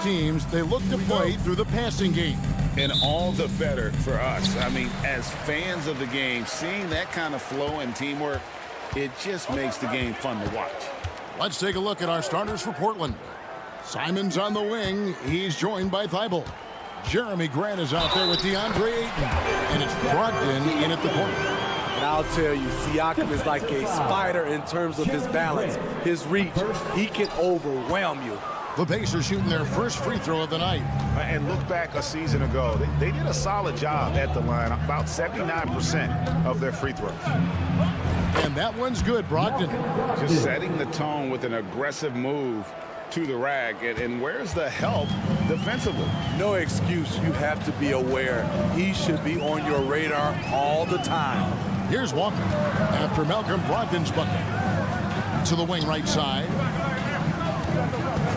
[SPEAKER 1] Teams, they look to play through the passing game.
[SPEAKER 2] And all the better for us. I mean, as fans of the game, seeing that kind of flow and teamwork, it just makes the game fun to watch.
[SPEAKER 1] Let's take a look at our starters for Portland. Simon's on the wing. He's joined by Thibault. Jeremy Grant is out there with DeAndre Ayton. And it's Brogdon in at the point.
[SPEAKER 12] And I'll tell you, Siakam is like a spider in terms of his balance, his reach. He can overwhelm you.
[SPEAKER 1] The Pacers shooting their first free throw of the night.
[SPEAKER 2] And look back a season ago. They did a solid job at the line, about 79% of their free throws.
[SPEAKER 1] And that one's good, Brogdon.
[SPEAKER 2] Just setting the tone with an aggressive move to the rack. And where's the help defensively?
[SPEAKER 12] No excuse. You have to be aware. He should be on your radar all the time.
[SPEAKER 1] Here's Walker after Malcolm Brogdon's bucket. To the wing right side.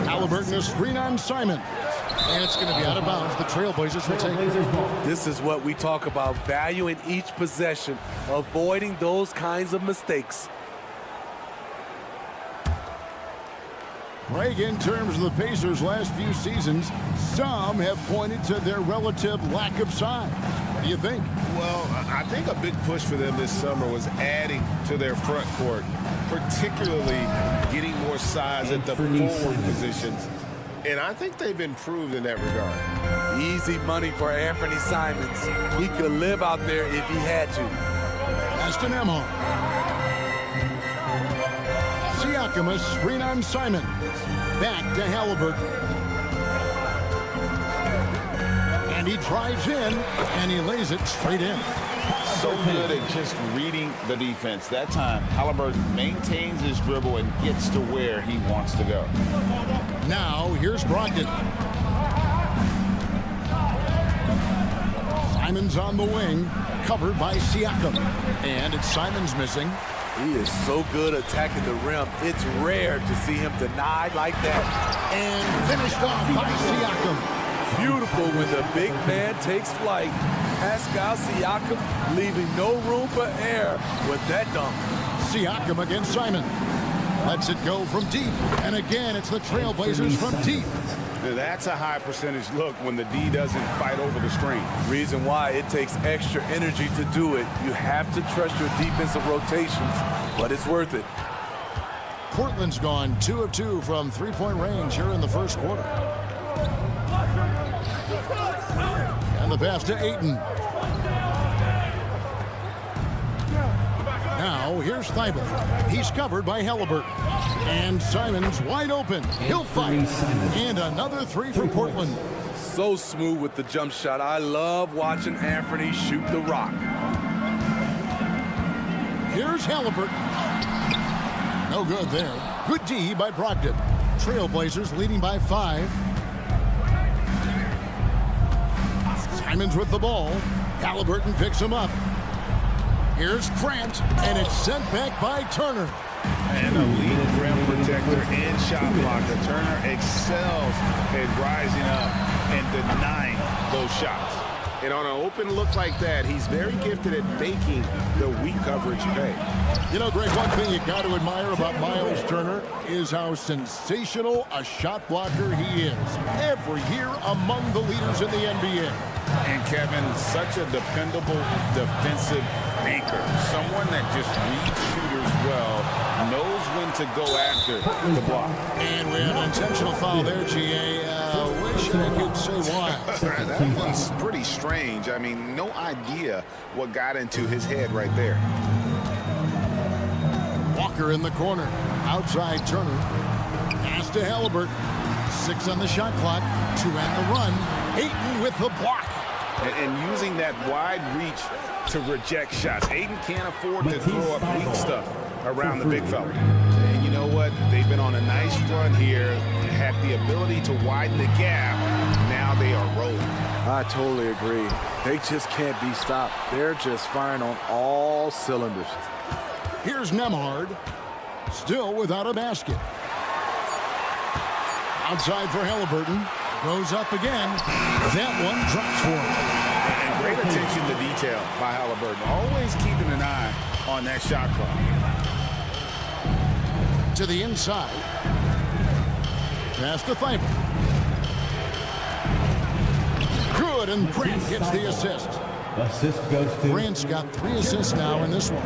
[SPEAKER 1] Halliburton a screen on Simon. And it's going to be out of bounds. The Trail Blazers will take it.
[SPEAKER 12] This is what we talk about, valuing each possession, avoiding those kinds of mistakes.
[SPEAKER 1] Greg, in terms of the Pacers' last few seasons, some have pointed to their relative lack of size. What do you think?
[SPEAKER 2] Well, I think a big push for them this summer was adding to their front court, particularly getting more size at the forward positions. And I think they've improved in that regard.
[SPEAKER 12] Easy money for Anthony Simons. He could live out there if he had to.
[SPEAKER 1] Aston Emma. Siakam a screen on Simon. Back to Halliburton. And he drives in, and he lays it straight in.
[SPEAKER 2] So good at just reading the defense. That time, Halliburton maintains his dribble and gets to where he wants to go.
[SPEAKER 1] Now, here's Brogdon. Simon's on the wing, covered by Siakam. And it's Simon's missing.
[SPEAKER 12] He is so good attacking the rim. It's rare to see him denied like that.
[SPEAKER 1] And finished off by Siakam.
[SPEAKER 12] Beautiful when the big man takes flight. Pascal Siakam leaving no room for error with that dunk.
[SPEAKER 1] Siakam against Simon. Lets it go from deep. And again, it's the Trail Blazers from deep.
[SPEAKER 2] Now that's a high percentage look when the D doesn't fight over the screen.
[SPEAKER 12] Reason why it takes extra energy to do it. You have to trust your defensive rotations, but it's worth it.
[SPEAKER 1] Portland's gone 2 of 2 from three-point range here in the first quarter. And the pass to Ayton. Now, here's Thibault. He's covered by Halliburton. And Simon's wide open. He'll fight. And another three for Portland.
[SPEAKER 12] So smooth with the jump shot. I love watching Anthony shoot the rock.
[SPEAKER 1] Here's Halliburton. No good there. Good D by Brogdon. Trail Blazers leading by 5. Simon's with the ball. Halliburton picks him up. Here's Grant, and it's sent back by Turner.
[SPEAKER 2] An elite rim protector and shot blocker. Turner excels at rising up and denying those shots. And on an open look like that, he's very gifted at making the weak coverage pay.
[SPEAKER 1] You know, Greg, one thing you got to admire about Miles Turner is how sensational a shot blocker he is. Every year among the leaders in the NBA.
[SPEAKER 2] And Kevin, such a dependable defensive anchor. Someone that just reads shooters well, knows when to go after the block.
[SPEAKER 1] And we have an intentional foul there, GA. Wish I could say why.
[SPEAKER 2] That one's pretty strange. I mean, no idea what got into his head right there.
[SPEAKER 1] Walker in the corner. Outside Turner. Pass to Halliburton. 6 on the shot clock. 2 on the run. Ayton with the block.
[SPEAKER 2] And using that wide reach to reject shots. Ayton can't afford to throw up weak stuff around the big fella. And you know what? They've been on a nice run here. Have the ability to widen the gap. Now they are rolling.
[SPEAKER 12] I totally agree. They just can't be stopped. They're just firing on all cylinders.
[SPEAKER 1] Here's Nembhard. Still without a basket. Outside for Halliburton. Goes up again. That one drops for him.
[SPEAKER 2] And great attention to detail by Halliburton. Always keeping an eye on that shot clock.
[SPEAKER 1] To the inside. Pass to Thibault. Good, and Grant gets the assist.
[SPEAKER 4] Assist goes to...
[SPEAKER 1] Grant's got 3 assists now in this one.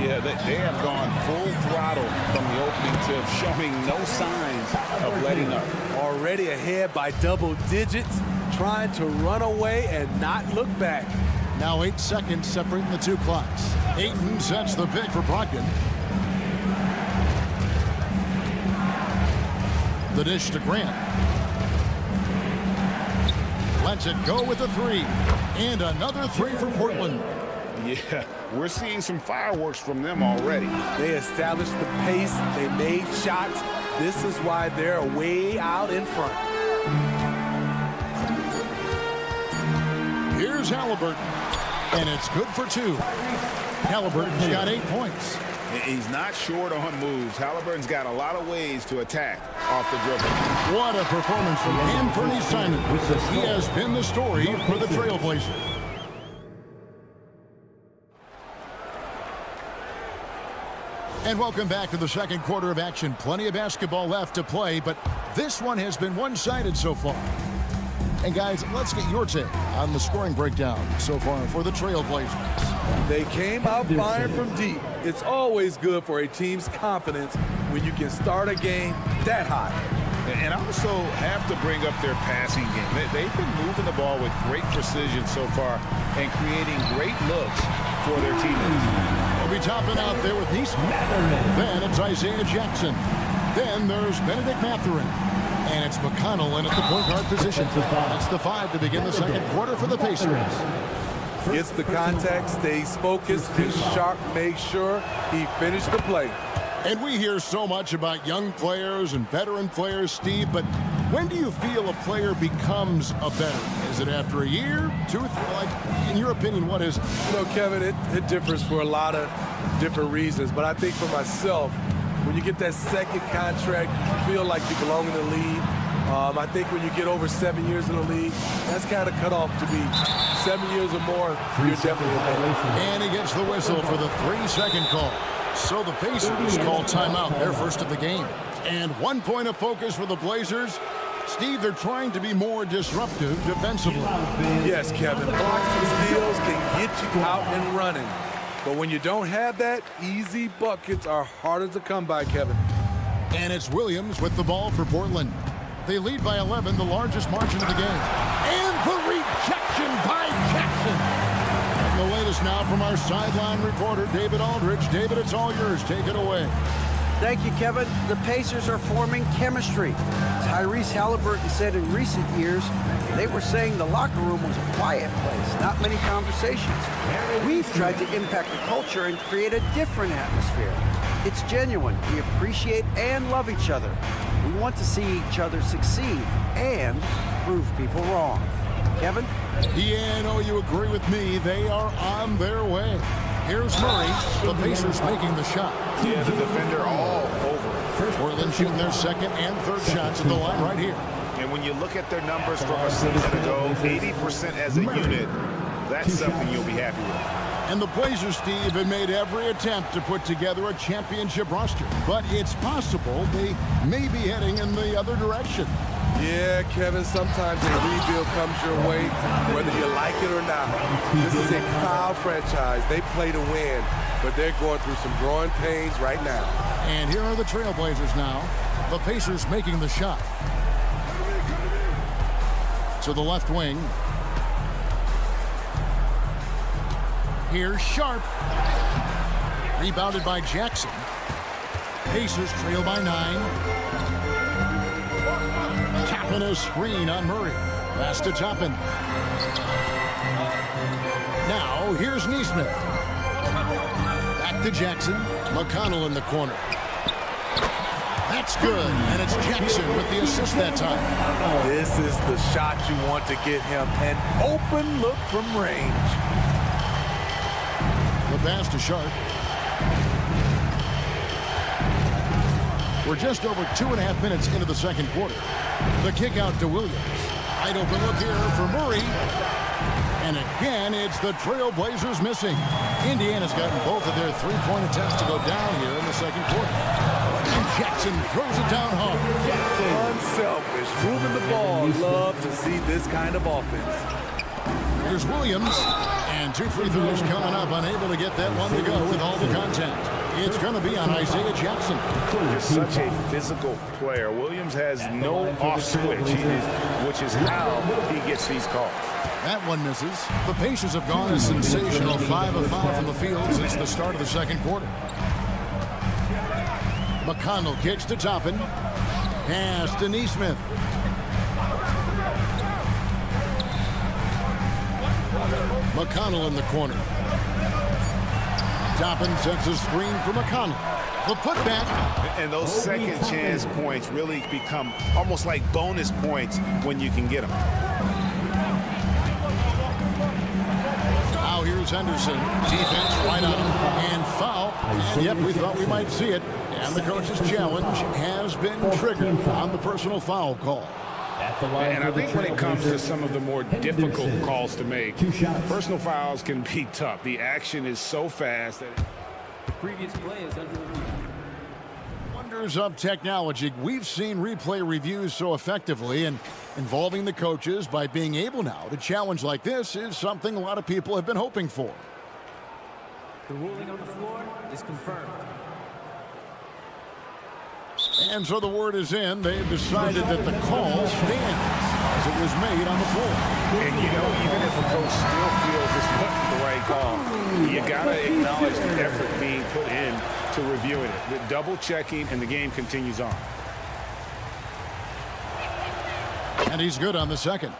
[SPEAKER 2] Yeah, they have gone full throttle from the opening tip, showing no signs of letting up.
[SPEAKER 12] Already ahead by double digits, trying to run away and not look back.
[SPEAKER 1] Now 8 seconds separating the 2 clocks. Ayton sets the pick for Brogdon. The dish to Grant. Lets it go with a 3. And another 3 for Portland.
[SPEAKER 2] Yeah, we're seeing some fireworks from them already.
[SPEAKER 12] They established the pace. They made shots. This is why they're way out in front.
[SPEAKER 1] Here's Halliburton. And it's good for 2. Halliburton's got 8 points.
[SPEAKER 2] He's not short on moves. Halliburton's got a lot of ways to attack off the dribble.
[SPEAKER 1] What a performance from Anthony Simon. He has been the story for the Trail Blazers. And welcome back to the second quarter of action. Plenty of basketball left to play, but this one has been one-sided so far. And guys, let's get your take on the scoring breakdown so far for the Trail Blazers.
[SPEAKER 12] They came out firing from deep. It's always good for a team's confidence when you can start a game that hot.
[SPEAKER 2] And I also have to bring up their passing game. They've been moving the ball with great precision so far and creating great looks for their teammates.
[SPEAKER 1] They'll be topping out there with Neesmith. Then it's Isaiah Jackson. Then there's Benedict Mathurin. And it's McConnell in at the point guard position. That's the 5 to begin the second quarter for the Pacers.
[SPEAKER 12] Gets the contact, stays focused, is sharp, makes sure he finished the play.
[SPEAKER 1] And we hear so much about young players and veteran players, Steve, but when do you feel a player becomes a veteran? Is it after a year, 2, 3? Like, in your opinion, what is it?
[SPEAKER 12] You know, Kevin, it differs for a lot of different reasons, but I think for myself, when you get that second contract, you feel like you belong in the league. I think when you get over 7 years in the league, that's kind of cut off to be 7 years or more. You're definitely a veteran.
[SPEAKER 1] And he gets the whistle for the 3-second call. So the Pacers call timeout, their first of the game. And 1 point of focus for the Blazers. Steve, they're trying to be more disruptive defensively.
[SPEAKER 12] Yes, Kevin. Blocks and steals can get you out and running. But when you don't have that, easy buckets are harder to come by, Kevin.
[SPEAKER 1] And it's Williams with the ball for Portland. They lead by 11, the largest margin of the game. And the rejection by Jackson. And the latest now from our sideline reporter, David Aldridge. David, it's all yours. Take it away.
[SPEAKER 5] Thank you, Kevin. The Pacers are forming chemistry. Tyrese Halliburton said in recent years, they were saying the locker room was a quiet place, not many conversations. We've tried to impact the culture and create a different atmosphere. It's genuine. We appreciate and love each other. We want to see each other succeed and prove people wrong. Kevin?
[SPEAKER 1] Yeah, I know you agree with me. They are on their way. Here's Murray, the Pacers making the shot.
[SPEAKER 2] Yeah, the defender all over.
[SPEAKER 1] Portland shooting their second and third shots at the line right here.
[SPEAKER 2] And when you look at their numbers from a season ago, 80% as a unit, that's something you'll be happy with.
[SPEAKER 1] And the Blazers, Steve, have made every attempt to put together a championship roster. But it's possible they may be heading in the other direction.
[SPEAKER 12] Yeah, Kevin, sometimes a rebuild comes your way, whether you like it or not. This is a proud franchise. They play to win, but they're going through some growing pains right now.
[SPEAKER 1] And here are the Trail Blazers now. The Pacers making the shot. To the left wing. Here's Sharp. Rebounded by Jackson. Pacers trail by 9. Tapping a screen on Murray. Pass to Toppin. Now, here's Neesmith. Back to Jackson. McConnell in the corner. That's good, and it's Jackson with the assist that time.
[SPEAKER 12] This is the shot you want to get him. An open look from range.
[SPEAKER 1] The pass to Sharp. We're just over 2.5 minutes into the second quarter. The kick out to Williams. Wide open look here for Murray. And again, it's the Trail Blazers missing. Indiana's gotten both of their three-point attempts to go down here in the second quarter. And Jackson throws it down hard.
[SPEAKER 12] see this kind of offense.
[SPEAKER 1] Here's Williams, and 2 free throws coming up, unable to get that one to go with all the contact. It's going to be on Isaiah Jackson.
[SPEAKER 2] He's such a physical player. Williams has no off switch, which is how he gets these calls.
[SPEAKER 1] That one misses. The Pacers have gone a sensational 5 of 5 from the field since the start of the second quarter. McConnell kicks to Toppin. Pass to Neesmith. McConnell in the corner. Toppin sets a screen for McConnell. The putback.
[SPEAKER 2] And those second chance points really become almost like bonus points when you can get them.
[SPEAKER 1] Now here's Henderson. Defense right on him. And foul. And yep, we thought we might see it. And the coach's challenge has been triggered on the personal foul call.
[SPEAKER 2] And I think when it comes to some of the more difficult calls to make, personal fouls can be tough. The action is so fast that
[SPEAKER 11] The previous play is under review.
[SPEAKER 1] Wonders of technology. We've seen replay reviews so effectively, and involving the coaches by being able now to challenge like this is something a lot of people have been hoping for.
[SPEAKER 11] The ruling on the floor is confirmed.
[SPEAKER 1] And so the word is in. They've decided that the call stands as it was made on the floor.
[SPEAKER 2] And you know, even if a coach still feels it's not the right call, you got to acknowledge the effort being put in to reviewing it. The double checking, and the game continues on.
[SPEAKER 1] And he's good on the second.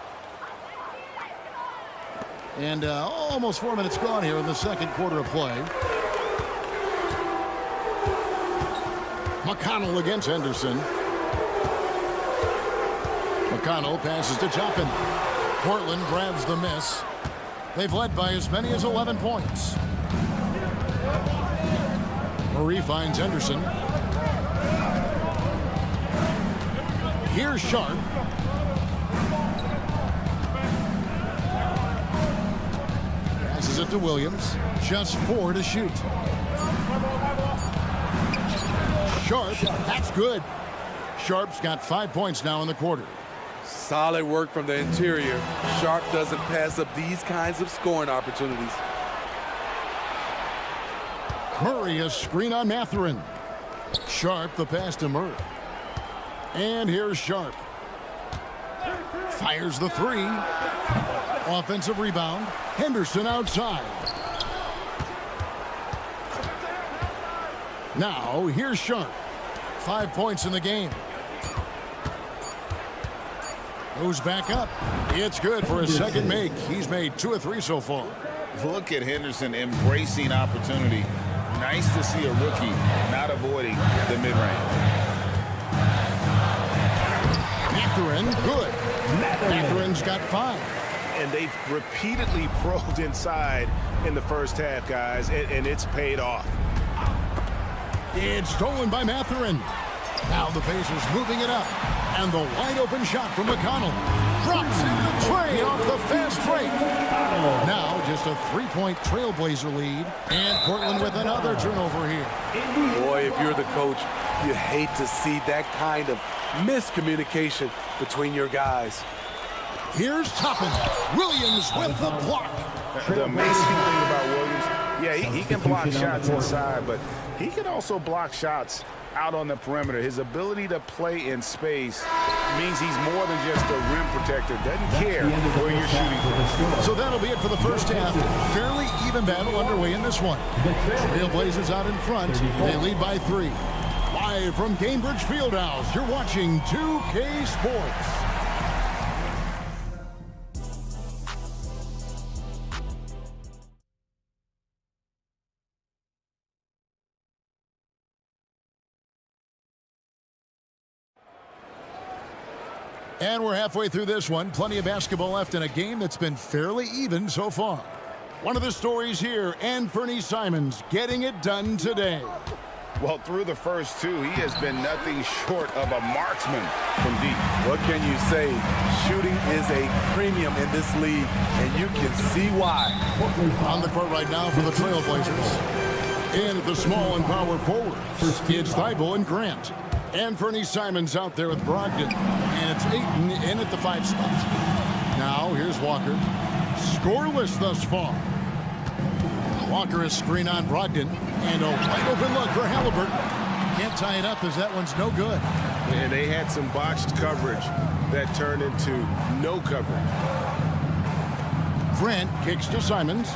[SPEAKER 1] And almost 4 minutes gone here in the second quarter of play. McConnell against Henderson. McConnell passes to Toppin. Portland grabs the miss. They've led by as many as 11 points. Murray finds Henderson. Here's Sharp. Passes it to Williams. Just 4 to shoot. Sharp, that's good. Sharp's got 5 points now in the quarter.
[SPEAKER 12] Solid work from the interior. Sharp doesn't pass up these kinds of scoring opportunities.
[SPEAKER 1] Murray, a screen on Mathurin. Sharp, the pass to Murray. And here's Sharp. Fires the 3. Offensive rebound. Henderson outside. Now, here's Sharp. 5 points in the game. Goes back up. It's good for his second make. He's made 2 of 3 so far.
[SPEAKER 2] Look at Henderson embracing opportunity. Nice to see a rookie not avoiding the mid-range.
[SPEAKER 1] Mathurin, good. Mathurin's got 5.
[SPEAKER 2] And they've repeatedly probed inside in the first half, guys, and it's paid off.
[SPEAKER 1] It's stolen by Mathurin. Now the Pacers moving it up. And the wide open shot from McConnell. Drops in the tray off the fast break. Now just a 3-point Trail Blazer lead. And Portland with another turnover here.
[SPEAKER 12] Boy, if you're the coach, you hate to see that kind of miscommunication between your guys.
[SPEAKER 1] Here's Toppin. Williams with the block.
[SPEAKER 2] The amazing thing about Williams, yeah, he can block shots inside, but he can also block shots out on the perimeter. His ability to play in space means he's more than just a rim protector. Doesn't care where you're shooting from.
[SPEAKER 1] So that'll be it for the first half. Fairly even battle underway in this one. Trail Blazers out in front. They lead by 3. Live from Cambridge Fieldhouse, you're watching 2K Sports. And we're halfway through this one. Plenty of basketball left in a game that's been fairly even so far. One of the stories here, and Fernie Simons getting it done today.
[SPEAKER 2] Well, through the first 2, he has been nothing short of a marksman from deep.
[SPEAKER 12] What can you say? Shooting is a premium in this league, and you can see why.
[SPEAKER 1] On the court right now for the Trail Blazers. In at the small and power forward, it's Thibault and Grant. Anthony Simons out there with Brogdon. And it's Ayton in at the 5 spot. Now here's Walker. Scoreless thus far. Walker is screen on Brogdon. And a wide open look for Halliburton. Can't tie it up as that one's no good.
[SPEAKER 2] And they had some botched coverage that turned into no coverage.
[SPEAKER 1] Grant kicks to Simons.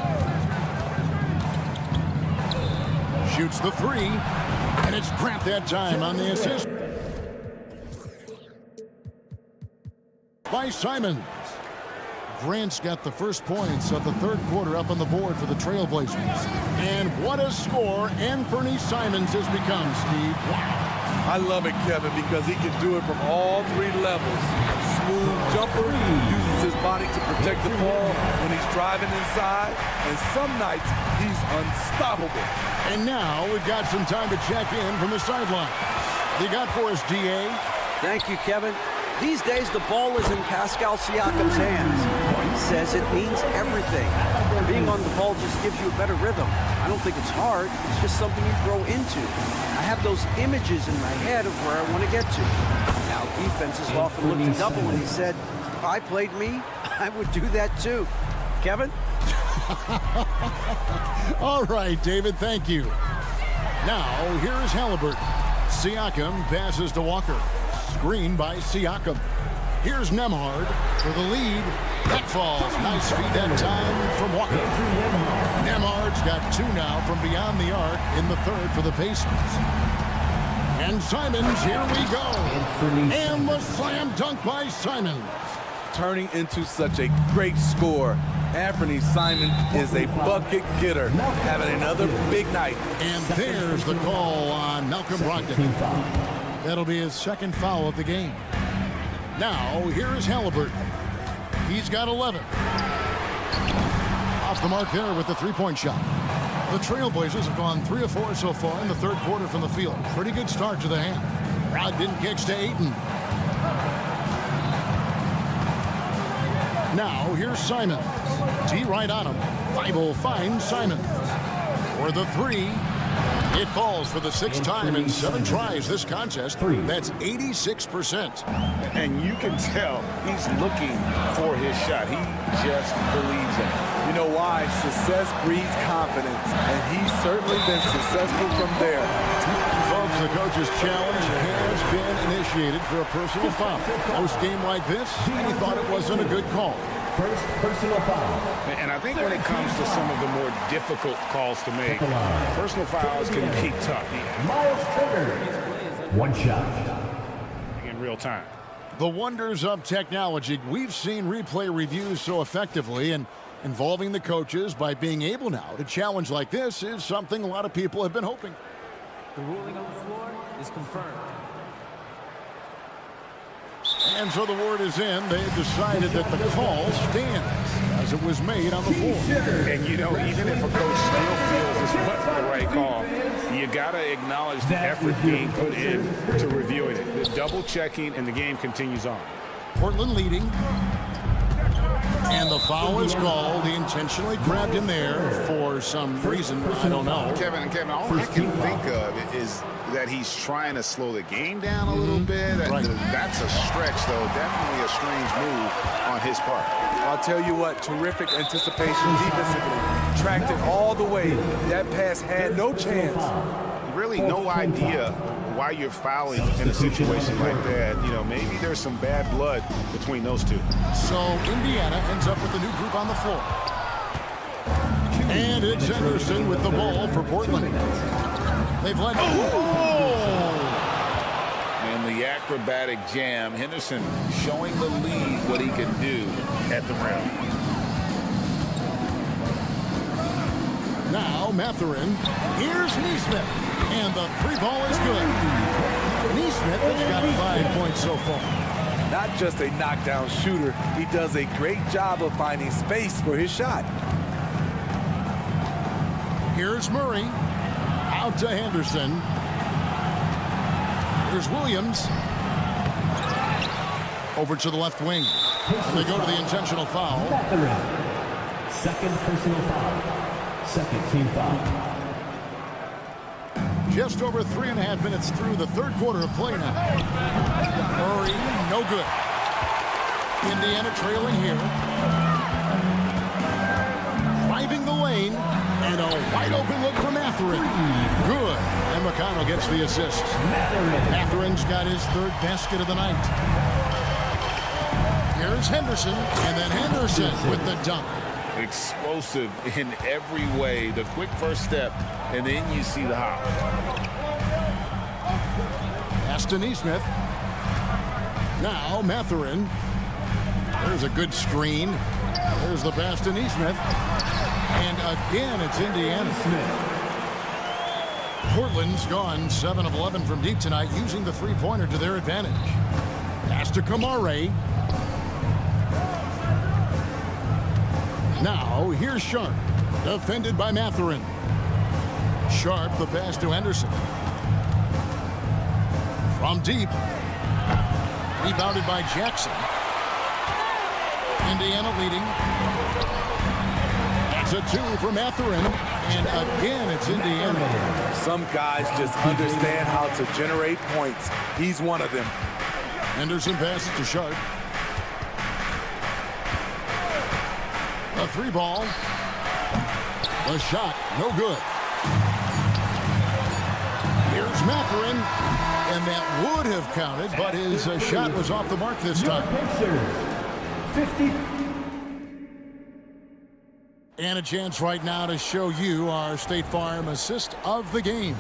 [SPEAKER 1] Shoots the 3. And it's Grant that time on the assist. By Simons. Grant's got the first points of the third quarter up on the board for the Trail Blazers. And what a score Anthony Simons has become, Steve. Wow.
[SPEAKER 12] I love it, Kevin, because he can do it from all 3 levels. Smooth jumper, uses his body to protect the ball when he's driving inside, and some nights he's unstoppable.
[SPEAKER 1] And now we've got some time to check in from the sideline. You got for us, DA?
[SPEAKER 5] Thank you, Kevin. These days, the ball is in Pascal Siakam's hands. He says it means everything. Being on the ball just gives you a better rhythm. I don't think it's hard. It's just something you grow into. I have those images in my head of where I want to get to. Now, defenses often look to double, and he said, if I played me, I would do that too. Kevin?
[SPEAKER 1] All right, David, thank you. Now, here is Halliburton. Siakam passes to Walker. Screen by Siakam. Here's Nembhard for the lead. That falls. Nice feed that time from Walker. Nembhard's got 2 now from beyond the arc in the third for the Pacers. And Simons, here we go. And the slam dunk by Simons.
[SPEAKER 12] Turning into such a great score. Anthony Simons is a bucket getter, having another big night.
[SPEAKER 1] And there's the call on Malcolm Brogdon. That'll be his second foul of the game. Now, here is Halliburton. He's got 11. Off the mark there with the 3-point shot. The Trail Blazers have gone 3 of 4 so far in the third quarter from the field. Pretty good start to the half. Brogdon kicks to Ayton. Now, here's Simons. T right on him. Thibault finds Simons. For the 3. It falls for the 6th time in 7 tries this contest. That's 86%.
[SPEAKER 2] And you can tell he's looking for his shot. He just believes in it.
[SPEAKER 12] You know why? Success breeds confidence, and he's certainly been successful from there.
[SPEAKER 1] Folks, the coach's challenge has been initiated for a personal foul. Post-game like this, he thought it wasn't a good call.
[SPEAKER 4] First personal foul.
[SPEAKER 2] And I think when it comes to some of the more difficult calls to make, personal fouls can be tough.
[SPEAKER 4] Miles Turner. 1 shot.
[SPEAKER 2] In real time.
[SPEAKER 1] The wonders of technology. We've seen replay reviews so effectively, and involving the coaches by being able now to challenge like this is something a lot of people have been hoping.
[SPEAKER 11] The ruling on the floor is confirmed.
[SPEAKER 1] And so the word is in. They've decided that the call stands as it was made on the floor.
[SPEAKER 2] And, you know, even if a coach still feels this wasn't the right call, you got to acknowledge the effort being put in to reviewing it. The double checking, and the game continues on.
[SPEAKER 1] Portland leading. And the foul is called. He intentionally grabbed him there for some reason. I don't know.
[SPEAKER 2] Kevin, all I can think of is that he's trying to slow the game down a little bit.
[SPEAKER 1] Right.
[SPEAKER 2] That's a stretch, though. Definitely a strange move on his part.
[SPEAKER 12] I'll tell you what, terrific anticipation defensively. Tracked it all the way. That pass had no chance.
[SPEAKER 2] Really no idea why you're fouling in a situation like that. You know, maybe there's some bad blood between those two.
[SPEAKER 1] So Indiana ends up with a new group on the floor. And it's Henderson with the ball for Portland. They've led.
[SPEAKER 2] And the acrobatic jam. Henderson showing the lead what he can do at the rim.
[SPEAKER 1] Now Mathurin. Here's Neesmith. And the 3-ball is good. Neesmith has got 5 points so far.
[SPEAKER 12] Not just a knockdown shooter, he does a great job of finding space for his shot.
[SPEAKER 1] Here's Murray. Out to Henderson. Here's Williams. Over to the left wing. And they go to the intentional foul.
[SPEAKER 4] Second personal foul. Second team foul.
[SPEAKER 1] Just over 3.5 minutes through the third quarter of play now. Murray, no good. Indiana trailing here. Driving the lane, and a wide open look from Mathurin. Good, and McConnell gets the assist. Matherin's got his third basket of the night. Here's Henderson, and then Henderson with the dunk.
[SPEAKER 2] Explosive in every way. The quick first step, and then you see the hop.
[SPEAKER 1] Pass to Neesmith. Now Mathurin. There's a good screen. There's the pass to Neesmith. And again, it's Indiana. Portland's gone 7 of 11 from deep tonight, using the three-pointer to their advantage. Pass to Kamare. Now, here's Sharp, defended by Mathurin. Sharp, the pass to Henderson. From deep. Rebounded by Jackson. Indiana leading. That's a 2 for Mathurin. And again, it's Indiana.
[SPEAKER 12] Some guys just understand how to generate points. He's one of them.
[SPEAKER 1] Henderson passes to Sharp. A 3-ball. The shot, no good. Here's Mathurin, and that would have counted, but his shot was off the mark this time.
[SPEAKER 4] 50.
[SPEAKER 1] And a chance right now to show you our State Farm assist of the game.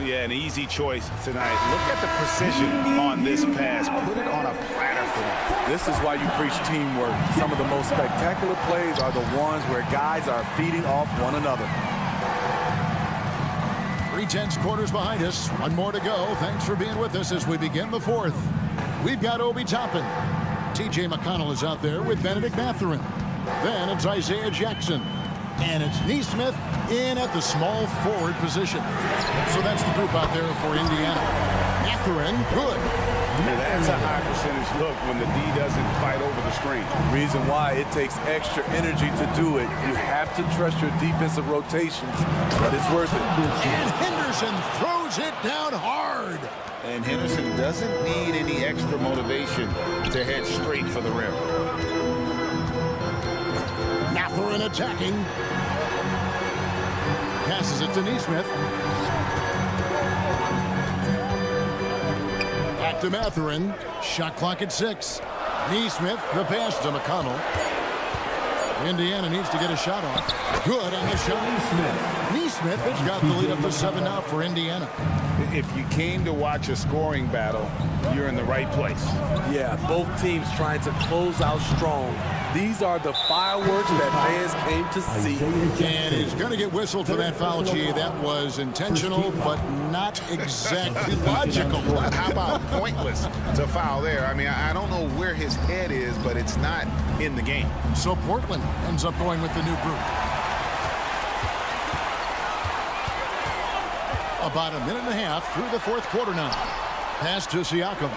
[SPEAKER 2] Yeah, an easy choice tonight. Look at the precision on this pass. Put it on a platter for him.
[SPEAKER 12] This is why you preach teamwork. Some of the most spectacular plays are the ones where guys are feeding off one another.
[SPEAKER 1] 3/10 quarters behind us. One more to go. Thanks for being with us as we begin the fourth. We've got Obi Toppin. TJ McConnell is out there with Benedict Mathurin. Then it's Isaiah Jackson. And it's Neesmith in at the small forward position. So that's the group out there for Indiana. Mathurin, good.
[SPEAKER 2] That's a high percentage look when the D doesn't fight over the screen.
[SPEAKER 12] Reason why it takes extra energy to do it. You have to trust your defensive rotations, but it's worth it.
[SPEAKER 1] And Henderson throws it down hard.
[SPEAKER 2] And Henderson doesn't need any extra motivation to head straight for the rim.
[SPEAKER 1] Mathurin attacking. Passes it to Neesmith. Back to Mathurin. Shot clock at 6. Neesmith, the pass to McConnell. Indiana needs to get a shot off. Good on the shot. Neesmith has got the lead up to 7 now for Indiana.
[SPEAKER 2] If you came to watch a scoring battle, you're in the right place.
[SPEAKER 12] Yeah, both teams trying to close out strong. These are the fireworks that fans came to see.
[SPEAKER 1] And he's going to get whistled for that foul, G. That was intentional, but not exactly logical.
[SPEAKER 2] How about pointless to foul there? I mean, I don't know where his head is, but it's not in the game.
[SPEAKER 1] So Portland ends up going with the new group. About a minute and a half through the fourth quarter now. Pass to Siakam.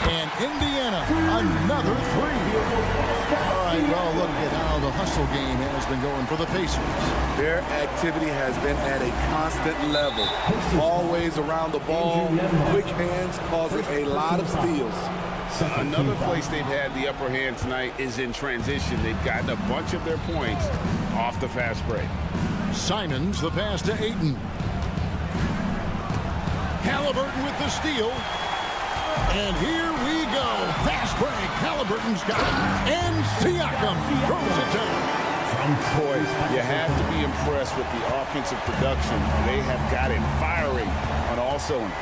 [SPEAKER 1] And Indiana, another 3. All right, well, look at how the hustle game has been going for the Pacers.
[SPEAKER 12] Their activity has been at a constant level. Always around the ball, quick hands causing a lot of steals.
[SPEAKER 2] Another place they've had the upper hand tonight is in transition. They've gotten a bunch of their points off the fast break.
[SPEAKER 1] Simons, the pass to Ayton. Halliburton with the steal. And here we go. Fast break. Halliburton's got it. And Siakam throws it down.
[SPEAKER 2] Boys, you have to be impressed with the offensive production. They have got it firing on all cylinders.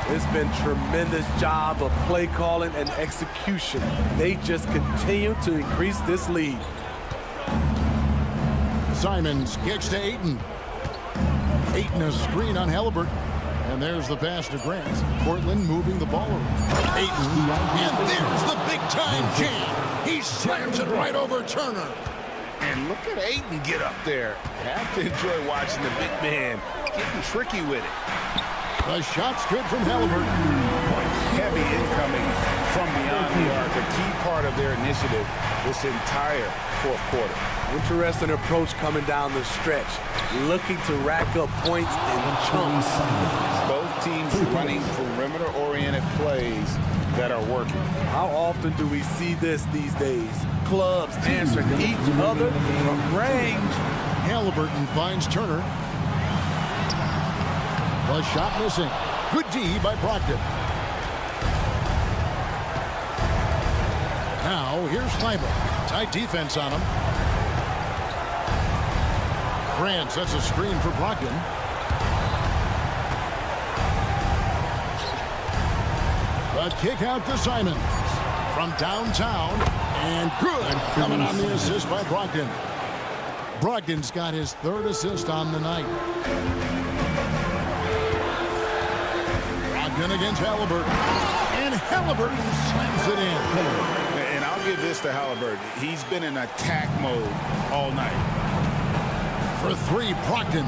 [SPEAKER 12] It's been tremendous job of play calling and execution. They just continue to increase this lead.
[SPEAKER 1] Simons kicks to Ayton. Ayton a screen on Halliburton. And there's the pass to Grant. Portland moving the ball around. Ayton. And there's the big-time jam. He slams it right over Turner.
[SPEAKER 2] And look at Ayton get up there. Have to enjoy watching the big man getting tricky with it.
[SPEAKER 1] The shot's good from Halliburton.
[SPEAKER 2] Heavy incoming from beyond the arc. A key part of of their initiative this entire fourth quarter.
[SPEAKER 12] Interesting approach coming down the stretch, looking to rack up points in chunks.
[SPEAKER 2] Both teams running perimeter-oriented plays that are working.
[SPEAKER 12] How often do we see this these days? Clubs answering each other from range.
[SPEAKER 1] Halliburton finds Turner. The shot missing. Good D by Brogdon. Now here's Thybulle. Tight defense on him. Grant sets a screen for Brogdon. A kick out to Simons from downtown, and good coming on the assist by Brogdon. Brogdon's got his third assist on the night. Brogdon against Halliburton, and Halliburton slams it in.
[SPEAKER 2] And I'll give this to Halliburton. He's been in attack mode all night.
[SPEAKER 1] For three, Brogdon.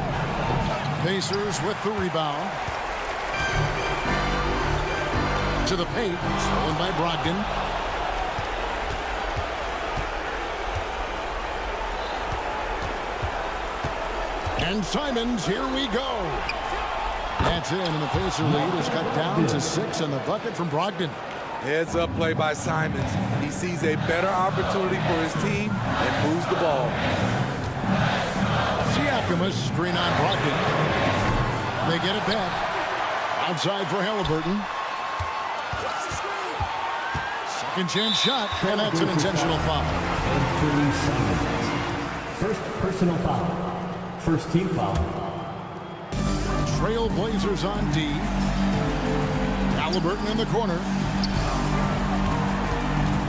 [SPEAKER 1] Pacers with the rebound. To the paint, stolen by Brogdon. And Simons, here we go. That's in, and the Pacer lead is cut down to 6 on the bucket from Brogdon.
[SPEAKER 12] Heads up play by Simons. He sees a better opportunity for his team and moves the ball.
[SPEAKER 1] Siakam screen on Brogdon. They get it back. Outside for Halliburton. Second chance shot, and that's an intentional foul.
[SPEAKER 11] First personal foul. First team foul.
[SPEAKER 1] Trail Blazers on D. Halliburton in the corner.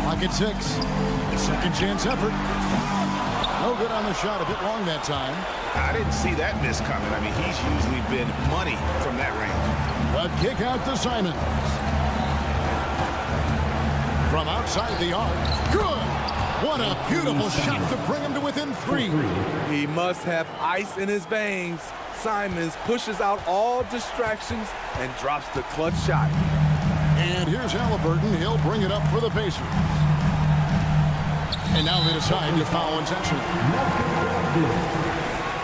[SPEAKER 1] Clock at 6. Second chance effort. No good on the shot, a bit long that time.
[SPEAKER 2] I didn't see that miss coming. I mean, he's usually been money from that range.
[SPEAKER 1] A kick out to Simons. From outside the arc. Good! What a beautiful shot to bring him to within 3.
[SPEAKER 12] He must have ice in his veins. Simons pushes out all distractions and drops the clutch shot.
[SPEAKER 1] And here's Halliburton. He'll bring it up for the Pacers. And now they decide to foul intentionally.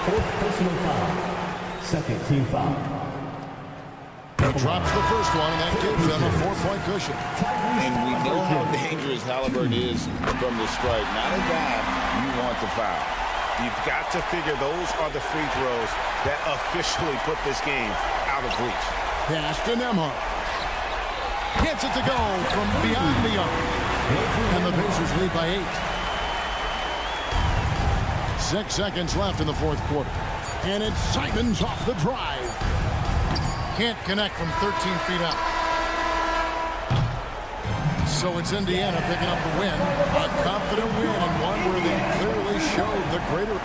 [SPEAKER 11] Fourth personal foul. Second team foul.
[SPEAKER 1] He drops the first one, and that gives them a 4-point cushion.
[SPEAKER 2] And we know how dangerous Halliburton is from the stripe. Not a guy you want to foul. You've got to figure those are the free throws that officially put this game out of reach.
[SPEAKER 1] Pass to Nembhard. Gets it to go from beyond the arc. And the Pacers lead by 8. 6 seconds left in the fourth quarter. And it's Simons off the drive. Can't connect from 13 feet out. So it's Indiana picking up the win. A confident win, and one where they clearly showed the greater...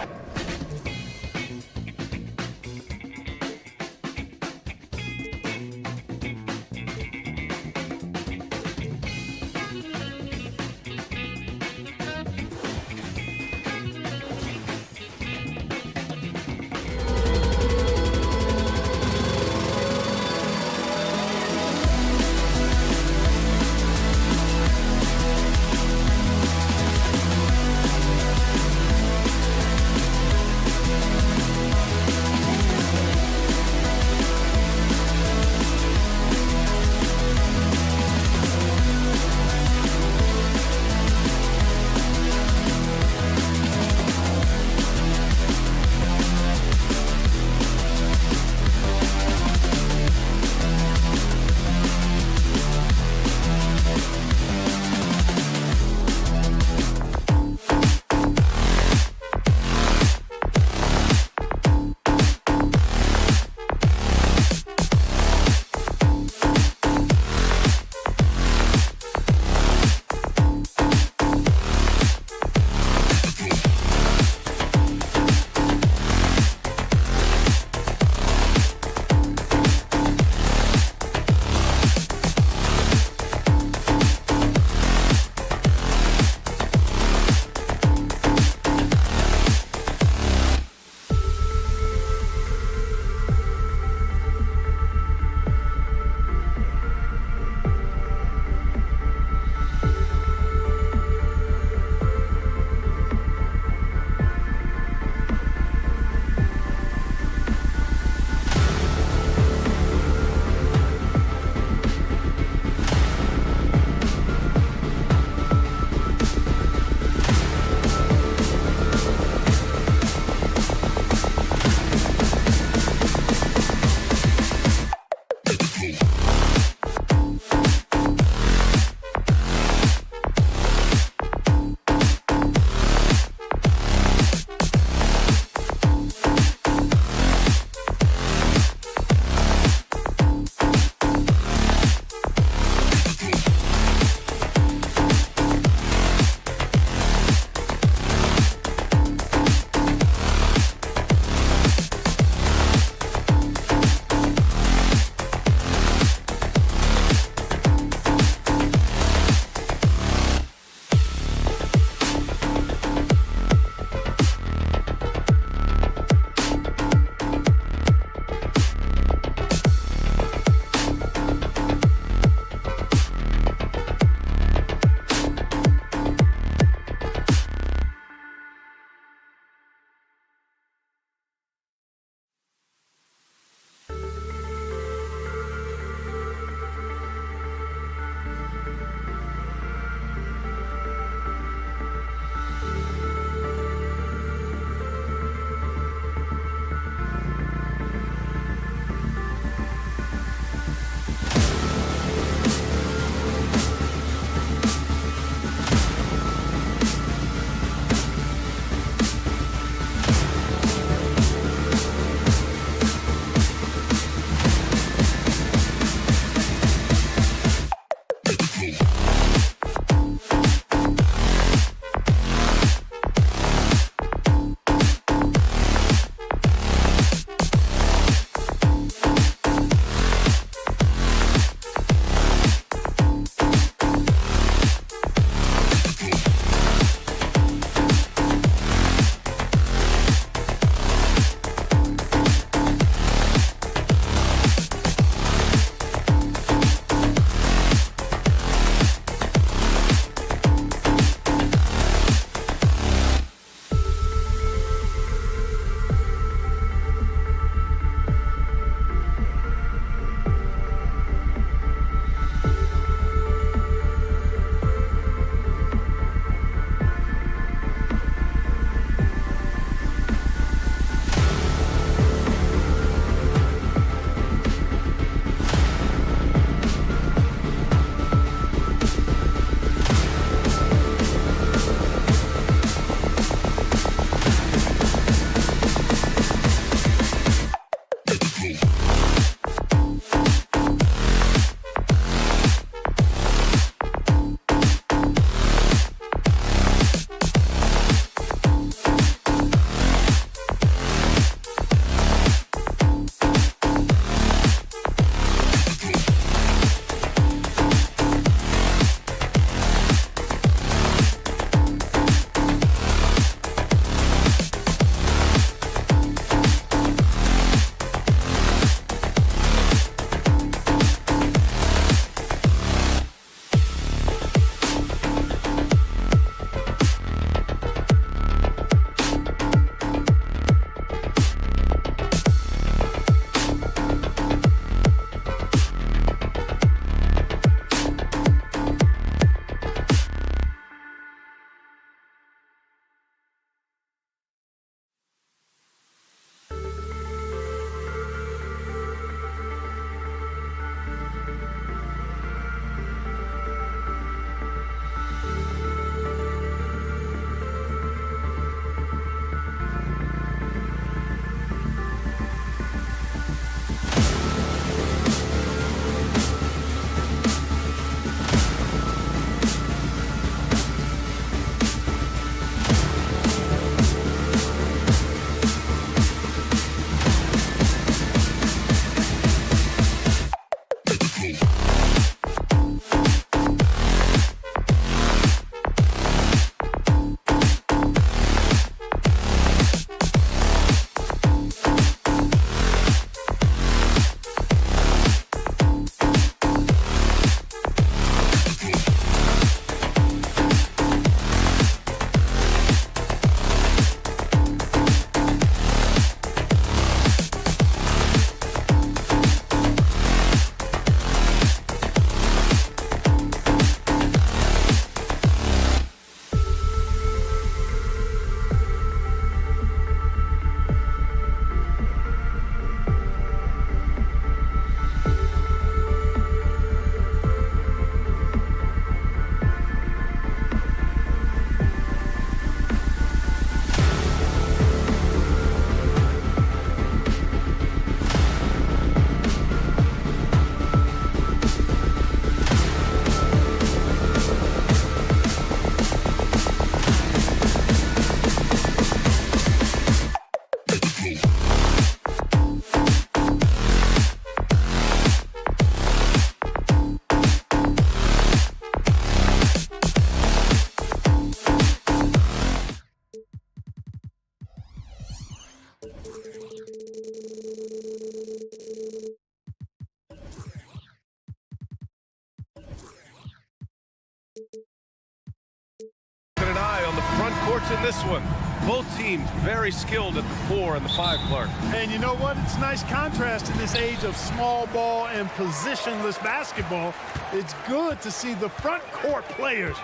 [SPEAKER 7] An eye on the front courts in this one. Both teams very skilled at the 4 and the 5, Clark.
[SPEAKER 8] And you know what? It's a nice contrast in this age of small ball and positionless basketball. It's good to see the front court players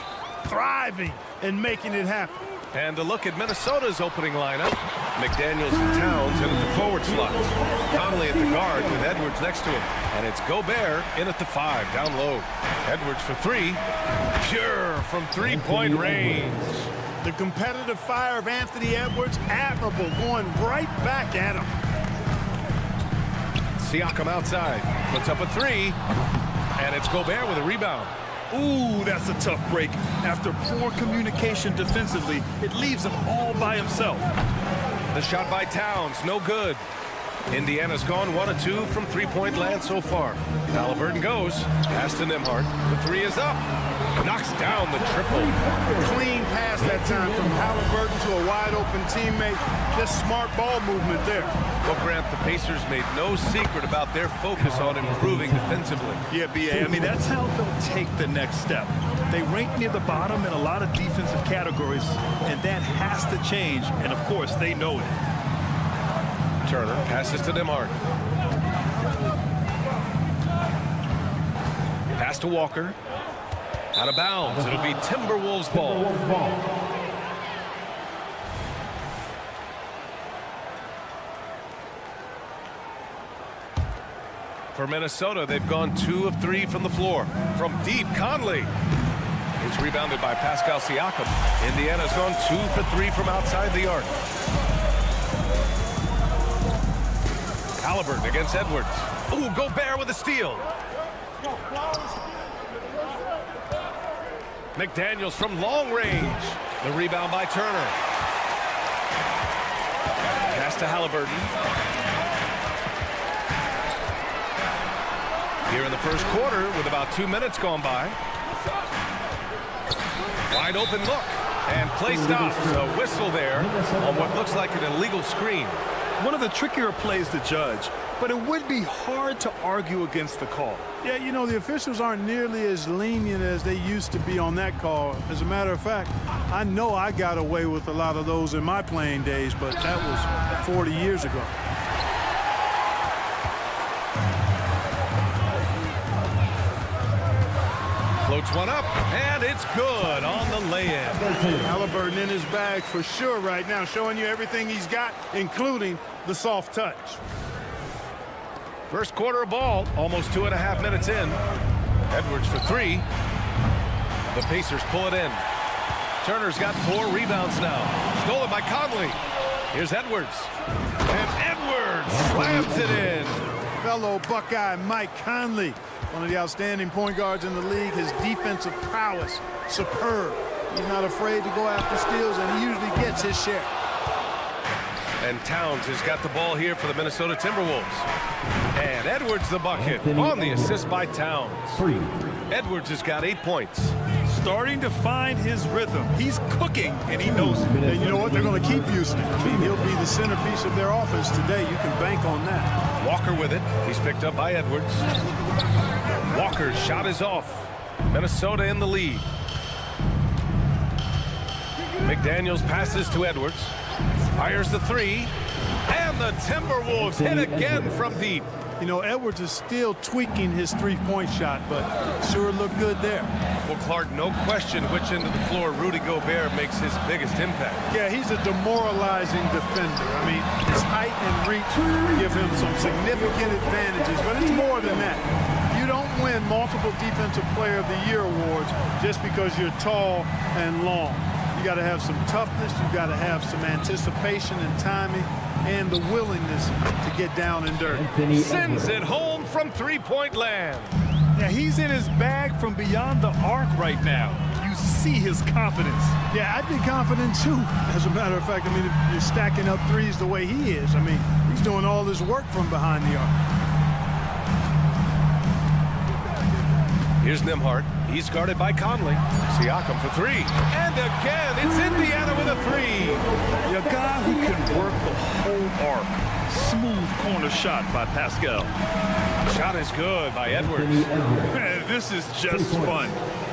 [SPEAKER 8] thriving and making it happen.
[SPEAKER 7] And a look at Minnesota's opening lineup. McDaniels and Towns in at the forward slots. Conley at the guard with Edwards next to him. And it's Gobert in at the 5, down low. Edwards for 3. Pure from three-point range.
[SPEAKER 8] The competitive fire of Anthony Edwards, admirable, going right back at him.
[SPEAKER 7] Siakam outside. Puts up a 3. And it's Gobert with a rebound.
[SPEAKER 9] Ooh, that's a tough break. After poor communication defensively, it leaves him all by himself.
[SPEAKER 7] The shot by Towns, no good. Indiana's gone 1 of 2 from three-point land so far. Halliburton goes. Pass to Nembhard. The 3 is up. Knocks down the triple.
[SPEAKER 8] Clean pass that time from Halliburton to a wide-open teammate. Just smart ball movement there.
[SPEAKER 7] Well, Grant, the Pacers made no secret about their focus on improving defensively.
[SPEAKER 9] Yeah, B.A., I mean, that's how they'll take the next step. They rank near the bottom in a lot of defensive categories, and that has to change, and of course, they know it.
[SPEAKER 7] Turner passes to Nembhard. Pass to Walker. Out of bounds. It'll be Timberwolves ball. For Minnesota, they've gone 2 of 3 from the floor. From deep, Conley. It's rebounded by Pascal Siakam. Indiana's gone 2 for 3 from outside the arc. Halliburton against Edwards. Ooh, Gobert with a steal. McDaniels from long range. The rebound by Turner. Pass to Halliburton. Here in the first quarter with about 2 minutes gone by. Wide open look. And play stops. A whistle there on what looks like an illegal screen.
[SPEAKER 9] One of the trickier plays to judge, but it would be hard to argue against the call.
[SPEAKER 8] Yeah, you know, the officials aren't nearly as lenient as they used to be on that call. As a matter of fact, I know I got away with a lot of those in my playing days, but that was 40 years ago.
[SPEAKER 7] Floats one up, and it's good on the lay-in.
[SPEAKER 8] Halliburton in his bag for sure right now, showing you everything he's got, including the soft touch.
[SPEAKER 7] First quarter of ball, almost 2.5 minutes in. Edwards for 3. The Pacers pull it in. Turner's got 4 rebounds now. Stolen by Conley. Here's Edwards. And Edwards slams it in.
[SPEAKER 8] Fellow Buckeye Mike Conley, one of the outstanding point guards in the league. His defensive prowess, superb. He's not afraid to go after steals, and he usually gets his share.
[SPEAKER 7] And Towns has got the ball here for the Minnesota Timberwolves. And Edwards the bucket on the assist by Towns. Edwards has got 8 points.
[SPEAKER 9] Starting to find his rhythm. He's cooking, and he knows it.
[SPEAKER 8] And you know what? They're going to keep using it. I mean, he'll be the centerpiece of their offense today. You can bank on that.
[SPEAKER 7] Walker with it. He's picked up by Edwards. Walker's shot is off. Minnesota in the lead. McDaniels passes to Edwards. Fires the 3. And the Timberwolves hit again from deep.
[SPEAKER 8] You know, Edwards is still tweaking his three-point shot, but sure looked good there.
[SPEAKER 7] Well, Clark, no question which end of the floor Rudy Gobert makes his biggest impact.
[SPEAKER 8] Yeah, he's a demoralizing defender. I mean, his height and reach give him some significant advantages, but it's more than that. You don't win multiple Defensive Player of the Year awards just because you're tall and long. You got to have some toughness. You got to have some anticipation and timing and the willingness to get down and dirty.
[SPEAKER 7] Sends it home from three-point land.
[SPEAKER 9] Yeah, he's in his bag from beyond the arc right now. You see his confidence.
[SPEAKER 8] Yeah, I'd be confident too. As a matter of fact, I mean, if you're stacking up threes the way he is, I mean, he's doing all this work from behind the arc.
[SPEAKER 7] Here's Nembhard. He's guarded by Conley. Siakam for 3. And again, it's Indiana with a 3.
[SPEAKER 9] A guy who can work the whole arc. Smooth corner shot by Pascal.
[SPEAKER 7] Shot is good by Edwards.
[SPEAKER 9] Man, this is just fun.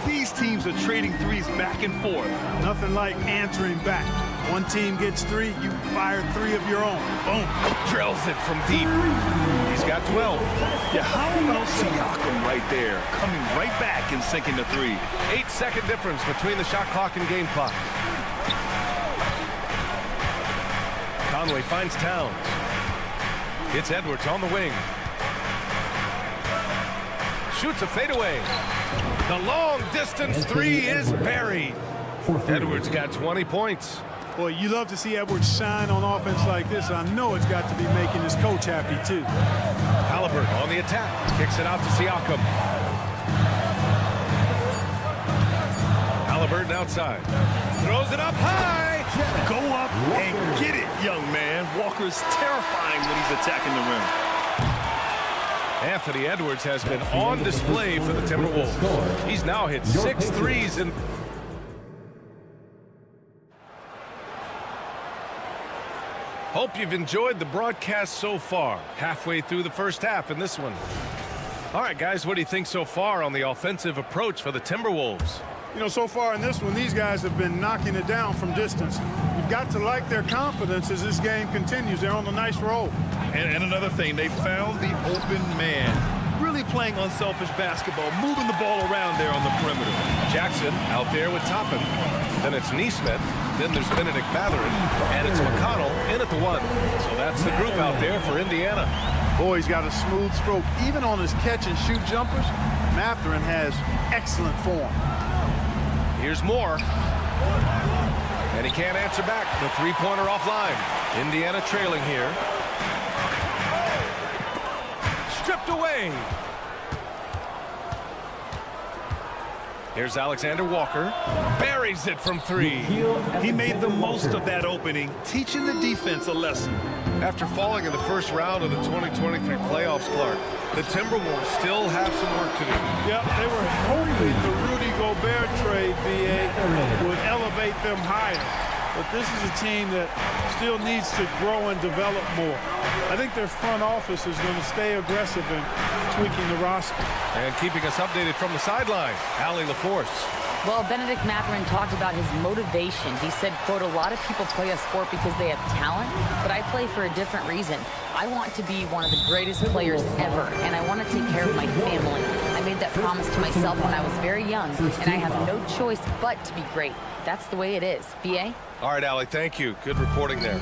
[SPEAKER 9] These teams are trading threes back and forth.
[SPEAKER 8] Nothing like answering back. One team gets 3, you fire 3 of your own. Boom.
[SPEAKER 7] Drills it from deep. He's got 12.
[SPEAKER 9] Yeah, how about Siakam right there, coming right back and sinking the 3.
[SPEAKER 7] 8-second difference between the shot clock and game clock. Conley finds Towns. It's Edwards on the wing. Shoots a fadeaway. The long distance 3 is buried. Edwards got 20 points.
[SPEAKER 8] Boy, you love to see Edwards shine on offense like this. I know it's got to be making his coach happy, too.
[SPEAKER 7] Halliburton on the attack. Kicks it out to Siakam. Halliburton outside. Throws it up high.
[SPEAKER 9] Go up and get it, young man. Walker's terrifying when he's attacking the rim.
[SPEAKER 7] Anthony Edwards has been on display for the Timberwolves. He's now hit 6 threes in... Hope you've enjoyed the broadcast so far. Halfway through the first half in this one. All right, guys, what do you think so far on the offensive approach for the Timberwolves?
[SPEAKER 8] You know, so far in this one, these guys have been knocking it down from distance. You've got to like their confidence as this game continues. They're on a nice roll.
[SPEAKER 9] And another thing, they found the open man. Really playing unselfish basketball, moving the ball around there on the perimeter.
[SPEAKER 7] Jackson out there with Toppin. Then it's Neesmith. Then there's Benedict Mathurin. And it's McConnell in at the 1. So that's the group out there for Indiana.
[SPEAKER 8] Boy, he's got a smooth stroke. Even on his catch-and-shoot jumpers, Mathurin has excellent form.
[SPEAKER 7] Here's Moore. And he can't answer back. The three-pointer offline. Indiana trailing here. Stripped away. Here's Alexander Walker. Buries it from 3.
[SPEAKER 9] He made the most of that opening, teaching the defense a lesson.
[SPEAKER 7] After falling in the first round of the 2023 playoffs, Clark, the Timberwolves still have some work to do.
[SPEAKER 8] Yep, they were hoping the Rudy Gobert trade, BA, would elevate them higher. But this is a team that still needs to grow and develop more. I think their front office is going to stay aggressive in tweaking the roster.
[SPEAKER 7] And keeping us updated from the sideline, Allie LaForce.
[SPEAKER 10] Well, Benedict Mathurin talked about his motivation. He said, quote, "A lot of people play a sport because they have talent, but I play for a different reason. I want to be one of the greatest players ever, and I want to take care of my family. I made that promise to myself when I was very young, and I have no choice but to be great. That's the way it is." B.A.?
[SPEAKER 7] All right, Allie, thank you. Good reporting there.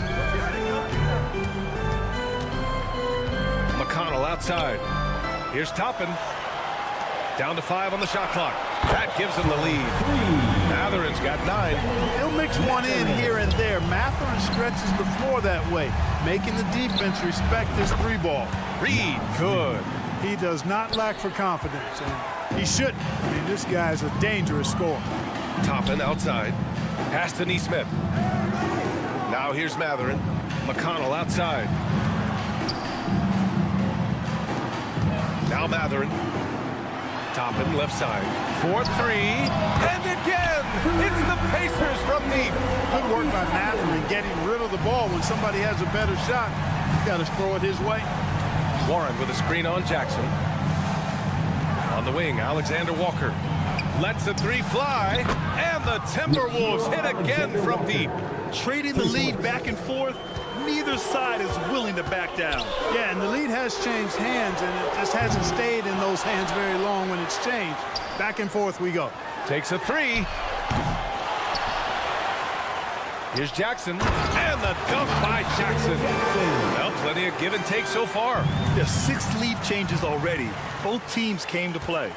[SPEAKER 7] McConnell outside. Here's Toppin. Down to 5 on the shot clock. That gives him the lead. Mathurin's got 9.
[SPEAKER 8] He'll mix one in here and there. Mathurin stretches the floor that way, making the defense respect his 3-ball.
[SPEAKER 7] Reed, good.
[SPEAKER 8] He does not lack for confidence, and he shouldn't. I mean, this guy's a dangerous scorer.
[SPEAKER 7] Toppin outside. Pass to Neesmith. Now here's Mathurin. McConnell outside. Now Mathurin. Toppin left side. 4-3. And again! It's the Pacers from deep.
[SPEAKER 8] Good work by Mathurin getting rid of the ball when somebody has a better shot. He's got to throw it his way.
[SPEAKER 7] Warren with a screen on Jackson. On the wing, Alexander Walker. Lets the 3 fly. And the Timberwolves hit again from deep.
[SPEAKER 9] Trading the lead back and forth. Neither side is willing to back down.
[SPEAKER 8] Yeah, and the lead has changed hands, and it just hasn't stayed in those hands very long when it's changed. Back and forth we go.
[SPEAKER 7] Takes a 3. Here's Jackson. And the dunk by Jackson. Well, plenty of give and take so far.
[SPEAKER 9] There's 6 lead changes already. Both teams came to play.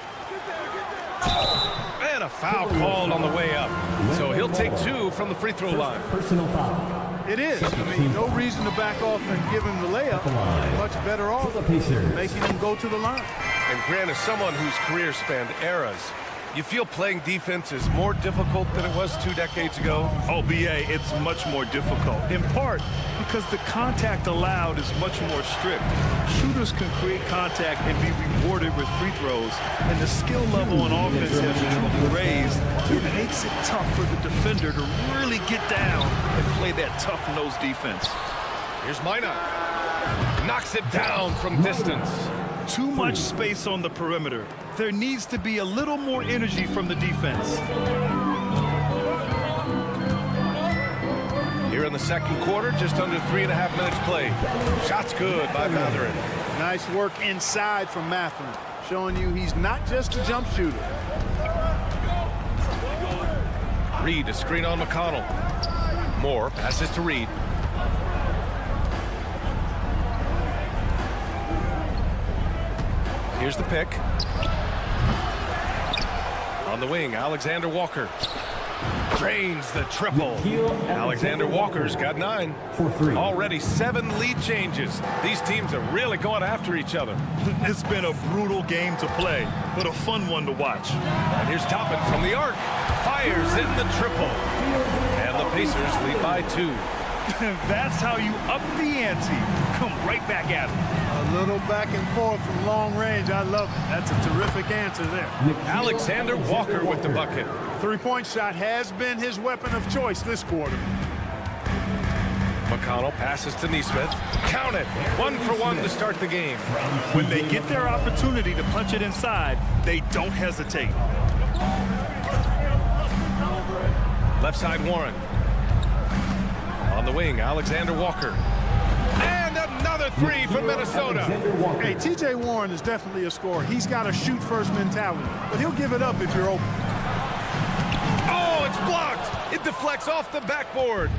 [SPEAKER 7] And a foul called on the way up. So he'll take 2 from the free throw line.
[SPEAKER 11] Personal foul.
[SPEAKER 8] It is. I mean, no reason to back off and give him the layup. Much better off making him go to the line.
[SPEAKER 7] And Grant, as someone whose career spanned eras, you feel playing defense is more difficult than it was 2 decades ago?
[SPEAKER 9] Oh, B.A., it's much more difficult, in part because the contact allowed is much more strict. Shooters can create contact and be rewarded with free throws, and the skill level on offense has been raised. It makes it tough for the defender to really get down and play that tough-nosed defense.
[SPEAKER 7] Here's Minot. knocks it down from distance.
[SPEAKER 9] Too much space on the perimeter. There needs to be a little more energy from the defense.
[SPEAKER 7] Here in the second quarter, just under 3.5 minutes played. Shot's good by Matherin.
[SPEAKER 8] Nice work inside from Matherin, showing you he's not just a jump shooter.
[SPEAKER 7] Reed, a screen on McConnell. Moore passes to Reed. Here's the pick. On the wing, Alexander Walker. Drains the triple. Alexander Walker's got 9. Already 7 lead changes. These teams are really going after each other.
[SPEAKER 9] It's been a brutal game to play, but a fun one to watch.
[SPEAKER 7] And here's Toppin from the arc. Fires in the triple. And the Pacers lead by 2.
[SPEAKER 9] That's how you up the ante. Come right back at him.
[SPEAKER 8] A little back and forth from long range. I love it. That's a terrific answer there.
[SPEAKER 7] Alexander Walker with the bucket.
[SPEAKER 8] Three-point shot has been his weapon of choice this quarter.
[SPEAKER 7] McConnell passes to Nesmith. Count it. 1 for 1 to start the game.
[SPEAKER 9] When they get their opportunity to punch it inside, they don't hesitate.
[SPEAKER 7] Left side, Warren. On the wing, Alexander Walker. And another 3 for Minnesota.
[SPEAKER 8] Hey, T.J. Warren is definitely a scorer. He's got a shoot-first mentality, but he'll give it up if you're open.
[SPEAKER 7] Oh, it's blocked. It deflects off the backboard.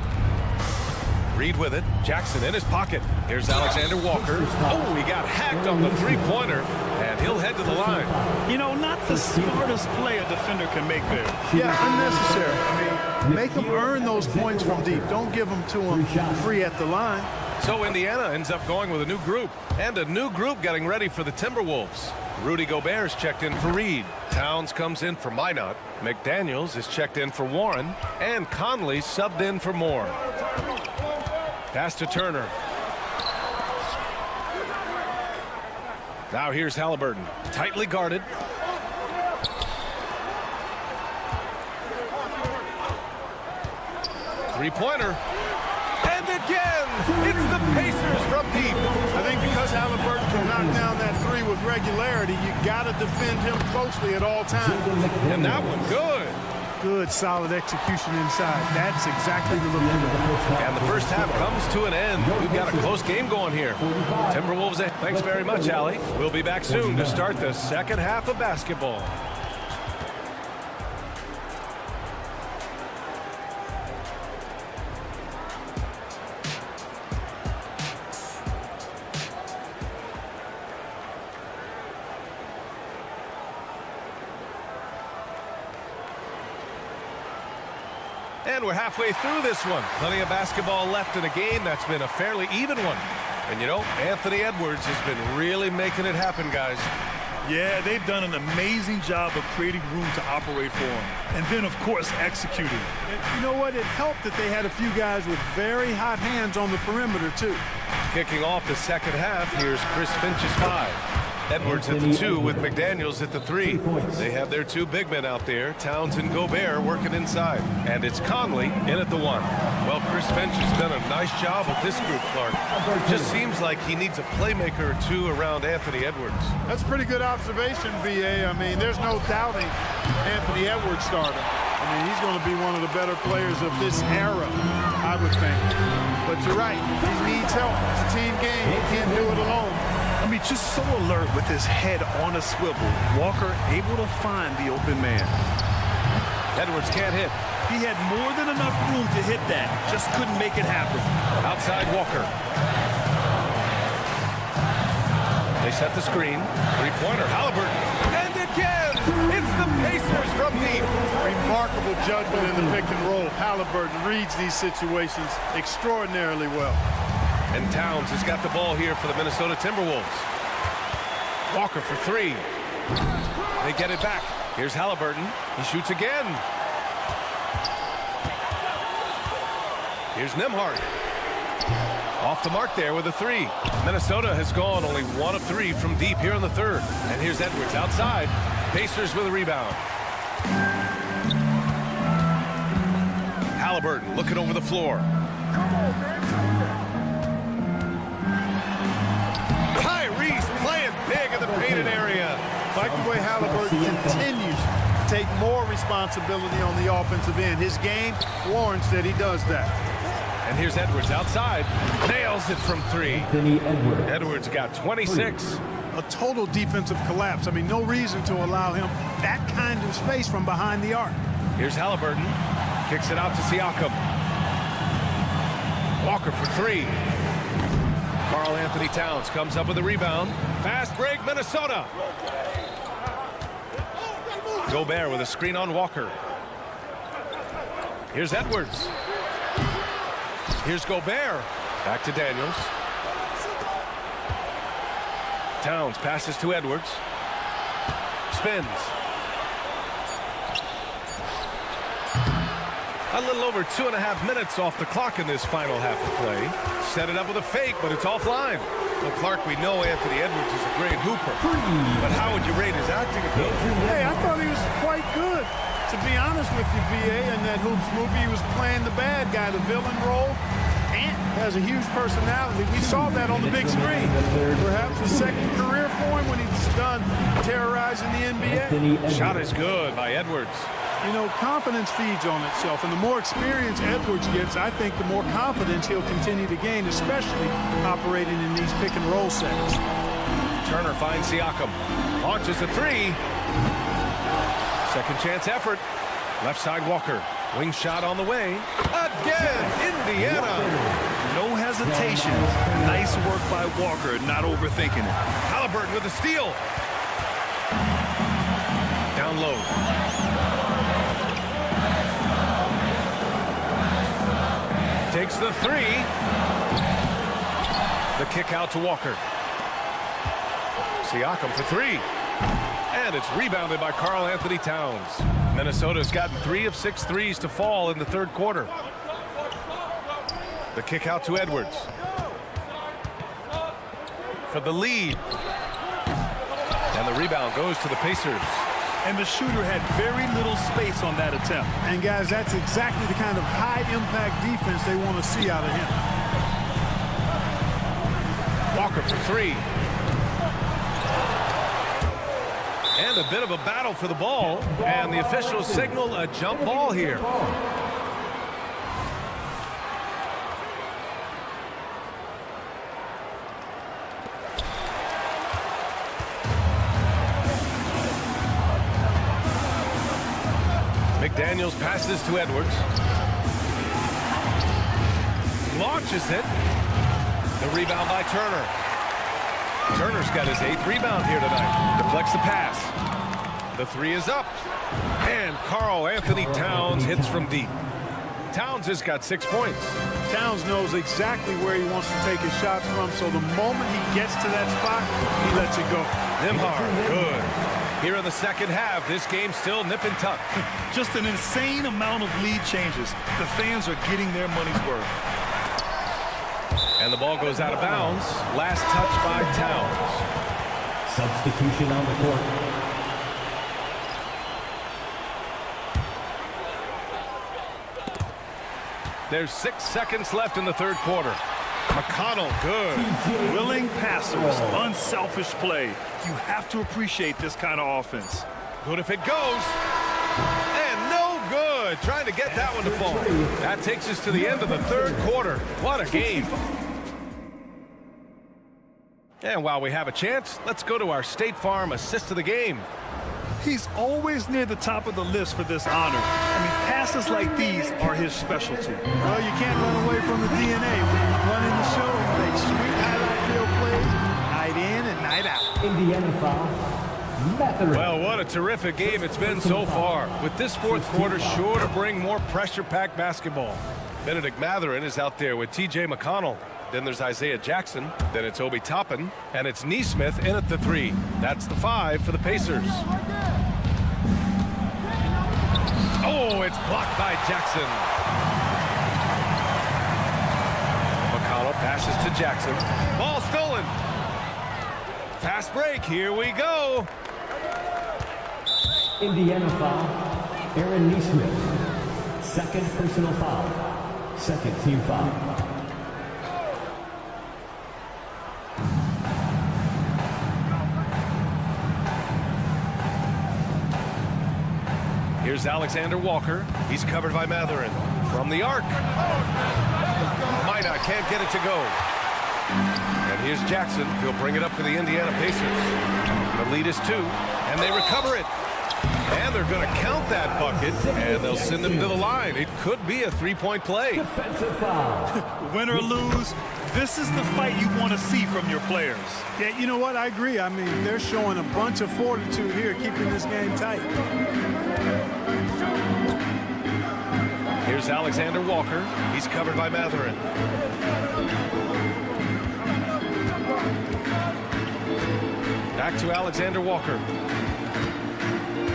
[SPEAKER 7] Reed with it. Jackson in his pocket. Here's Alexander Walker. Oh, he got hacked on the three-pointer, and he'll head to the line.
[SPEAKER 9] You know, not the smartest play a defender can make there.
[SPEAKER 8] Yeah, unnecessary. I mean, make them earn those points from deep. Don't give them to them free at the line.
[SPEAKER 7] So Indiana ends up going with a new group, and a new group getting ready for the Timberwolves. Rudy Gobert's checked in for Reed. Towns comes in for Minot. McDaniels is checked in for Warren, and Conley subbed in for Moore. Pass to Turner. Now here's Halliburton, tightly guarded. Three-pointer. And again, it's the Pacers from deep.
[SPEAKER 8] I think because Halliburton can knock down that 3 with regularity, you got to defend him closely at all times.
[SPEAKER 7] And that one good.
[SPEAKER 8] Good, solid execution inside. That's exactly the look.
[SPEAKER 7] And the first half comes to an end. We've got a close game going here. Timberwolves, thanks very much, Allie. We'll be back soon to start the second half of basketball. And we're halfway through this one. Plenty of basketball left in a game that's been a fairly even one. And you know, Anthony Edwards has been really making it happen, guys.
[SPEAKER 9] Yeah, they've done an amazing job of creating room to operate for him. And then, of course, executing.
[SPEAKER 8] You know what? It helped that they had a few guys with very hot hands on the perimeter, too.
[SPEAKER 7] Kicking off the second half, here's Chris Finch's 5. Edwards at the 2 with McDaniels at the 3. They have their 2 big men out there, Towns and Gobert, working inside. And it's Conley in at the 1. Well, Chris Finch has done a nice job with this group, Clark. Just seems like he needs a playmaker or 2 around Anthony Edwards.
[SPEAKER 8] That's a pretty good observation, B.A. I mean, there's no doubting Anthony Edwards starting. I mean, he's going to be one of the better players of this era, I would think. But you're right, he needs help. It's a team game. He can't do it alone.
[SPEAKER 9] I mean, just so alert with his head on a swivel. Walker able to find the open man.
[SPEAKER 7] Edwards can't hit.
[SPEAKER 9] He had more than enough room to hit that. Just couldn't make it happen.
[SPEAKER 7] Outside Walker. They set the screen. Three-pointer, Halliburton. And again, it's the Pacers from deep.
[SPEAKER 8] Remarkable judgment in the pick and roll. Halliburton reads these situations extraordinarily well.
[SPEAKER 7] And Towns has got the ball here for the Minnesota Timberwolves. Walker for 3. They get it back. Here's Halliburton. He shoots again. Here's Nembhard. Off the mark there with a 3. Minnesota has gone only 1 of 3 from deep here in the third. And here's Edwards outside. Pacers with a rebound. Halliburton looking over the floor.
[SPEAKER 8] way Halliburton continues to take more responsibility on the offensive end. His game warrants that he does that.
[SPEAKER 7] And here's Edwards outside. Nails it from 3. Edwards got 26.
[SPEAKER 8] A total defensive collapse. I mean, no reason to allow him that kind of space from behind the arc.
[SPEAKER 7] Here's Halliburton. Kicks it out to Siakam. Walker for 3. Karl Anthony Towns comes up with a rebound. Fast break, Minnesota. Gobert with a screen on Walker. Here's Edwards. Here's Gobert. Back to Daniels. Towns passes to Edwards. Spins. A little over 2.5 minutes off the clock in this final half of play. Set it up with a fake, but it's offline. Well, Clark, we know Anthony Edwards is a great hooper. But how would you rate his acting ability?
[SPEAKER 8] Hey, I thought he was quite good. To be honest with you, B.A., in that Hoops movie, he was playing the bad guy, the villain role. Ant has a huge personality. We saw that on the big screen. Perhaps a second career for him when he's done terrorizing the NBA.
[SPEAKER 7] Shot is good by Edwards.
[SPEAKER 8] You know, confidence feeds on itself, and the more experience Edwards gets, I think the more confidence he'll continue to gain, especially operating in these pick-and-roll sets.
[SPEAKER 7] Turner finds Siakam. Launches a 3. Second chance effort. Left side Walker. Wing shot on the way. Again, Indiana.
[SPEAKER 9] No hesitation. Nice work by Walker, not overthinking it.
[SPEAKER 7] Halliburton with a steal. Down low. Takes the 3. The kick out to Walker. Siakam for 3. And it's rebounded by Karl Anthony Towns. Minnesota's gotten 3 of 6 threes to fall in the third quarter. The kick out to Edwards. For the lead. And the rebound goes to the Pacers.
[SPEAKER 9] And the shooter had very little space on that attempt.
[SPEAKER 8] And guys, that's exactly the kind of high-impact defense they want to see out of him.
[SPEAKER 7] Walker for 3. And a bit of a battle for the ball. And the officials signal a jump ball here. McDaniels passes to Edwards. Launches it. The rebound by Turner. Turner's got his 8th rebound here tonight. Deflects the pass. The 3 is up. And Karl Anthony Towns hits from deep. Towns has got 6 points.
[SPEAKER 8] Towns knows exactly where he wants to take his shots from, so the moment he gets to that spot, he lets it go.
[SPEAKER 7] Nembhard, good. Here in the second half, this game's still nip and tuck.
[SPEAKER 9] Just an insane amount of lead changes. The fans are getting their money's worth.
[SPEAKER 7] And the ball goes out of bounds. Last touch by Towns.
[SPEAKER 11] Substitution on the court.
[SPEAKER 7] There's 6 seconds left in the third quarter. McConnell, good.
[SPEAKER 9] Willing passers, unselfish play. You have to appreciate this kind of offense.
[SPEAKER 7] Good if it goes. And no good. Trying to get that one to fall. That takes us to the end of the third quarter. What a game. And while we have a chance, let's go to our State Farm assist of the game.
[SPEAKER 9] He's always near the top of the list for this honor. I mean, passes like these are his specialty.
[SPEAKER 8] Well, you can't run away from the DNA. When you run in the show, you make sweet highlight reel plays, night in and night out.
[SPEAKER 11] Indiana foul.
[SPEAKER 7] Well, what a terrific game it's been so far. With this fourth quarter sure to bring more pressure-packed basketball. Benedict Mathurin is out there with T.J. McConnell. Then there's Isaiah Jackson. Then it's Obi Toppin. And it's Nesmith in at the 3. That's the 5 for the Pacers. Oh, it's blocked by Jackson. McConnell passes to Jackson. Ball stolen. Fast break. Here we go.
[SPEAKER 11] Indiana foul. Aaron Nesmith. Second personal foul. Second team foul.
[SPEAKER 7] Here's Alexander Walker. He's covered by Matherin. From the arc. Minot can't get it to go. And here's Jackson. He'll bring it up for the Indiana Pacers. The lead is 2, and they recover it. And they're going to count that bucket, and they'll send them to the line. It could be a 3-point play.
[SPEAKER 11] Defensive foul.
[SPEAKER 9] Win or lose, this is the fight you want to see from your players.
[SPEAKER 8] Yeah, you know what? I agree. I mean, they're showing a bunch of fortitude here, keeping this game tight.
[SPEAKER 7] Here's Alexander Walker. He's covered by Matherin. Back to Alexander Walker.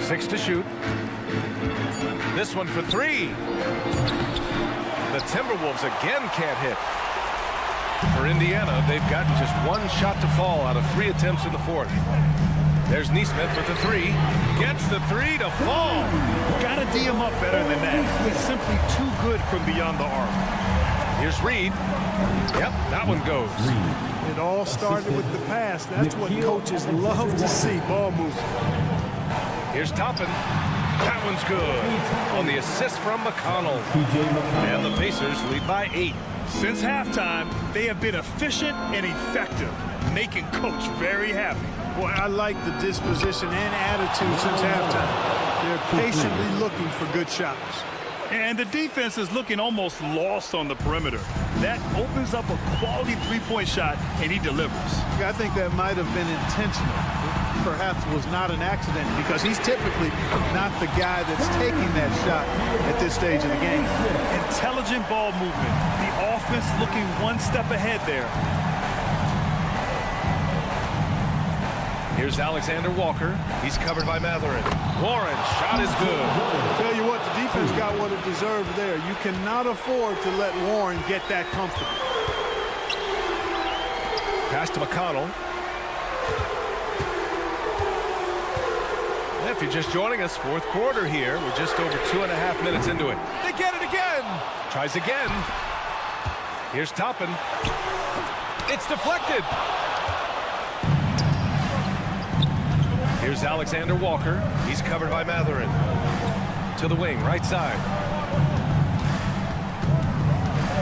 [SPEAKER 7] 6 to shoot. This one for 3. The Timberwolves again can't hit. For Indiana, they've gotten just 1 shot to fall out of 3 attempts in the 4th. There's Neesmith with the 3. Gets the 3 to fall.
[SPEAKER 9] Gotta D him up better than that. He's simply too good from beyond the arc.
[SPEAKER 7] Here's Reed. Yep, that one goes.
[SPEAKER 8] It all started with the pass. That's what coaches love to see, ball movement.
[SPEAKER 7] Here's Toppin. That one's good. On the assist from McConnell. And the Pacers lead by 8.
[SPEAKER 9] Since halftime, they have been efficient and effective, making Coach very happy.
[SPEAKER 8] Boy, I like the disposition and attitude since halftime. They're patiently looking for good shots.
[SPEAKER 9] And the defense is looking almost lost on the perimeter. That opens up a quality three-point shot, and he delivers.
[SPEAKER 8] I think that might have been intentional. Perhaps was not an accident, because he's typically not the guy that's taking that shot at this stage of the game.
[SPEAKER 9] Intelligent ball movement. The offense looking one step ahead there.
[SPEAKER 7] Here's Alexander Walker. He's covered by Matherin. Warren, shot is good.
[SPEAKER 8] Tell you what, the defense got what it deserved there. You cannot afford to let Warren get that comfortable.
[SPEAKER 7] Pass to McConnell. If you're just joining us, 4th quarter here. We're just over 2.5 minutes into it. They get it again. Tries again. Here's Toppin. It's deflected. Here's Alexander Walker. He's covered by Matherin. To the wing, right side.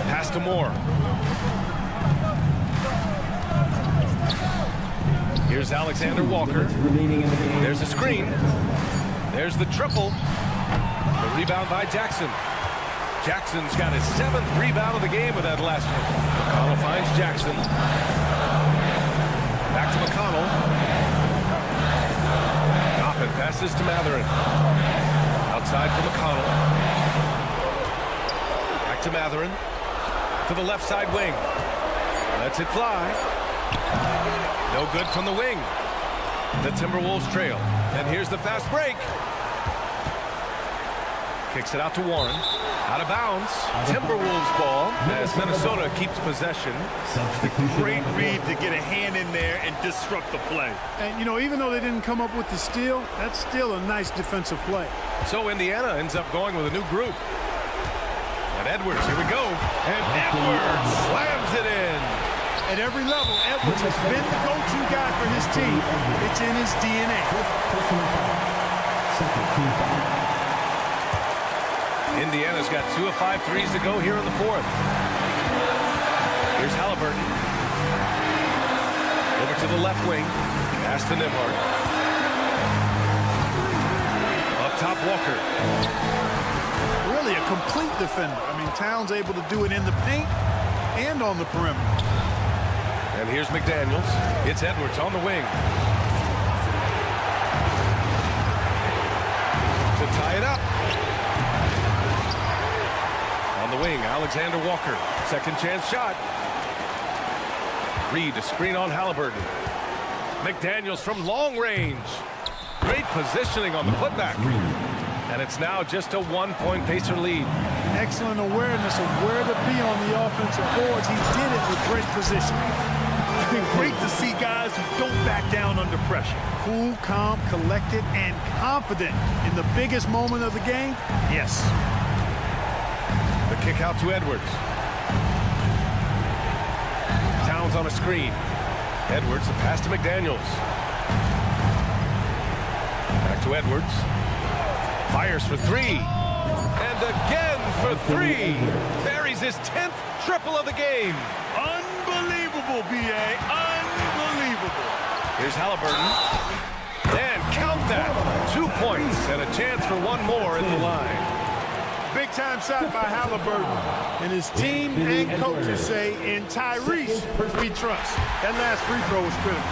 [SPEAKER 7] Pass to Moore. Here's Alexander Walker. There's a screen. There's the triple. The rebound by Jackson. Jackson's got his 7th rebound of the game with that last one. McConnell finds Jackson. Back to McConnell. Toppin passes to Matherin. Outside for McConnell. Back to Matherin. To the left side wing. Lets it fly. No good from the wing. The Timberwolves trail. And here's the fast break. Kicks it out to Warren. Out of bounds. Timberwolves ball as Minnesota keeps possession.
[SPEAKER 9] Great read to get a hand in there and disrupt the play.
[SPEAKER 8] And, you know, even though they didn't come up with the steal, that's still a nice defensive play.
[SPEAKER 7] So Indiana ends up going with a new group. And Edwards, here we go. And Edwards slams it in.
[SPEAKER 8] At every level, Edwards has been the go-to guy for his team. It's in his DNA.
[SPEAKER 7] Indiana's got 2 of 5 threes to go here in the 4th. Here's Halliburton. Over to the left wing. Pass to Nembhard. Up top, Walker.
[SPEAKER 8] Really a complete defender. I mean, Towns able to do it in the paint and on the perimeter.
[SPEAKER 7] And here's McDaniels. It's Edwards on the wing. To tie it up. On the wing, Alexander Walker. Second chance shot. Reed, a screen on Halliburton. McDaniels from long range. Great positioning on the putback. And it's now just a 1-point Pacer lead.
[SPEAKER 8] Excellent awareness of where to be on the offensive boards. He did it with great position.
[SPEAKER 9] It's been great to see guys who don't back down under pressure.
[SPEAKER 8] Cool, calm, collected, and confident in the biggest moment of the game. Yes.
[SPEAKER 7] The kick out to Edwards. Towns on a screen. Edwards, the pass to McDaniels. Back to Edwards. Fires for three. And again for three. Buries his 10th triple of the game.
[SPEAKER 8] Unbelievable, B.A. Unbelievable.
[SPEAKER 7] Here's Halliburton. And count that. 2 points and a chance for one more at the line.
[SPEAKER 8] Big time shot by Halliburton. And his team and coaches say, in Tyrese, we trust. That last free throw was critical.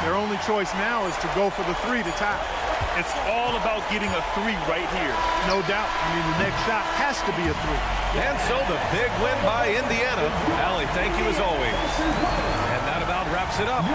[SPEAKER 8] Their only choice now is to go for the three to tie.
[SPEAKER 9] It's all about getting a three right here.
[SPEAKER 8] No doubt. I mean, the next shot has to be a three.
[SPEAKER 7] And so the big win by Indiana. Allie, thank you as always. And that about wraps it up.